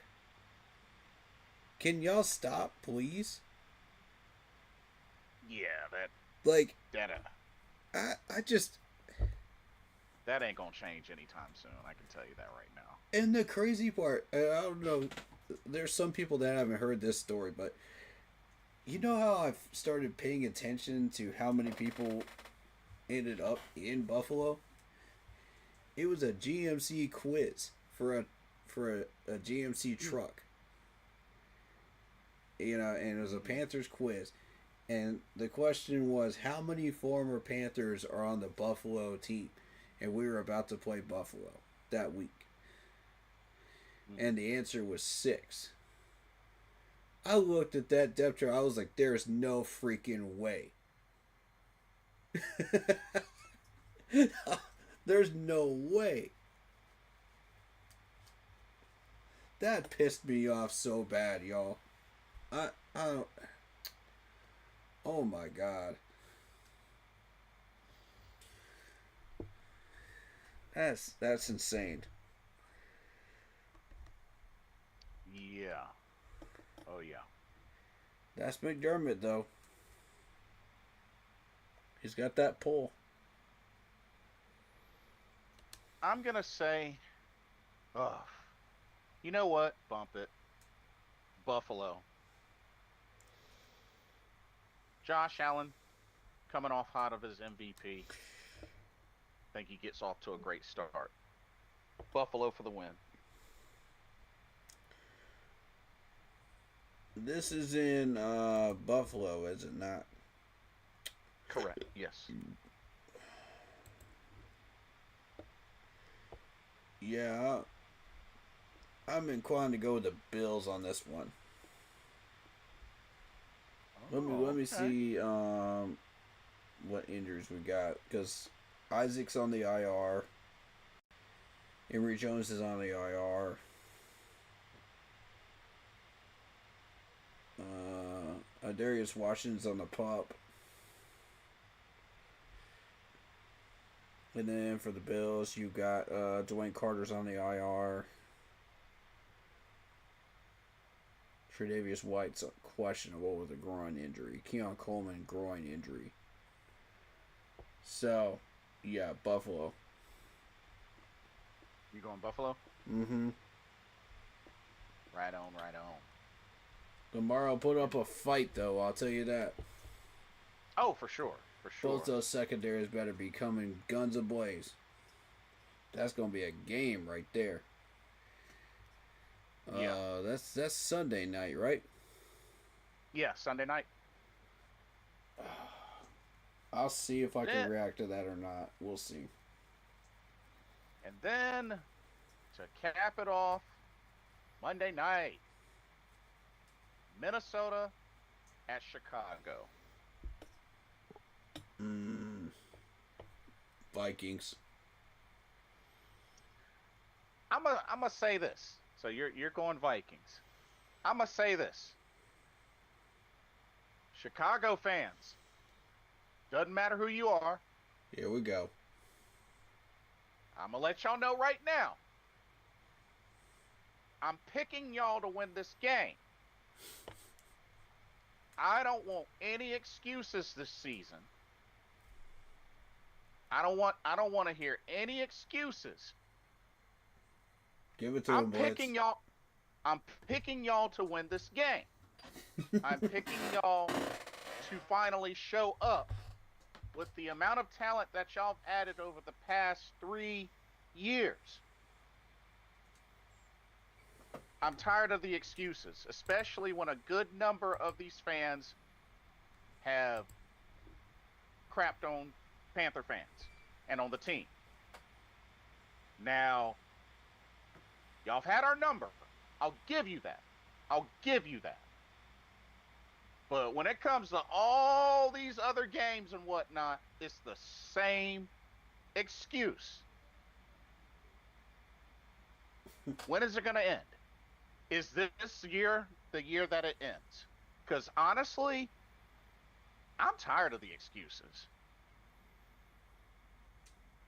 Can y'all stop, please? Yeah, Like, I just... that ain't gonna change anytime soon. I can tell you that right now. And the crazy part, I don't know, there's some people that haven't heard this story, but you know how I've started paying attention to how many people ended up in Buffalo? It was a GMC quiz for a GMC truck. You know, and it was a Panthers quiz. And the question was, how many former Panthers are on the Buffalo team? And we were about to play Buffalo that week. And the answer was 6. I looked at that depth chart. I was like, there's no freaking way. There's no way. That pissed me off so bad, y'all. I don't... Oh my God. That's insane. Yeah. Oh yeah. That's McDermott though. He's got that pull. I'm gonna say, you know what? Bump it. Buffalo. Josh Allen, coming off hot of his MVP. I think he gets off to a great start. Buffalo for the win. This is in Buffalo, is it not? Correct. Yes. Yeah, I'm inclined to go with the Bills on this one. Let me see what injuries we got, because Isaac's on the IR. Emory Jones is on the IR. Darius Washington's on the pup. And then for the Bills, you got Dwayne Carter's on the IR. Tre'Davious White's questionable with a groin injury. Keon Coleman, groin injury. So, yeah, Buffalo. You going Buffalo? Mm-hmm. Right on, right on. Tomorrow put up a fight, though, I'll tell you that. Oh, for sure. For sure. Both those secondaries better be coming guns ablaze. That's going to be a game right there. Yeah. That's Sunday night, right? Yeah, Sunday night. I'll see if I can react to that or not. We'll see. And then, to cap it off, Monday night, Minnesota at Chicago. Vikings. I'm gonna say this. So you're going Vikings. I'm gonna say this. Chicago fans, doesn't matter who you are. Here we go. I'm gonna let y'all know right now. I'm picking y'all to win this game. I don't want any excuses this season. I don't want to hear any excuses. Give it to I'm him, picking y'all. I'm picking y'all to win this game. I'm picking y'all to finally show up with the amount of talent that y'all have added over the past 3 years. I'm tired of the excuses, especially when a good number of these fans have crapped on Panther fans and on the team. Now, y'all have had our number. I'll give you that. I'll give you that. But when it comes to all these other games and whatnot, it's the same excuse. When is it going to end? Is this year the year that it ends? Because honestly, I'm tired of the excuses.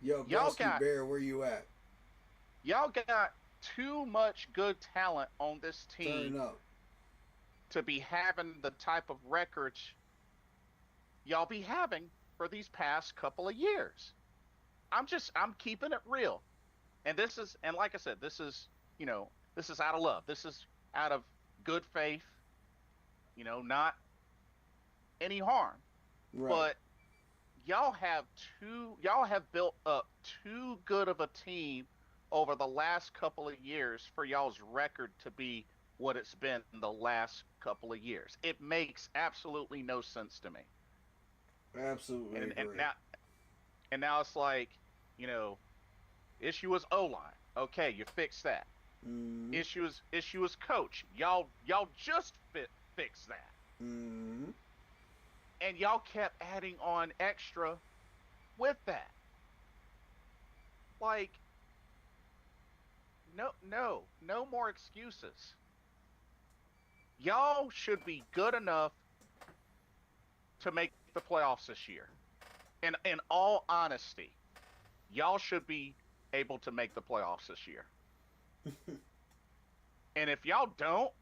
Yo, Y'all Belsky got- Bear, where you at? Y'all got too much good talent on this team Turn up. to be having the type of records y'all be having for these past couple of years. I'm keeping it real. And like I said, this is out of love. This is out of good faith, not any harm. Right. But y'all have built up too good of a team over the last couple of years for y'all's record to be what it's been in the last couple of years. It makes absolutely no sense to me. Absolutely agree. And now it's like, issue was O-line. Okay, you fix that. Mm-hmm. Issue is coach. Y'all just fix that. Mm-hmm. And y'all kept adding on extra with that. Like, no more excuses. Y'all should be good enough to make the playoffs this year. And in all honesty, y'all should be able to make the playoffs this year. And if y'all don't,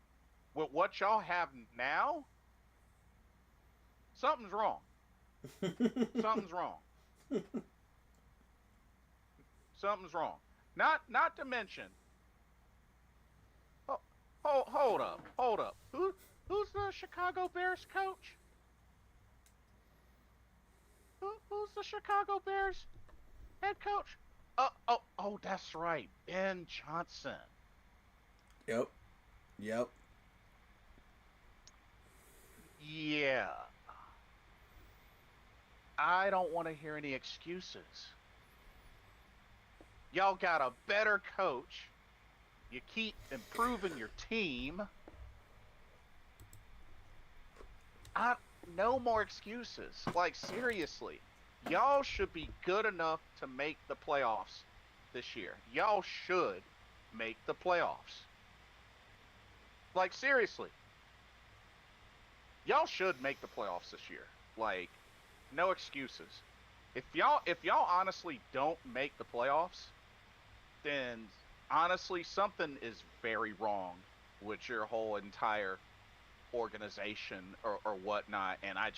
with what y'all have now, something's wrong. Something's wrong. Something's wrong. Not to mention. Hold up. Who's the Chicago Bears coach? Who's the Chicago Bears head coach? Oh, that's right, Ben Johnson. Yep. Yep. Yeah. I don't want to hear any excuses. Y'all got a better coach. You keep improving your team. No more excuses. Like, seriously. Y'all should be good enough to make the playoffs this year. Y'all should make the playoffs. Like, seriously. Y'all should make the playoffs this year. Like, no excuses. If y'all honestly don't make the playoffs, then honestly something is very wrong with your whole entire organization or whatnot. And I'll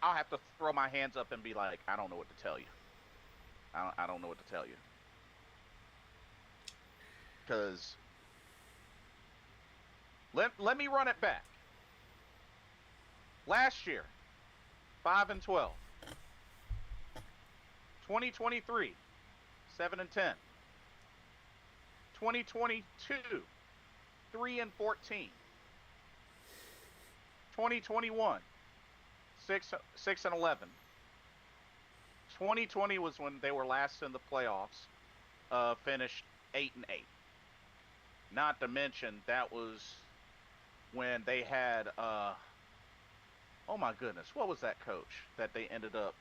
have to throw my hands up and be like, I don't know what to tell you. I don't know what to tell you. Because let me run it back. Last year, 5-12. 2023, 7-10. 2022, 3-14. 2021, 6-11. 2020 was when they were last in the playoffs. Finished 8-8. Not to mention that was when they had oh my goodness, what was that coach that they ended up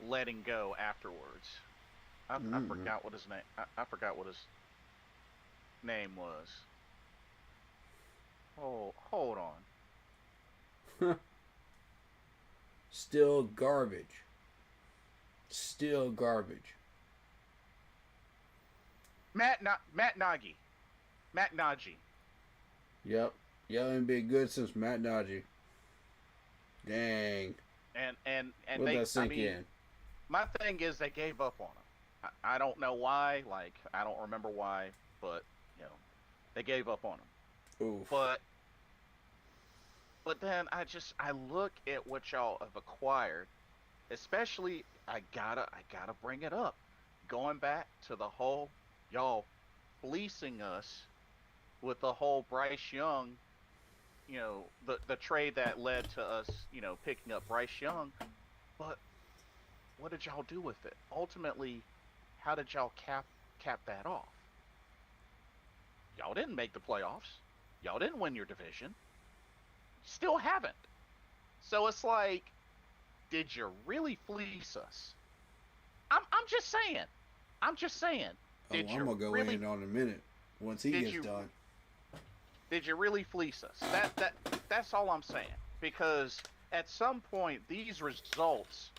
letting go afterwards? I forgot what his name. I forgot what his name was. Oh, hold on. Still garbage. Still garbage. Matt Nagy. Matt Nagy. Yep. Y'all ain't been good since Matt Nagy. Dang. And Let they, that sink I mean, in. my thing is they gave up on him. I don't know why. Like, I don't remember why, but they gave up on him. Oof. But then I look at what y'all have acquired, especially I gotta bring it up. Going back to the whole y'all fleecing us with the whole Bryce Young, the trade that led to us, picking up Bryce Young. But what did y'all do with it? Ultimately, how did y'all cap that off? Y'all didn't make the playoffs. Y'all didn't win your division. Still haven't. So it's like, did you really fleece us? I'm just saying. I'm just saying. I'm gonna go in on a minute once he gets done. Did you really fleece us? That's all I'm saying. Because at some point, these results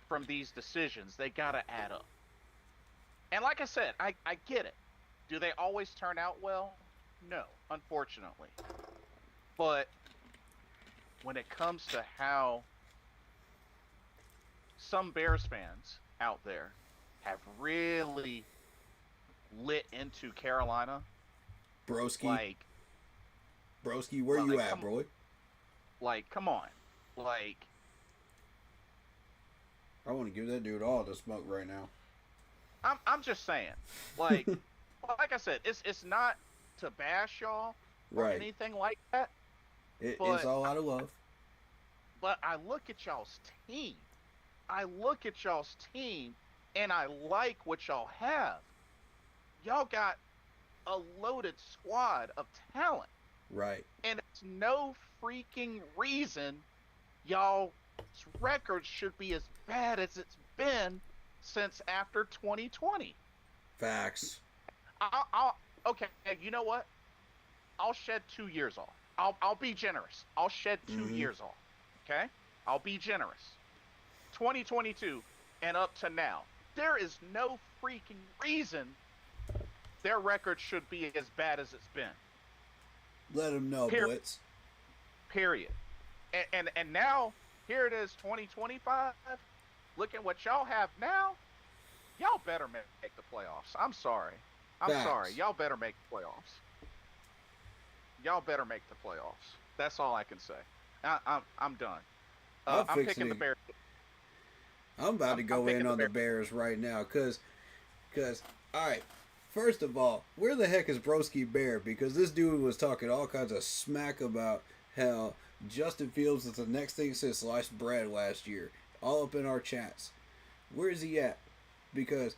from these decisions, they gotta add up. And like I said, I get it. Do they always turn out well? No, unfortunately. But when it comes to how some Bears fans out there have really lit into Carolina, Broski, where you at, bro? Like, come on. Like, I want to give that dude all the smoke right now. I'm just saying. Like, like I said, it's not to bash y'all or anything like that. It's all out of love. But I look at y'all's team. And I like what y'all have. Y'all got a loaded squad of talent. Right. And it's no freaking reason y'all's record should be as bad as it's been since after 2020. Facts. Okay, you know what? I'll shed 2 years off. I'll be generous. I'll shed 2 years off. Okay? I'll be generous. 2022 and up to now. There is no freaking reason their record should be as bad as it's been. Let them know, Blitz. Period. And now, here it is, 2025. Look at what y'all have now. Y'all better make the playoffs. I'm sorry. Sorry. Y'all better make the playoffs. Y'all better make the playoffs. That's all I can say. I'm done. I'm picking the Bears. I'm about to go picking in the on the Bears right now, cause, all right. First of all, where the heck is Broski Bear? Because this dude was talking all kinds of smack about how Justin Fields is the next thing since sliced bread last year, all up in our chats. Where is he at? Because,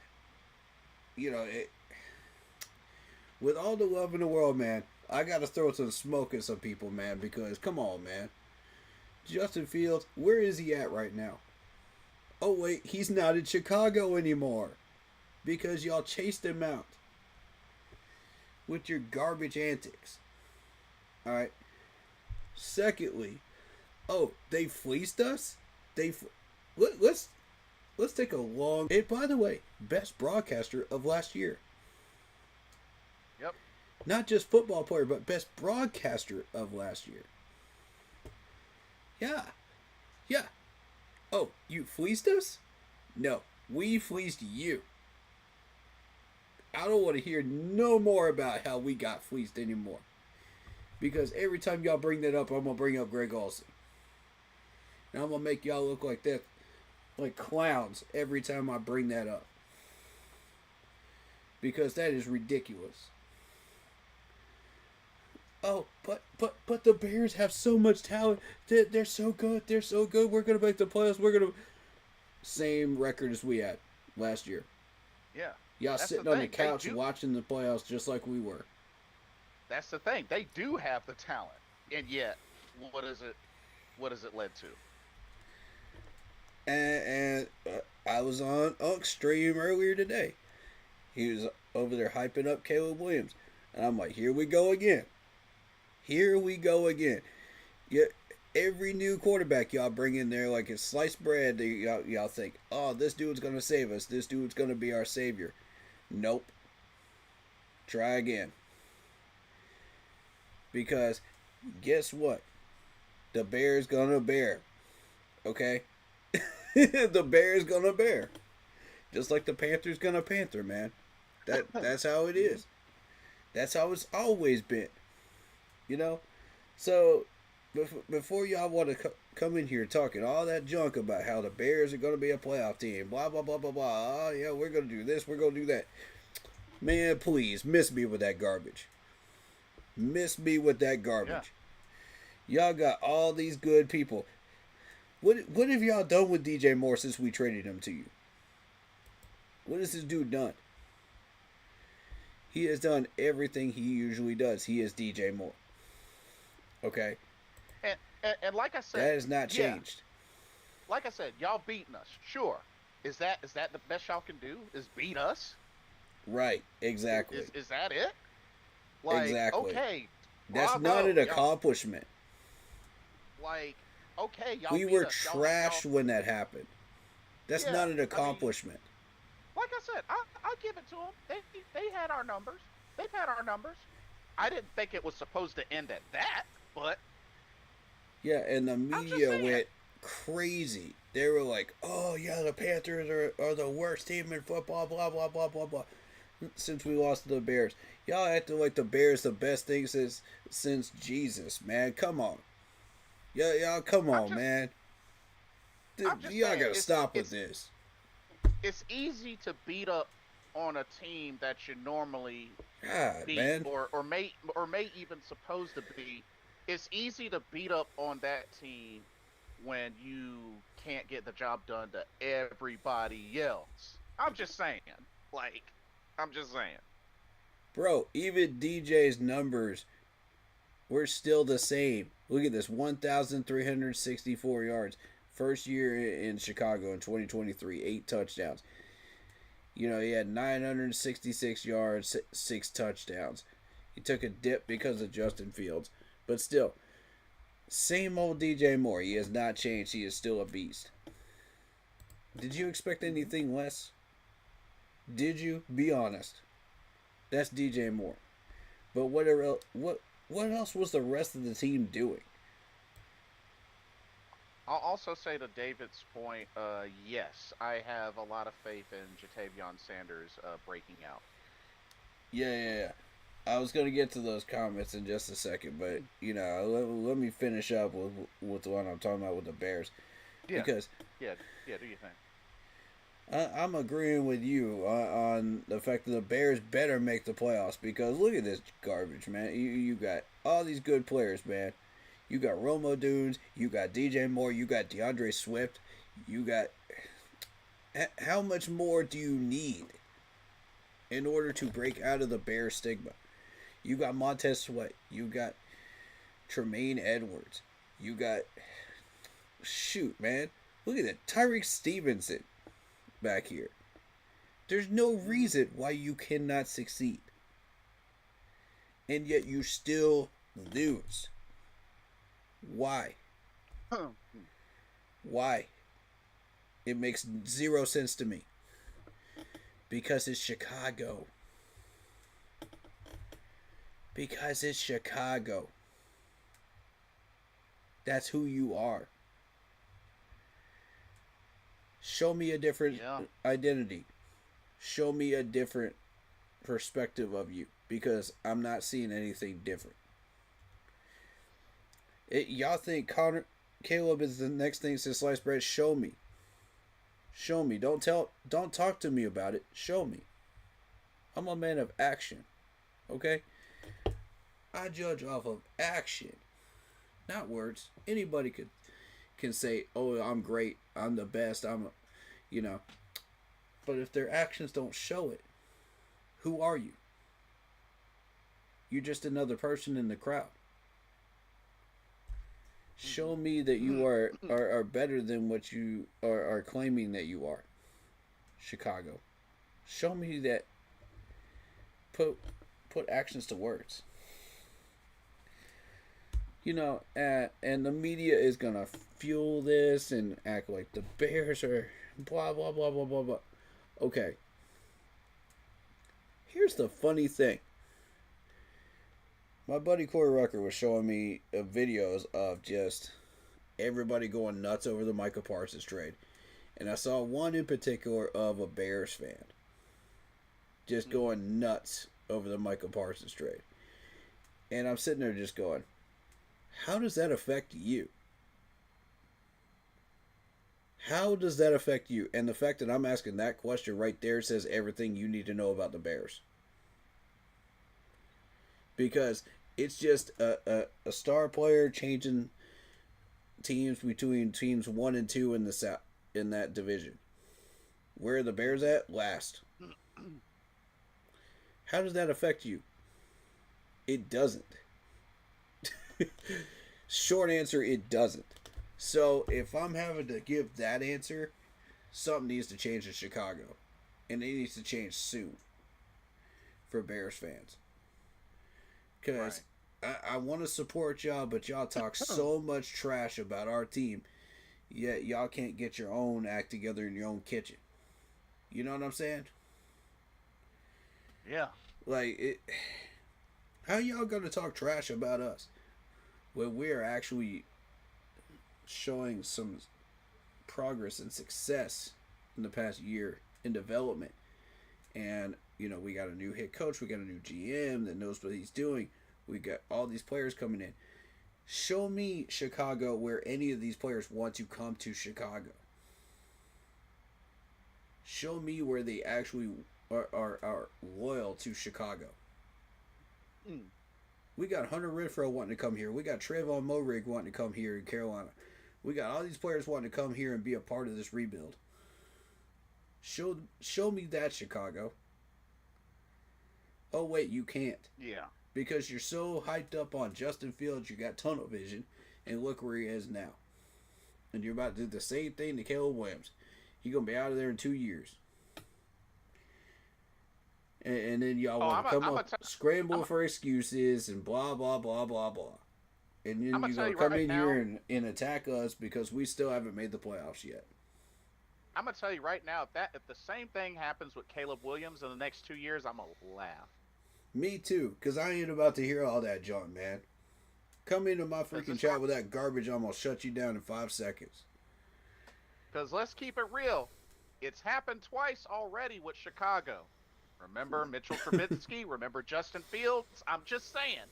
with all the love in the world, man, I got to throw some smoke at some people, man, because, come on, man. Justin Fields, where is he at right now? Oh, wait, he's not in Chicago anymore because y'all chased him out with your garbage antics. All right. Secondly, they fleeced us? Let's take a long... And by the way, best broadcaster of last year. Yep. Not just football player, but best broadcaster of last year. Yeah. Oh, you fleeced us? No, we fleeced you. I don't want to hear no more about how we got fleeced anymore. Because every time y'all bring that up, I'm going to bring up Greg Olsen. And I'm going to make y'all look like that, like clowns every time I bring that up. Because that is ridiculous. Oh, but the Bears have so much talent. They're so good. They're so good. We're going to make the playoffs. We're going to... Same record as we had last year. Yeah. Y'all sitting on the couch watching the playoffs just like we were. That's the thing. They do have the talent. And yet, what is it led to? And I was on Unk's stream earlier today. He was over there hyping up Caleb Williams. And I'm like, here we go again. Yeah, every new quarterback y'all bring in there like it's sliced bread, y'all think, oh, this dude's going to save us. This dude's going to be our savior. Nope. Try again. Because guess what? The Bears gonna bear. Okay? The Bears gonna bear. Just like the Panthers gonna panther, man. That's how it is. That's how it's always been. So before y'all want to come in here talking all that junk about how the Bears are going to be a playoff team, blah, blah, blah, blah, blah. Oh, yeah, we're going to do this, we're going to do that. Man, please, miss me with that garbage. Yeah. Y'all got all these good people. What have y'all done with DJ Moore since we traded him to you? What has this dude done? He has done everything he usually does. He is DJ Moore. Okay? And like I said, that has not changed. Like I said, y'all beating us. Sure. Is that the best y'all can do? Is beat us? Right. Exactly. Is that it? Like, exactly. Okay. That's bravo, not an accomplishment. Like, okay, y'all. We were trashed when that happened. That's not an accomplishment. Like I said, I'll give it to them. They had our numbers. They've had our numbers. I didn't think it was supposed to end at that, but... Yeah, and the media went crazy. They were like, oh, yeah, the Panthers are the worst team in football, blah, blah, blah, blah, blah. Since we lost to the Bears. Y'all acting like the Bears the best thing since Jesus, man. Come on. Y'all come on, man. Y'all gotta stop with this. It's easy to beat up on a team that you normally beat, man. or may even supposed to be. It's easy to beat up on that team when you can't get the job done to everybody else. I'm just saying. Bro, even DJ's numbers were still the same. Look at this, 1,364 yards. First year in Chicago in 2023, 8 touchdowns. He had 966 yards, 6 touchdowns. He took a dip because of Justin Fields. But still, same old DJ Moore. He has not changed. He is still a beast. Did you expect anything less? Did you? Be honest. That's DJ Moore. But what else was the rest of the team doing? I'll also say to David's point, yes, I have a lot of faith in Jatavion Sanders breaking out. Yeah. I was going to get to those comments in just a second, but, let me finish up with what I'm talking about with the Bears. Yeah. Because Yeah. Do you think? I'm agreeing with you on the fact that the Bears better make the playoffs because look at this garbage, man. You got all these good players, man. You got Romo Dunes, you got DJ Moore, you got DeAndre Swift, you got. How much more do you need in order to break out of the Bears stigma? You got Montez Sweat, you got Tremaine Edwards, you got. Shoot, man. Look at that. Tyreek Stevenson back here. There's no reason why you cannot succeed. And yet you still lose. Why? Why? It makes zero sense to me. Because it's Chicago. Because it's Chicago. That's who you are. Show me a different identity. Show me a different perspective of you because I'm not seeing anything different. Y'all think Caleb is the next thing since sliced bread? Show me. Show me. Don't talk to me about it. Show me. I'm a man of action. Okay? I judge off of action, not words. Anybody can say, "Oh, I'm great. I'm the best. But if their actions don't show it, who are you? You're just another person in the crowd. Show me that you are better than what you are claiming that you are. Chicago. Show me that. Put actions to words. And the media is going to fuel this and act like the Bears are blah, blah, blah, blah, blah, blah. Okay. Here's the funny thing. My buddy Corey Rucker was showing me videos of just everybody going nuts over the Micah Parsons trade. And I saw one in particular of a Bears fan just going nuts over the Micah Parsons trade. And I'm sitting there just going, how does that affect you? How does that affect you? And the fact that I'm asking that question right there says everything you need to know about the Bears. Because it's just a star player changing teams between teams 1 and 2 in the South, in that division. Where are the Bears at? Last. How does that affect you? It doesn't. Short answer, it doesn't. So if I'm having to give that answer, something needs to change in Chicago. And it needs to change soon for Bears fans. Because I want to support y'all, but y'all talk so much trash about our team, yet y'all can't get your own act together in your own kitchen. You know what I'm saying? Yeah. How y'all gonna talk trash about us when we're actually showing some progress and success in the past year in development? And, we got a new head coach, we got a new GM that knows what he's doing. We got all these players coming in. Show me Chicago where any of these players want to come to Chicago. Show me where they actually are loyal to Chicago. We got Hunter Renfrow wanting to come here. We got Trayvon Moehrig wanting to come here in Carolina. We got all these players wanting to come here and be a part of this rebuild. Show me that, Chicago. Oh, wait, you can't. Yeah. Because you're so hyped up on Justin Fields, you got tunnel vision, and look where he is now. And you're about to do the same thing to Caleb Williams. He's going to be out of there in 2 years. And then y'all want to come up, scramble for excuses and blah, blah, blah, blah, blah. And then you're going to come in here and attack us because we still haven't made the playoffs yet. I'm going to tell you right now, if the same thing happens with Caleb Williams in the next 2 years, I'm going to laugh. Me too, because I ain't about to hear all that junk, man. Come into my freaking chat with that garbage, I'm going to shut you down in 5 seconds. Because let's keep it real. It's happened twice already with Chicago. Remember Mitchell Trubisky? Remember Justin Fields? I'm just saying.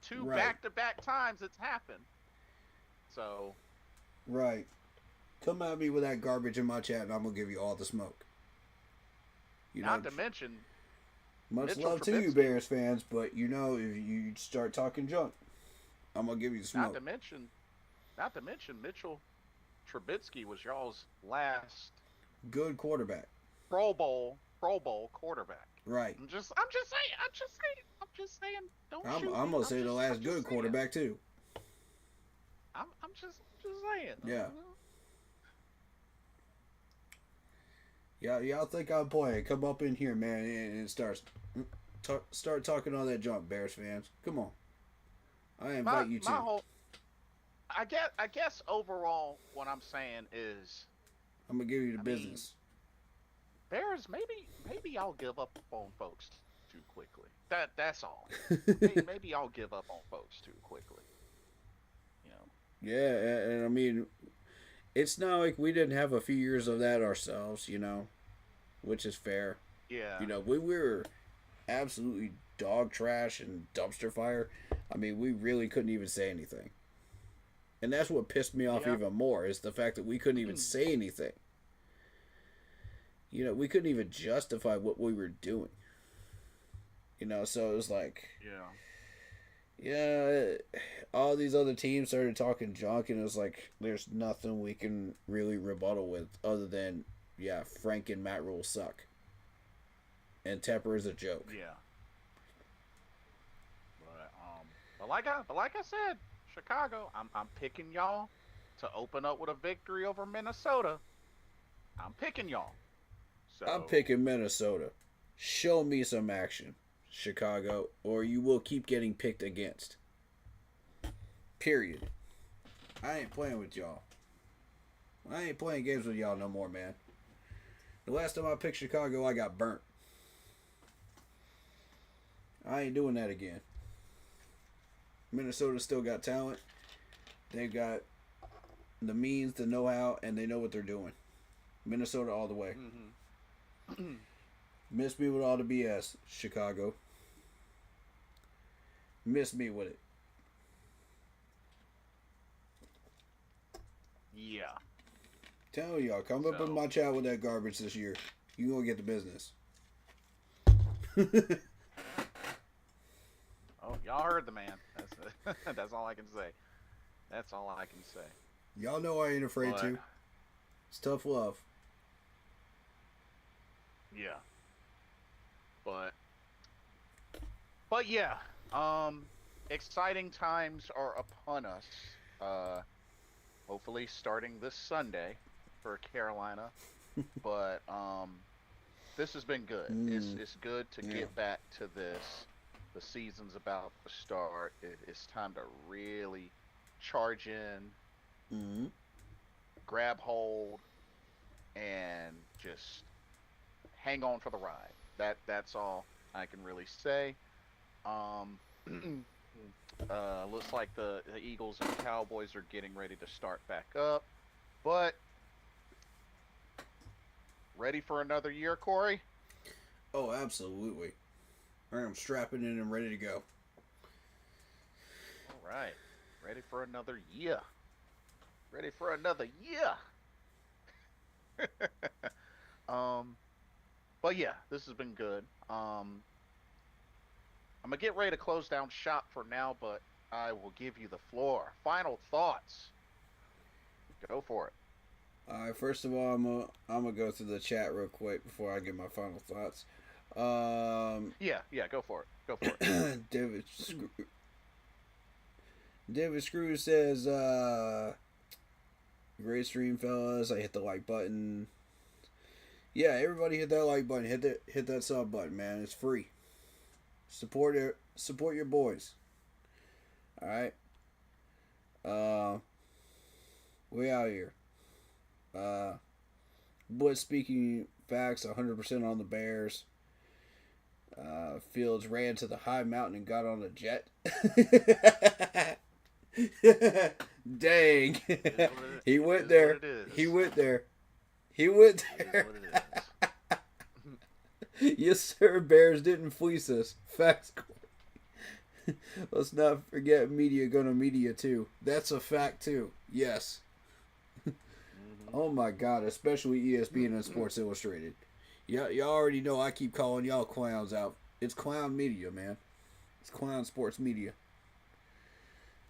2 back-to-back times it's happened. So, Right. Come at me with that garbage in my chat, and I'm gonna give you all the smoke. You Not know, to mention, much Mitchell love to you, Trubisky. Bears fans, but you know, if you start talking junk, I'm gonna give you the not smoke. to mention, Mitchell Trubisky was y'all's last Good quarterback. Pro Bowl quarterback. Right. I'm just saying. Don't shoot I'm me. gonna say the last I'm just good saying. quarterback too. I'm just saying. Yeah. Y'all think I'm playing? Come up in here, man, and start talking all that junk, Bears fans. Come on. I invite you to. I guess overall, what I'm saying is, I'm gonna give you the I mean, business. Bears, maybe y'all give up on folks too quickly. That's all. maybe y'all give up on folks too quickly. You know. Yeah, and I mean, it's not like we didn't have a few years of that ourselves, you know, which is fair. Yeah. You know, we were absolutely dog trash and dumpster fire. I mean, we really couldn't even say anything. And that's what pissed me off even more, is the fact that we couldn't even say anything. You know, we couldn't even justify what we were doing. You know, so it was like, yeah, all these other teams started talking junk, and it was like, there's nothing we can really rebuttal with other than, yeah, Frank and Matt Rule suck. And Tepper is a joke. Yeah. But like I said, Chicago, I'm picking y'all to open up with a victory over Minnesota. I'm picking y'all. So I'm picking Minnesota. Show me some action, Chicago, or you will keep getting picked against. Period. I ain't playing with y'all. I ain't playing games with y'all no more, man. The last time I picked Chicago, I got burnt. I ain't doing that again. Minnesota still got talent. They've got the means, the know-how, and they know what they're doing. Minnesota all the way. Miss me with all the BS, Chicago. Miss me with it. Yeah. Tell y'all, come up in my chat with that garbage this year. You gonna get the business. Oh, y'all heard the man. That's all I can say. That's all I can say. Y'all know I ain't afraid to. It's tough love. Yeah. But yeah. Exciting times are upon us. Hopefully starting this Sunday for Carolina. But this has been good. It's good to get back to this. The season's about to start. It's time to really charge in, grab hold, and just hang on for the ride. That's all I can really say. Looks like the Eagles and Cowboys are getting ready to start back up, but ready for another year, Corey? Oh, absolutely. I'm strapping in and ready to go. All right. Ready for another year. Ready for another year. But yeah, this has been good. I'm gonna get ready to close down shop for now, but I will give you the floor. Final thoughts. Go for it. All right. First of all, I'm gonna go through the chat real quick before I give my final thoughts. Yeah, go for it. Go for it. David Screw says, great stream, fellas. I hit the like button. Yeah, everybody hit that like button. Hit that sub button, man. It's free. Support your boys. All right. We out here. But speaking facts, 100% on the Bears. Fields ran to the high mountain and got on a jet. Dang. He went there. He went there. Yes, sir. Bears didn't fleece us. Facts. Let's not forget media gonna media too. That's a fact too. Yes. Oh my God, especially ESPN and Sports Illustrated. Y'all already know I keep calling y'all clowns out. It's clown media, man. It's clown sports media.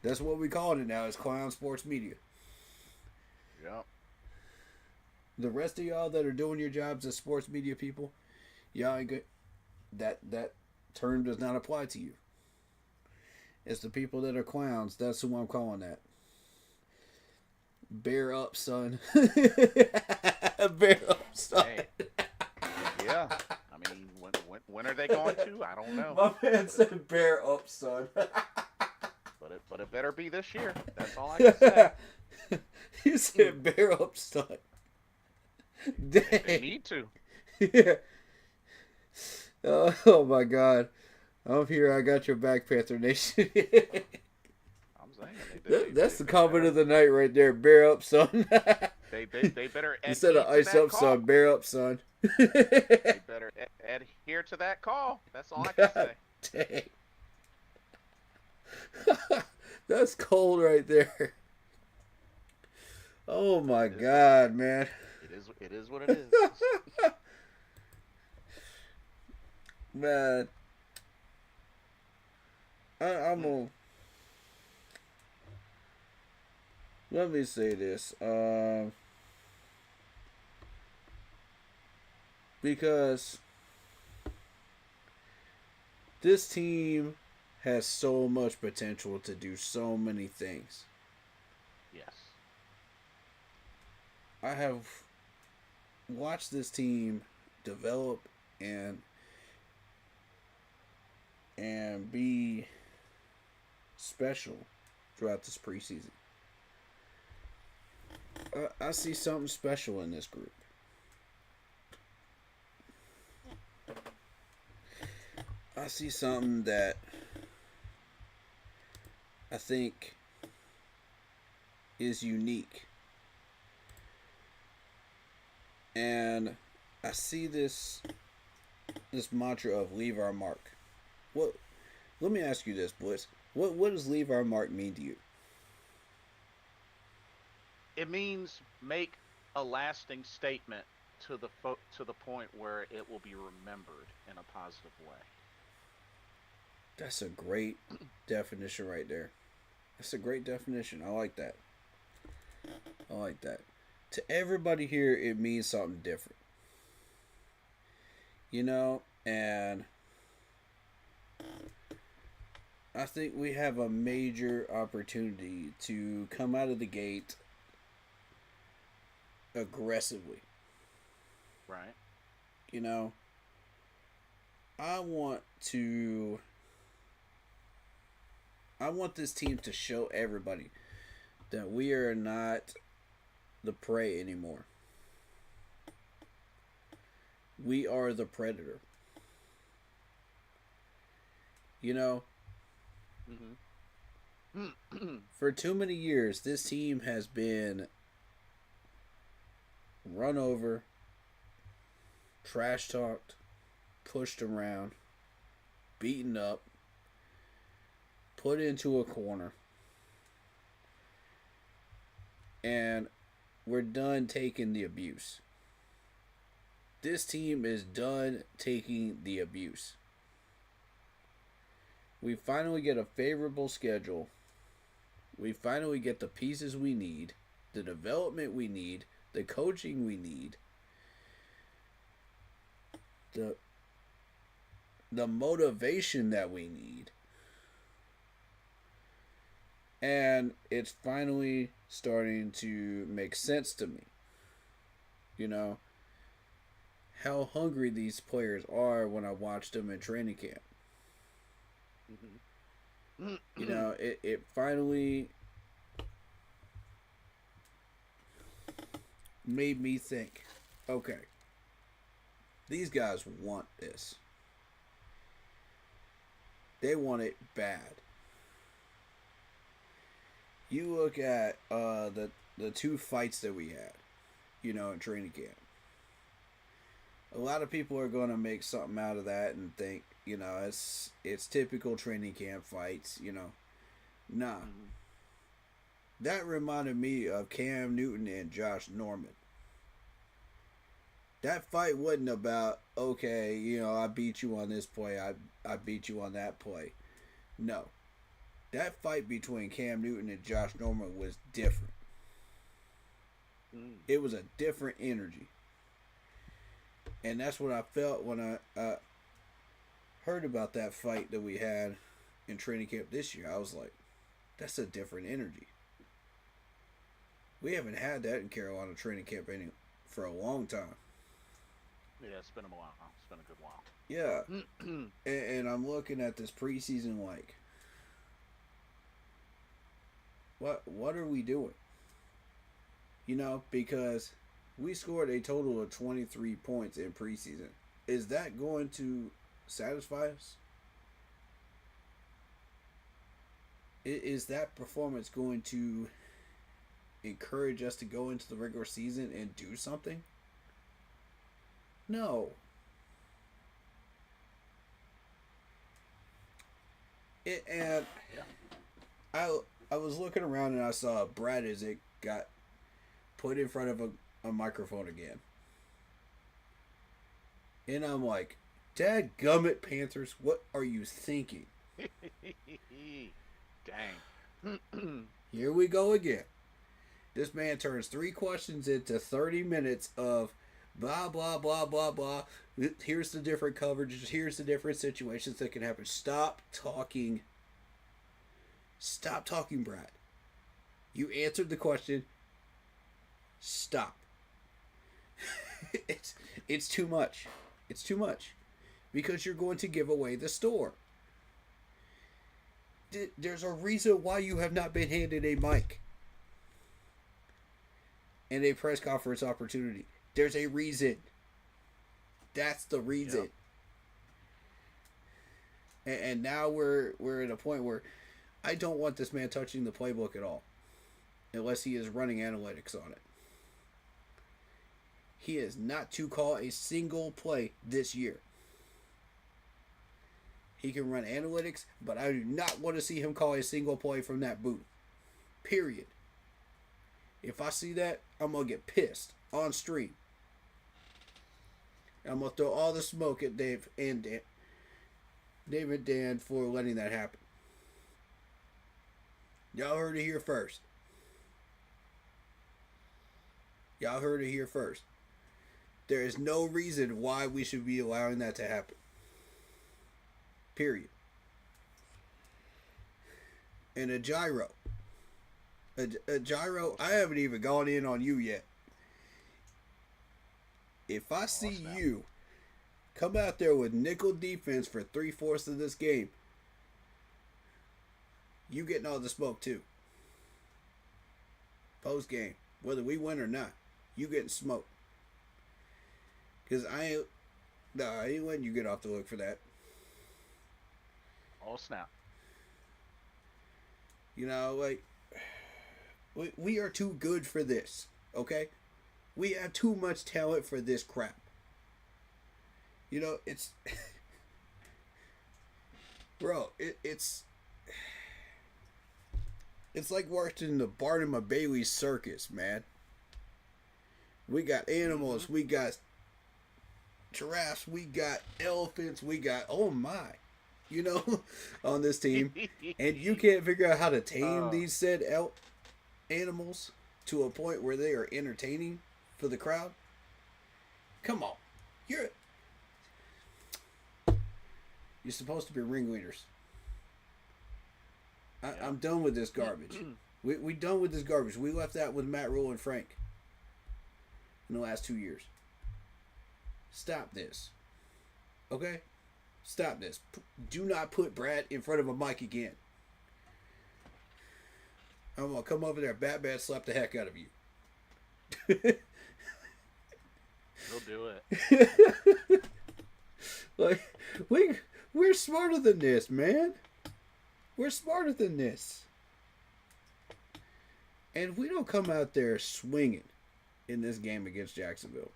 That's what we calling it now. It's clown sports media. Yep. The rest of y'all that are doing your jobs as sports media people, y'all ain't good. That term does not apply to you. It's the people that are clowns. That's who I'm calling that. Bear up, son. Bear up, son. Hey. Yeah. I mean, when are they going to? I don't know. My man said bear up, son. But it better be this year. That's all I can say. You said bear up, son. Dang. They need to. Yeah. Oh my God. I'm here. I got your back, Panther Nation. I'm saying That's the comment of the night right there. Bear up, son. They better Instead of ice up, call. son. Bear up, son. They better adhere to that call. That's all I can say. Dang. That's cold right there. Oh my God, man. It is what it is. Man. I'm gonna... Let me say this. Because this team has so much potential to do so many things. Yes. I have watched this team develop and be special throughout this preseason. I see something special in this group. I see something that I think is unique. And I see this mantra of leave our mark. Let me ask you this, Bliss. What does leave our mark mean to you? It means make a lasting statement to the point where it will be remembered in a positive way. That's a great definition right there. That's a great definition. I like that. I like that. To everybody here, it means something different. You know, and I think we have a major opportunity to come out of the gate aggressively. Right. You know, I want this team to show everybody that we are not the prey anymore. We are the predator. You know, for too many years, this team has been run over, trash talked, pushed around, beaten up, put into a corner, and we're done taking the abuse. This team is done taking the abuse. We finally get a favorable schedule. We finally get the pieces we need, the development we need, the coaching we need, the motivation that we need. And it's finally starting to make sense to me. You know, how hungry these players are when I watch them in training camp. You know, it finally made me think, okay, these guys want this. They want it bad. You look at the two fights that we had, you know, in training camp. A lot of people are going to make something out of that and think, you know, it's typical training camp fights, you know. Nah. That reminded me of Cam Newton and Josh Norman. That fight wasn't about, okay, I beat you on this play, I beat you on that play. No. That fight between Cam Newton and Josh Norman was different. It was a different energy. And that's what I felt when I heard about that fight that we had in training camp this year. I was like, that's a different energy. We haven't had that in Carolina training camp for a long time. Yeah, it's been a while. It's been a good while. Yeah. and I'm looking at this preseason like, what are we doing? Because we scored a total of 23 points in preseason. Is that going to satisfy us? Is that performance going to encourage us to go into the regular season and do something? No. And I was looking around and I saw Brad Isaac got put in front of a microphone again. And I'm like, dadgummit, Panthers, what are you thinking? Dang. Here we go again. This man turns 3 questions into 30 minutes of blah, blah, blah, blah, blah. Here's the different coverages. Here's the different situations that can happen. Stop talking. Stop talking, Brad. You answered the question. Stop. It's too much. It's too much. Because you're going to give away the store. There's a reason why you have not been handed a mic and a press conference opportunity. There's a reason. That's the reason. Yep. And now we're at a point where I don't want this man touching the playbook at all, unless he is running analytics on it. He is not to call a single play this year. He can run analytics, but I do not want to see him call a single play from that booth. Period. If I see that, I'm going to get pissed on stream. I'm going to throw all the smoke at Dave and Dan for letting that happen. Y'all heard it here first. Y'all heard it here first. There is no reason why we should be allowing that to happen. Period. And a gyro. A gyro, I haven't even gone in on you yet. If I see you come out there with nickel defense for 3/4 of this game, you getting all the smoke too. Post game, whether we win or not, you getting smoked. Because I ain't letting you get off the hook for that. Oh, snap. We are too good for this, okay? We have too much talent for this crap. It's... Bro, it's like watching the Barnum and Bailey circus, man. We got animals, we got giraffes, we got elephants, we got, oh my, on this team. And you can't figure out how to tame these said animals to a point where they are entertaining for the crowd. Come on. You're supposed to be ringleaders. I'm done with this garbage. We done with this garbage. We left that with Matt Rule and Frank in the last 2 years. Stop this. Okay? Stop this. Do not put Brad in front of a mic again. I'm going to come over there, Batman, slap the heck out of you. He'll do it. Like, we're smarter than this, man. We're smarter than this. And we don't come out there swinging in this game against Jacksonville.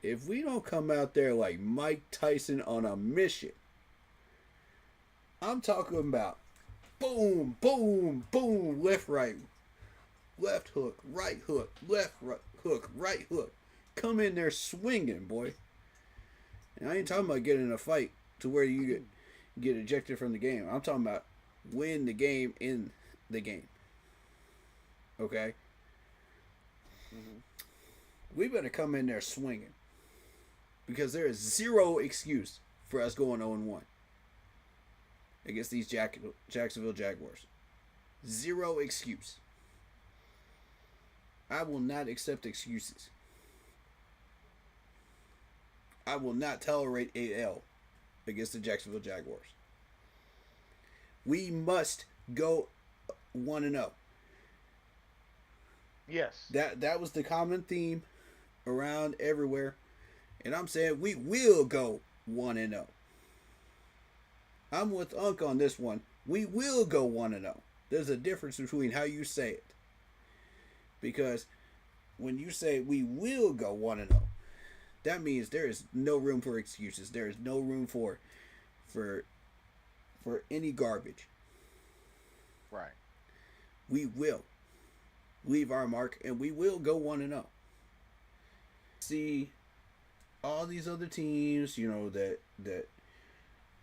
If we don't come out there like Mike Tyson on a mission, I'm talking about Boom, boom, boom. Left, right. Left hook, right hook, left hook, right hook. Come in there swinging, boy. And I ain't talking about getting in a fight to where you get ejected from the game. I'm talking about win the game in the game. Okay? We better come in there swinging. Because there is zero excuse for us going 0-1 against these Jacksonville Jaguars. Zero excuse. I will not accept excuses. I will not tolerate a L against the Jacksonville Jaguars. We must go 1-0. Yes. That was the common theme around everywhere. And I'm saying we will go 1-0. I'm with Unc on this one. We will go 1-0. There's a difference between how you say it. Because when you say we will go 1-0, that means there is no room for excuses. There is no room for any garbage. Right. We will leave our mark and we will go 1-0. See all these other teams, that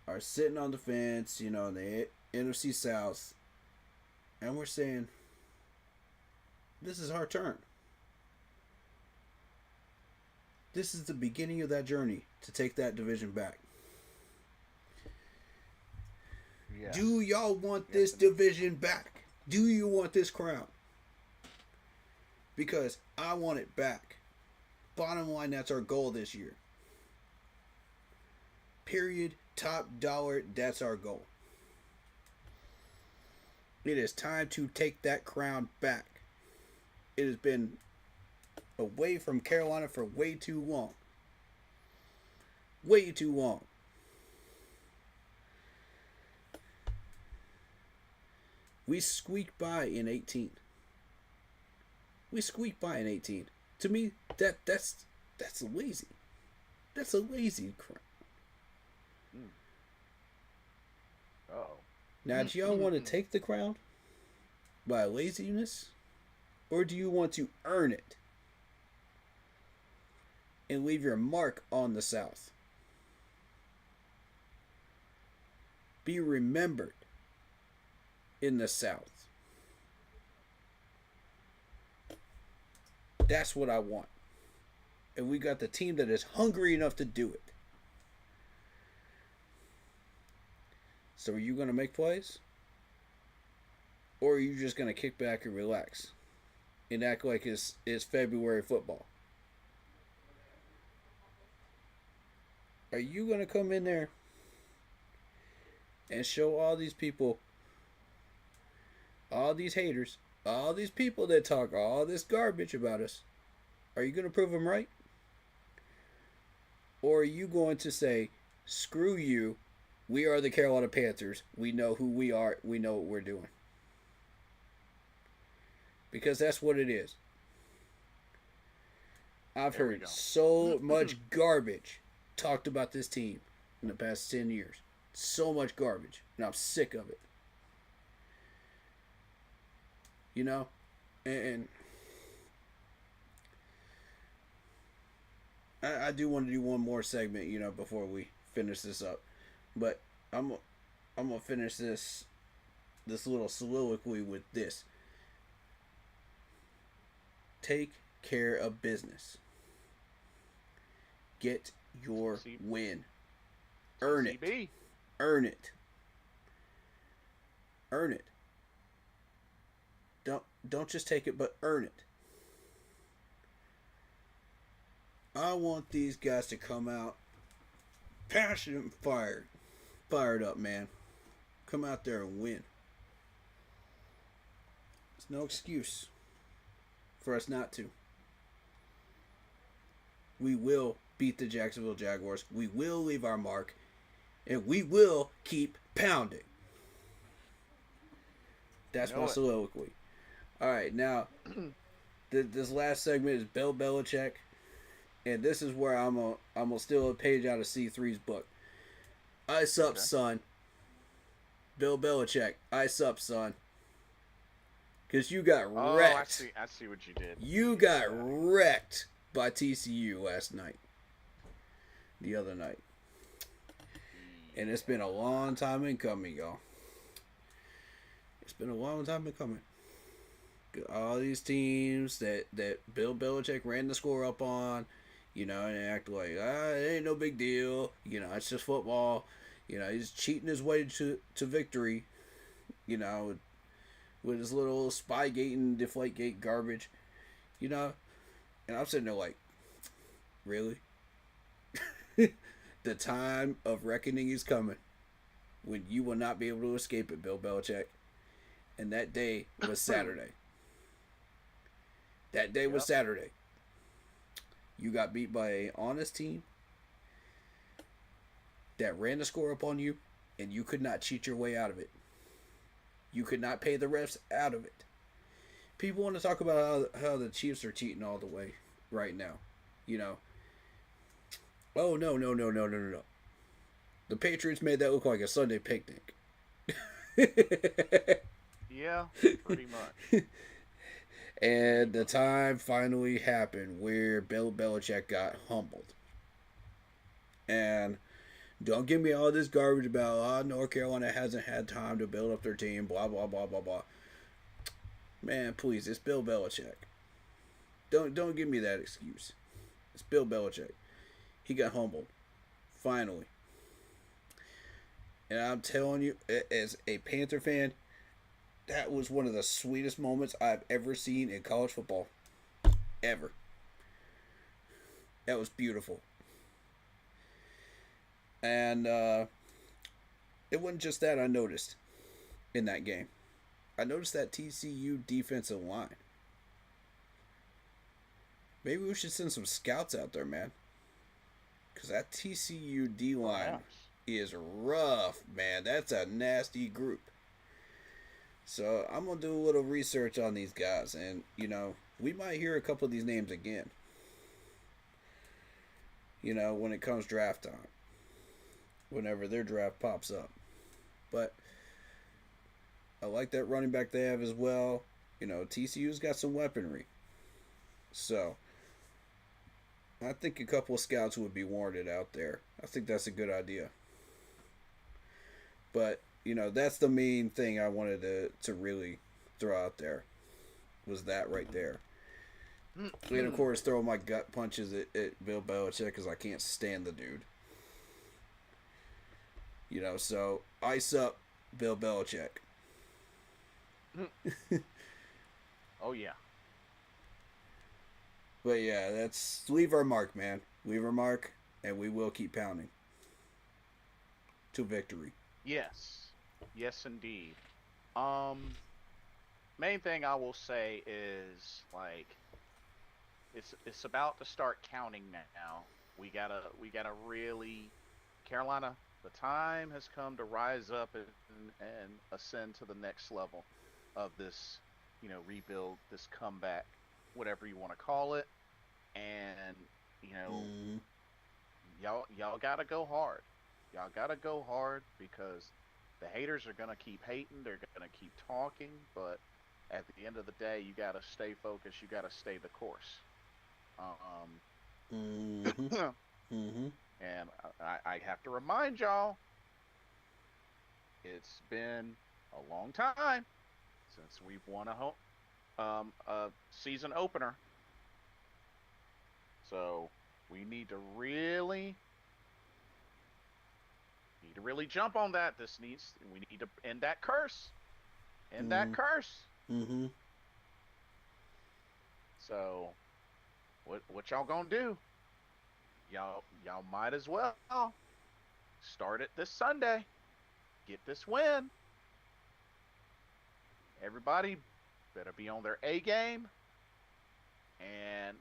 are sitting on the fence, in the NFC South, and we're saying this is our turn. This is the beginning of that journey to take that division back. Yeah. Do y'all want this division back? Do you want this crown? Because I want it back. Bottom line, that's our goal this year. Period. Top dollar, that's our goal. It is time to take that crown back. It has been away from Carolina for way too long. Way too long. We squeaked by in 18. We squeaked by in 18. To me, that's lazy. That's a lazy crown. Uh-oh. Now, do y'all want to take the crown by laziness? Or do you want to earn it and leave your mark on the South? Be remembered in the South. That's what I want. And we got the team that is hungry enough to do it. So are you going to make plays? Or are you just going to kick back and relax and act like it's February football? Are you going to come in there and show all these people, all these haters, all these people that talk all this garbage about us, are you going to prove them right? Or are you going to say, screw you, we are the Carolina Panthers, we know who we are, we know what we're doing? Because that's what it is. I've heard so much garbage talked about this team in the past 10 years. So much garbage. And I'm sick of it. And I do want to do one more segment, before we finish this up. But I'm gonna finish this little soliloquy with this. Take care of business. Get your win. Earn it. Earn it. Earn it. Don't just take it, but earn it. I want these guys to come out passionate and fired up, man. Come out there and win. There's no excuse for us not to. We will beat the Jacksonville Jaguars. We will leave our mark. And we will keep pounding. That's my soliloquy. All right, now, this last segment is Bill Belichick. And this is where I'm gonna steal a page out of C3's book. Ice up, son. Bill Belichick, ice up, son. Because you got Oh, wrecked. I see what you did. You got wrecked by TCU last night. The other night. And it's been a long time in coming, y'all. It's been a long time in coming. All these teams that Bill Belichick ran the score up on, and act like, it ain't no big deal. It's just football. He's cheating his way to victory, with his little Spygate and Deflategate garbage, And I'm sitting there like, really? The time of reckoning is coming when you will not be able to escape it, Bill Belichick. And that day was Saturday. That day was Saturday. You got beat by an honest team that ran the score up on you, and you could not cheat your way out of it. You could not pay the refs out of it. People want to talk about how the Chiefs are cheating all the way right now. Oh, no. The Patriots made that look like a Sunday picnic. Yeah, pretty much. And the time finally happened where Bill Belichick got humbled. And don't give me all this garbage about, North Carolina hasn't had time to build up their team, blah, blah, blah, blah, blah. Man, please, it's Bill Belichick. Don't give me that excuse. It's Bill Belichick. He got humbled. Finally. And I'm telling you, as a Panther fan, that was one of the sweetest moments I've ever seen in college football. Ever. That was beautiful. And it wasn't just that I noticed in that game. I noticed that TCU defensive line. Maybe we should send some scouts out there, man. Because that TCU D-line is rough, man. That's a nasty group. So I'm going to do a little research on these guys. And, we might hear a couple of these names again. When it comes draft time. Whenever their draft pops up. But I like that running back they have as well. TCU's got some weaponry. So I think a couple of scouts would be warranted out there. I think that's a good idea. But, that's the main thing I wanted to really throw out there. Was that right there. And, of course, throw my gut punches at Bill Belichick because I can't stand the dude. So ice up Bill Belichick. Oh, yeah. But yeah, leave our mark, man. Leave our mark, and we will keep pounding to victory. Yes, indeed. Main thing I will say is it's about to start counting now. We gotta really, Carolina. The time has come to rise up and ascend to the next level of this, rebuild, this comeback, whatever you want to call it. And, y'all got to go hard. Y'all got to go hard because the haters are going to keep hating. They're going to keep talking. But at the end of the day, you got to stay focused. You got to stay the course. And I have to remind y'all, it's been a long time since we've won a season opener. So we need to really jump on that. We need to end that curse. That curse. Mm-hmm. So what y'all gonna do? Y'all might as well start it this Sunday. Get this win. Everybody better be on their A game. And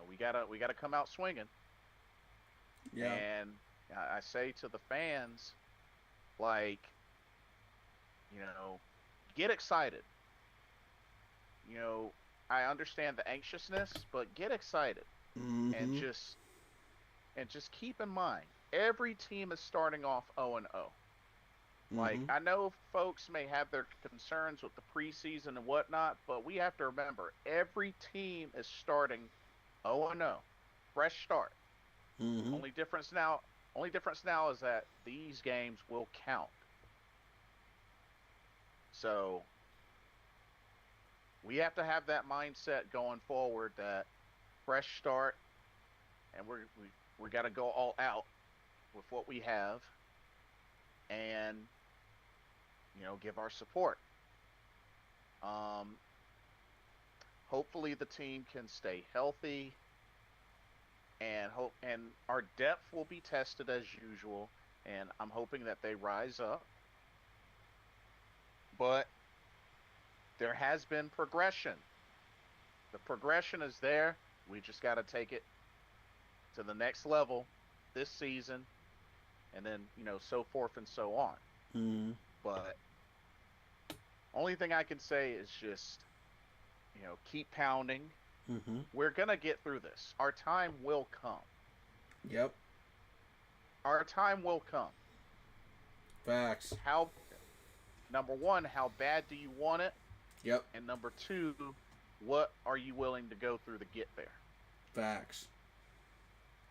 we gotta come out swinging. Yeah. And I say to the fans, get excited. I understand the anxiousness, but get excited. Mm-hmm. And just keep in mind, every team is starting off 0-0. Like, Mm-hmm. I know folks may have their concerns with the preseason and whatnot, but we have to remember every team is starting 0-0, fresh start. Mm-hmm. Only difference now, only difference now is that these games will count. So we have to have that mindset going forward that fresh start, and we got to go all out with what we have, and give our support. Um, Hopefully the team can stay healthy, and our depth will be tested as usual, and I'm hoping that they rise up. But there has been progression. The progression is there. We just got to take it to the next level this season, and then so forth and so on. Mm-hmm. But only thing I can say is just keep pounding. Mm-hmm. We're gonna get through this. Our time will come. Yep. Our time will come. Facts. How Number one, how bad do you want it? Yep. And number two, what are you willing to go through to get there? Facts.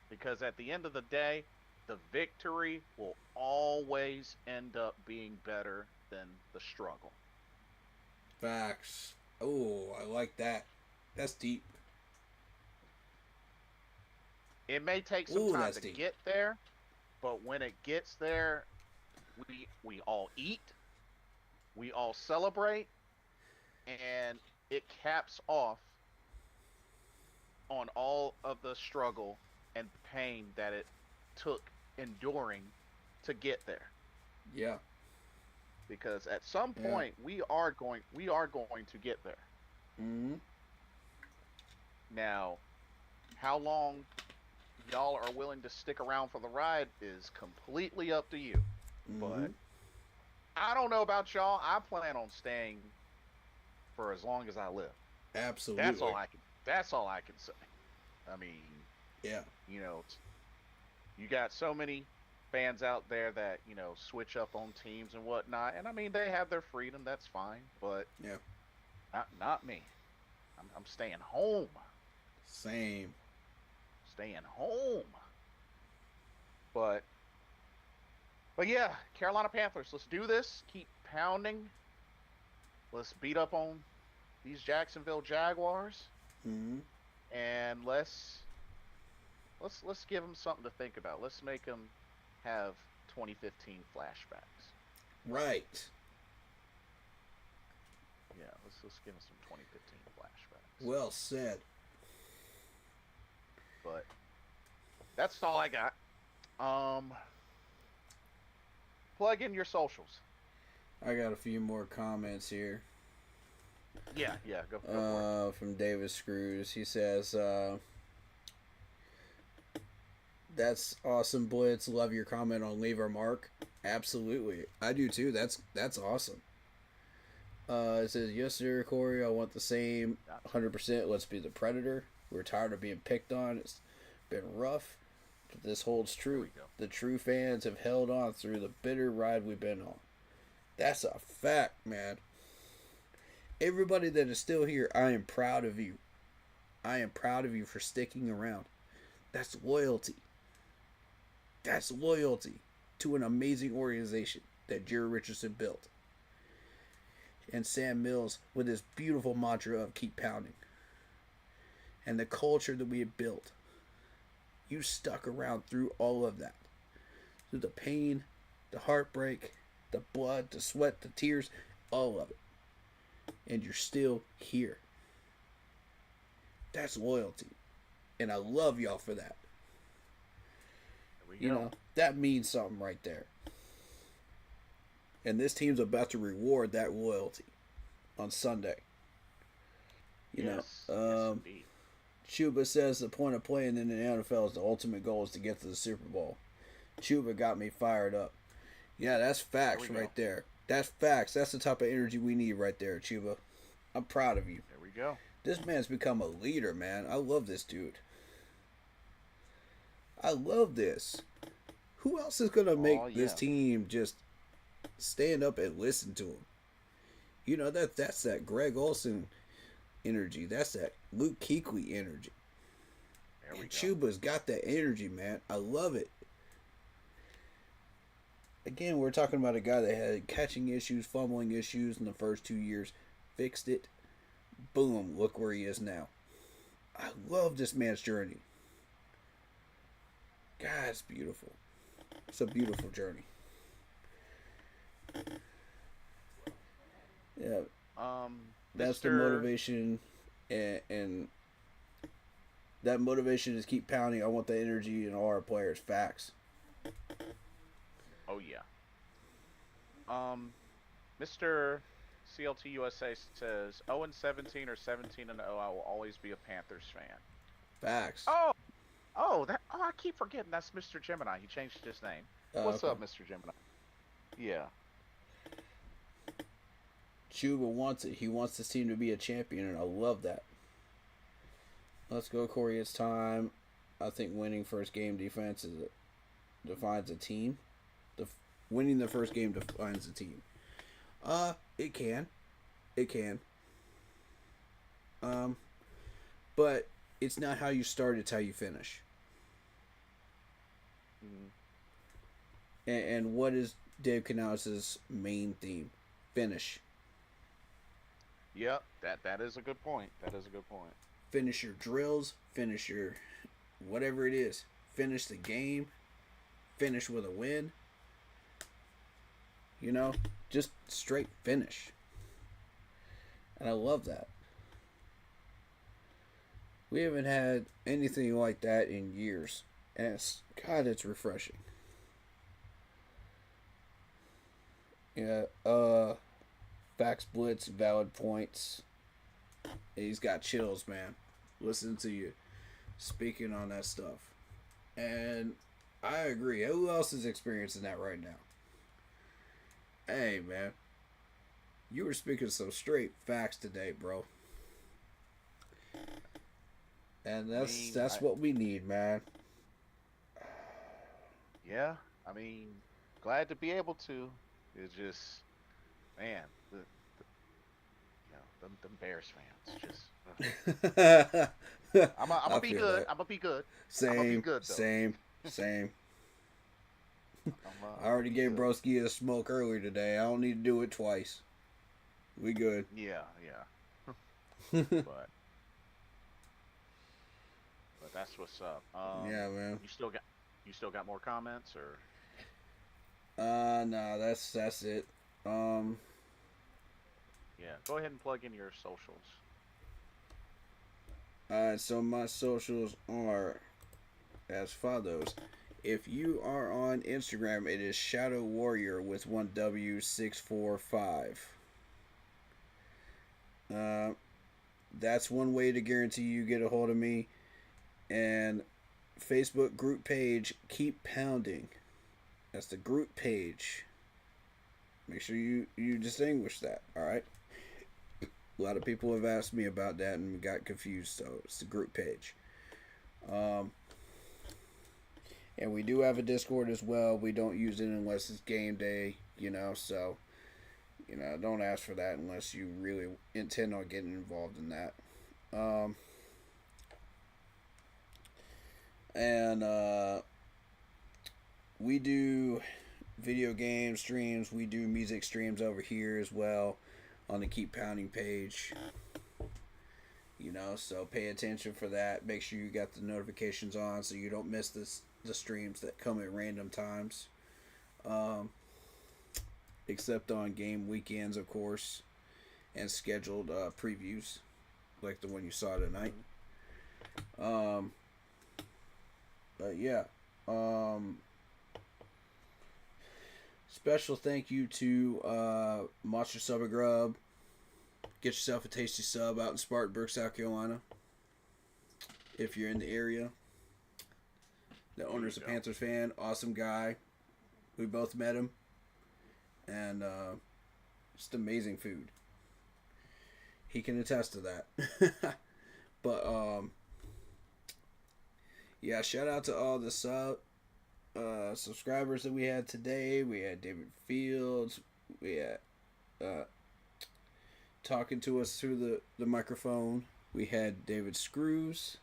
Because at the end of the day, the victory will always end up being better than the struggle. Facts. Oh, I like that. That's deep. It may take some Ooh, time that's to deep. get there, but when it gets there, we all eat, we all celebrate, and it caps off on all of the struggle and pain that it took enduring to get there. Yeah. Because at some Yeah. point we are going to get there. Mm-hmm. Now, how long y'all are willing to stick around for the ride is completely up to you. Mm-hmm. But I don't know about y'all. I plan on staying for as long as I live. Absolutely. That's all I can say. I mean, Yeah. you got so many fans out there that switch up on teams and whatnot, and I mean they have their freedom. That's fine, but Yeah. not me. I'm staying home. Same. Staying home. But yeah, Carolina Panthers. Let's do this. Keep pounding. Let's beat up on these Jacksonville Jaguars, Mm-hmm. and let's give them something to think about. Let's make them have 2015 flashbacks. Right. Yeah, let's give them some 2015 flashbacks. Well said. But that's all I got. Plug in your socials. I got a few more comments here. Yeah, go for it. From David Screws. He says, that's awesome, Blitz. Love your comment on Leave Our Mark. Absolutely. I do too. That's awesome. It says, yes, sir, Corey. I want the same 100%. Let's be the Predator. We're tired of being picked on. It's been rough, but this holds true. The true fans have held on through the bitter ride we've been on. That's a fact, man. Everybody that is still here, I am proud of you. I am proud of you for sticking around. That's loyalty. That's loyalty to an amazing organization that Jerry Richardson built. And Sam Mills with his beautiful mantra of keep pounding. And the culture that we have built. You stuck around through all of that. Through the pain, the heartbreak, the blood, the sweat, the tears, all of it. And you're still here. That's loyalty. And I love y'all for that. You know, that means something right there. And this team's about to reward that loyalty on Sunday. Yes, indeed. Chuba says the point of playing in the NFL is the ultimate goal is to get to the Super Bowl. Chuba got me fired up. Yeah, that's facts right there. That's facts. That's the type of energy we need right there, Chuba. I'm proud of you. There we go. This man's become a leader, man. I love this dude. I love this. Who else is going to make this team just stand up and listen to him. You know, that's that Greg Olson energy. That's that Luke Kuechly energy. There we And go. Chuba's got that energy, man. I love it. Again, we're talking about a guy that had catching issues, fumbling issues in the first 2 years. Fixed it. Boom. Look where he is now. I love this man's journey. God, it's beautiful. It's a beautiful journey. Yeah, that's the Mr. motivation, and that motivation is keep pounding. I want the energy in all our players. Facts. Oh yeah. Mr. CLT USA says 0-17 or 17-0. I will always be a Panthers fan. Facts. Oh, I keep forgetting that's Mr. Gemini. He changed his name. What's Okay. up, Mr. Gemini? Yeah. Chuba wants it. He wants this team to be a champion, and I love that. Let's go, Corey. It's time. I think winning first game defines a team. Winning the first game defines a team. It can. But it's not how you start, it's how you finish. And what is Dave Canales' main theme? Finish. Yep, that is a good point. Finish your drills. Finish your whatever it is. Finish the game. Finish with a win. You know, just straight finish. And I love that. We haven't had anything like that in years. And it's refreshing. Yeah, Facts Blitz, valid points. He's got chills, man. Listen to you speaking on that stuff. And I agree. Who else is experiencing that right now? Hey, man. You were speaking some straight facts today, bro. And that's what we need, man. Yeah, I mean, glad to be able to. It's just, man, them Bears fans just. I'm gonna be good. I'm gonna be good. Same. I'm gonna be good, though. Same. I already gave Broski a smoke earlier today. I don't need to do it twice. We good. Yeah. but that's what's up. Yeah, man. You still got more comments or? No, that's it. Yeah, go ahead and plug in your socials. So my socials are as follows. If you are on Instagram, it is Shadow Warrior with 1W645. That's one way to guarantee you get a hold of me. And Facebook group page, Keep Pounding. That's the group page. Make sure you distinguish that, alright? A lot of people have asked me about that and got confused, so it's the group page. And we do have a Discord as well. We don't use it unless it's game day, so, don't ask for that unless you really intend on getting involved in that. We do video game streams. We do music streams over here as well on the Keep Pounding page. So pay attention for that. Make sure you got the notifications on so you don't miss the streams that come at random times. Except on game weekends, of course, and scheduled previews like the one you saw tonight. But yeah. Special thank you to Monster Sub and Grub. Get yourself a tasty sub out in Spartanburg, South Carolina. If you're in the area. The owner's a Panthers fan. Awesome guy. We both met him. And just amazing food. He can attest to that. But yeah, shout out to all the subscribers that we had today. We had David Fields. We had talking to us through the microphone. We had David Screws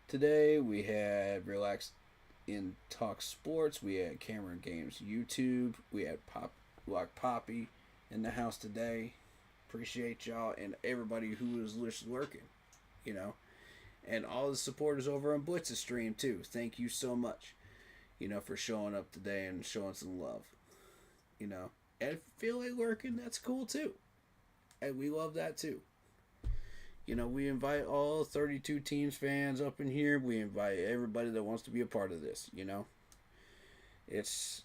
today. We had Relax in Talk Sports. We had Cameron Games YouTube. We had Poppy in the house today. Appreciate y'all and everybody who is lurking, you know. And all the supporters over on Blitz's stream too. Thank you so much, you know, for showing up today and showing some love. You know. And if you feel like lurking, that's cool too. And we love that too. You know, we invite all 32 teams fans up in here. We invite everybody that wants to be a part of this, you know. It's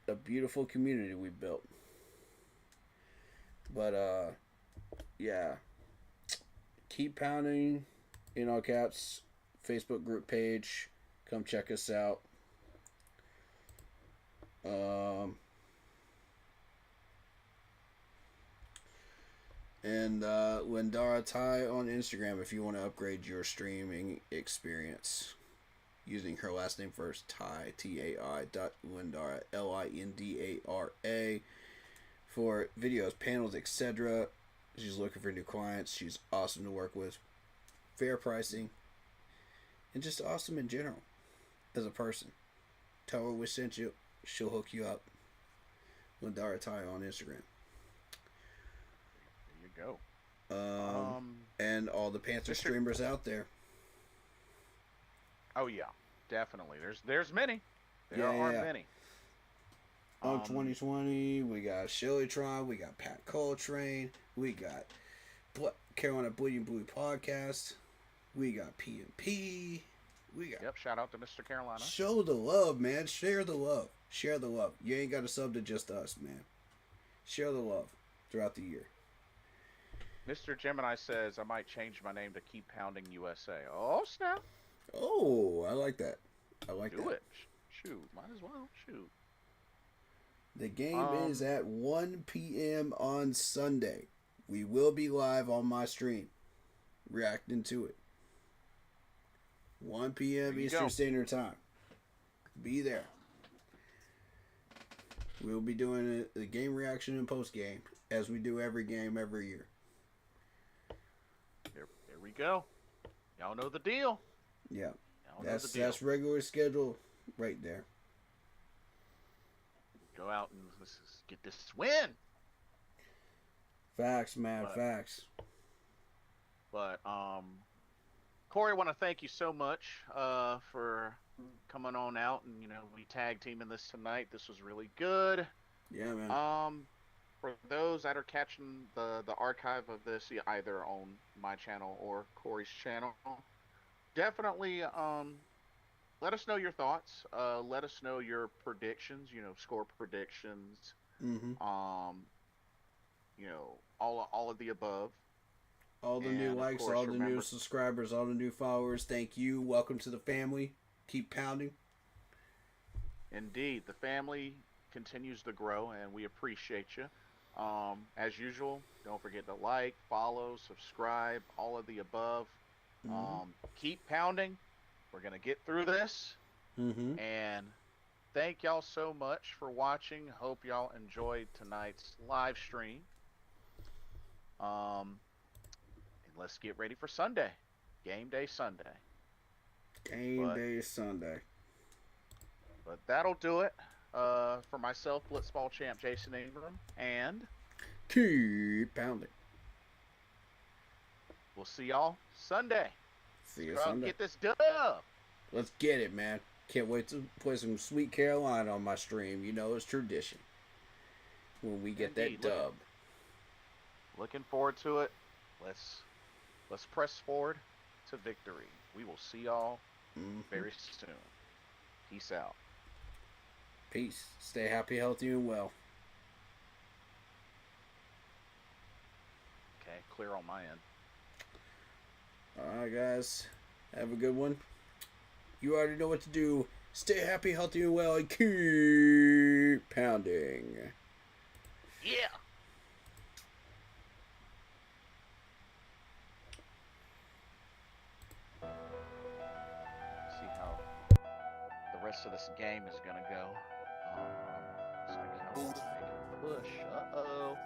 a beautiful community we built. But yeah. Keep pounding in all caps Facebook group page. Come check us out. And Lindara Ty on Instagram if you want to upgrade your streaming experience using her last name first, Ty, T-A-I Lindara, Lindara, for videos, panels, etc. She's looking for new clients. She's awesome to work with. Fair pricing. And just awesome in general as a person. Tell her we sent you. She'll hook you up. Lindara Ty on Instagram. Go. And all the Panther streamers out there. Oh yeah, definitely. There's many. There are many. On 2020, we got Shellytron, we got Pat Coltrane, we got Carolina Bleeding Blue Podcast, we got PNP, we got. Shout out to Mr. Carolina. Show the love, man. Share the love. Share the love. You ain't got to sub to just us, man. Share the love throughout the year. Mr. Gemini says I might change my name to Keep Pounding USA. Oh, snap. Oh, I like that. I like that. Do it. Shoot. Might as well. Shoot. The game is at 1 p.m. on Sunday. We will be live on my stream, reacting to it. 1 p.m. Eastern Standard Time. Be there. We'll be doing the game reaction and post game as we do every game every year. There we go. Y'all know the deal. Yeah. That's regular schedule right there. Go out and let's get this win. Facts, man. Facts. But Corey, I want to thank you so much for coming on out, and we tag teaming this tonight. This was really good. Yeah, man. For those that are catching the archive of this either on my channel or Corey's channel, definitely let us know your thoughts. Let us know your predictions. Score predictions. Mm-hmm. All of the above. All the new likes, all the new subscribers, all the new followers. Thank you. Welcome to the family. Keep pounding. Indeed, the family continues to grow, and we appreciate you. As usual, don't forget to like, follow, subscribe, all of the above. Mm-hmm. Keep pounding. We're going to get through this. Mm-hmm. And thank y'all so much for watching. Hope y'all enjoyed tonight's live stream. And let's get ready for Sunday. Game day Sunday. Game day Sunday. But that'll do it. For myself, Blitzball champ Jason Ingram, and keep pounding. We'll see y'all Sunday. See you Sunday. Get this dub. Let's get it, man. Can't wait to play some Sweet Carolina on my stream. It's tradition when we get that dub. Looking forward to it. Let's press forward to victory. We will see y'all very soon. Peace out. Peace. Stay happy, healthy, and well. Okay, clear on my end. Alright, guys. Have a good one. You already know what to do. Stay happy, healthy, and well, and keep pounding. Yeah! See how the rest of this game is gonna go. So I kind of want to make a push. Uh oh.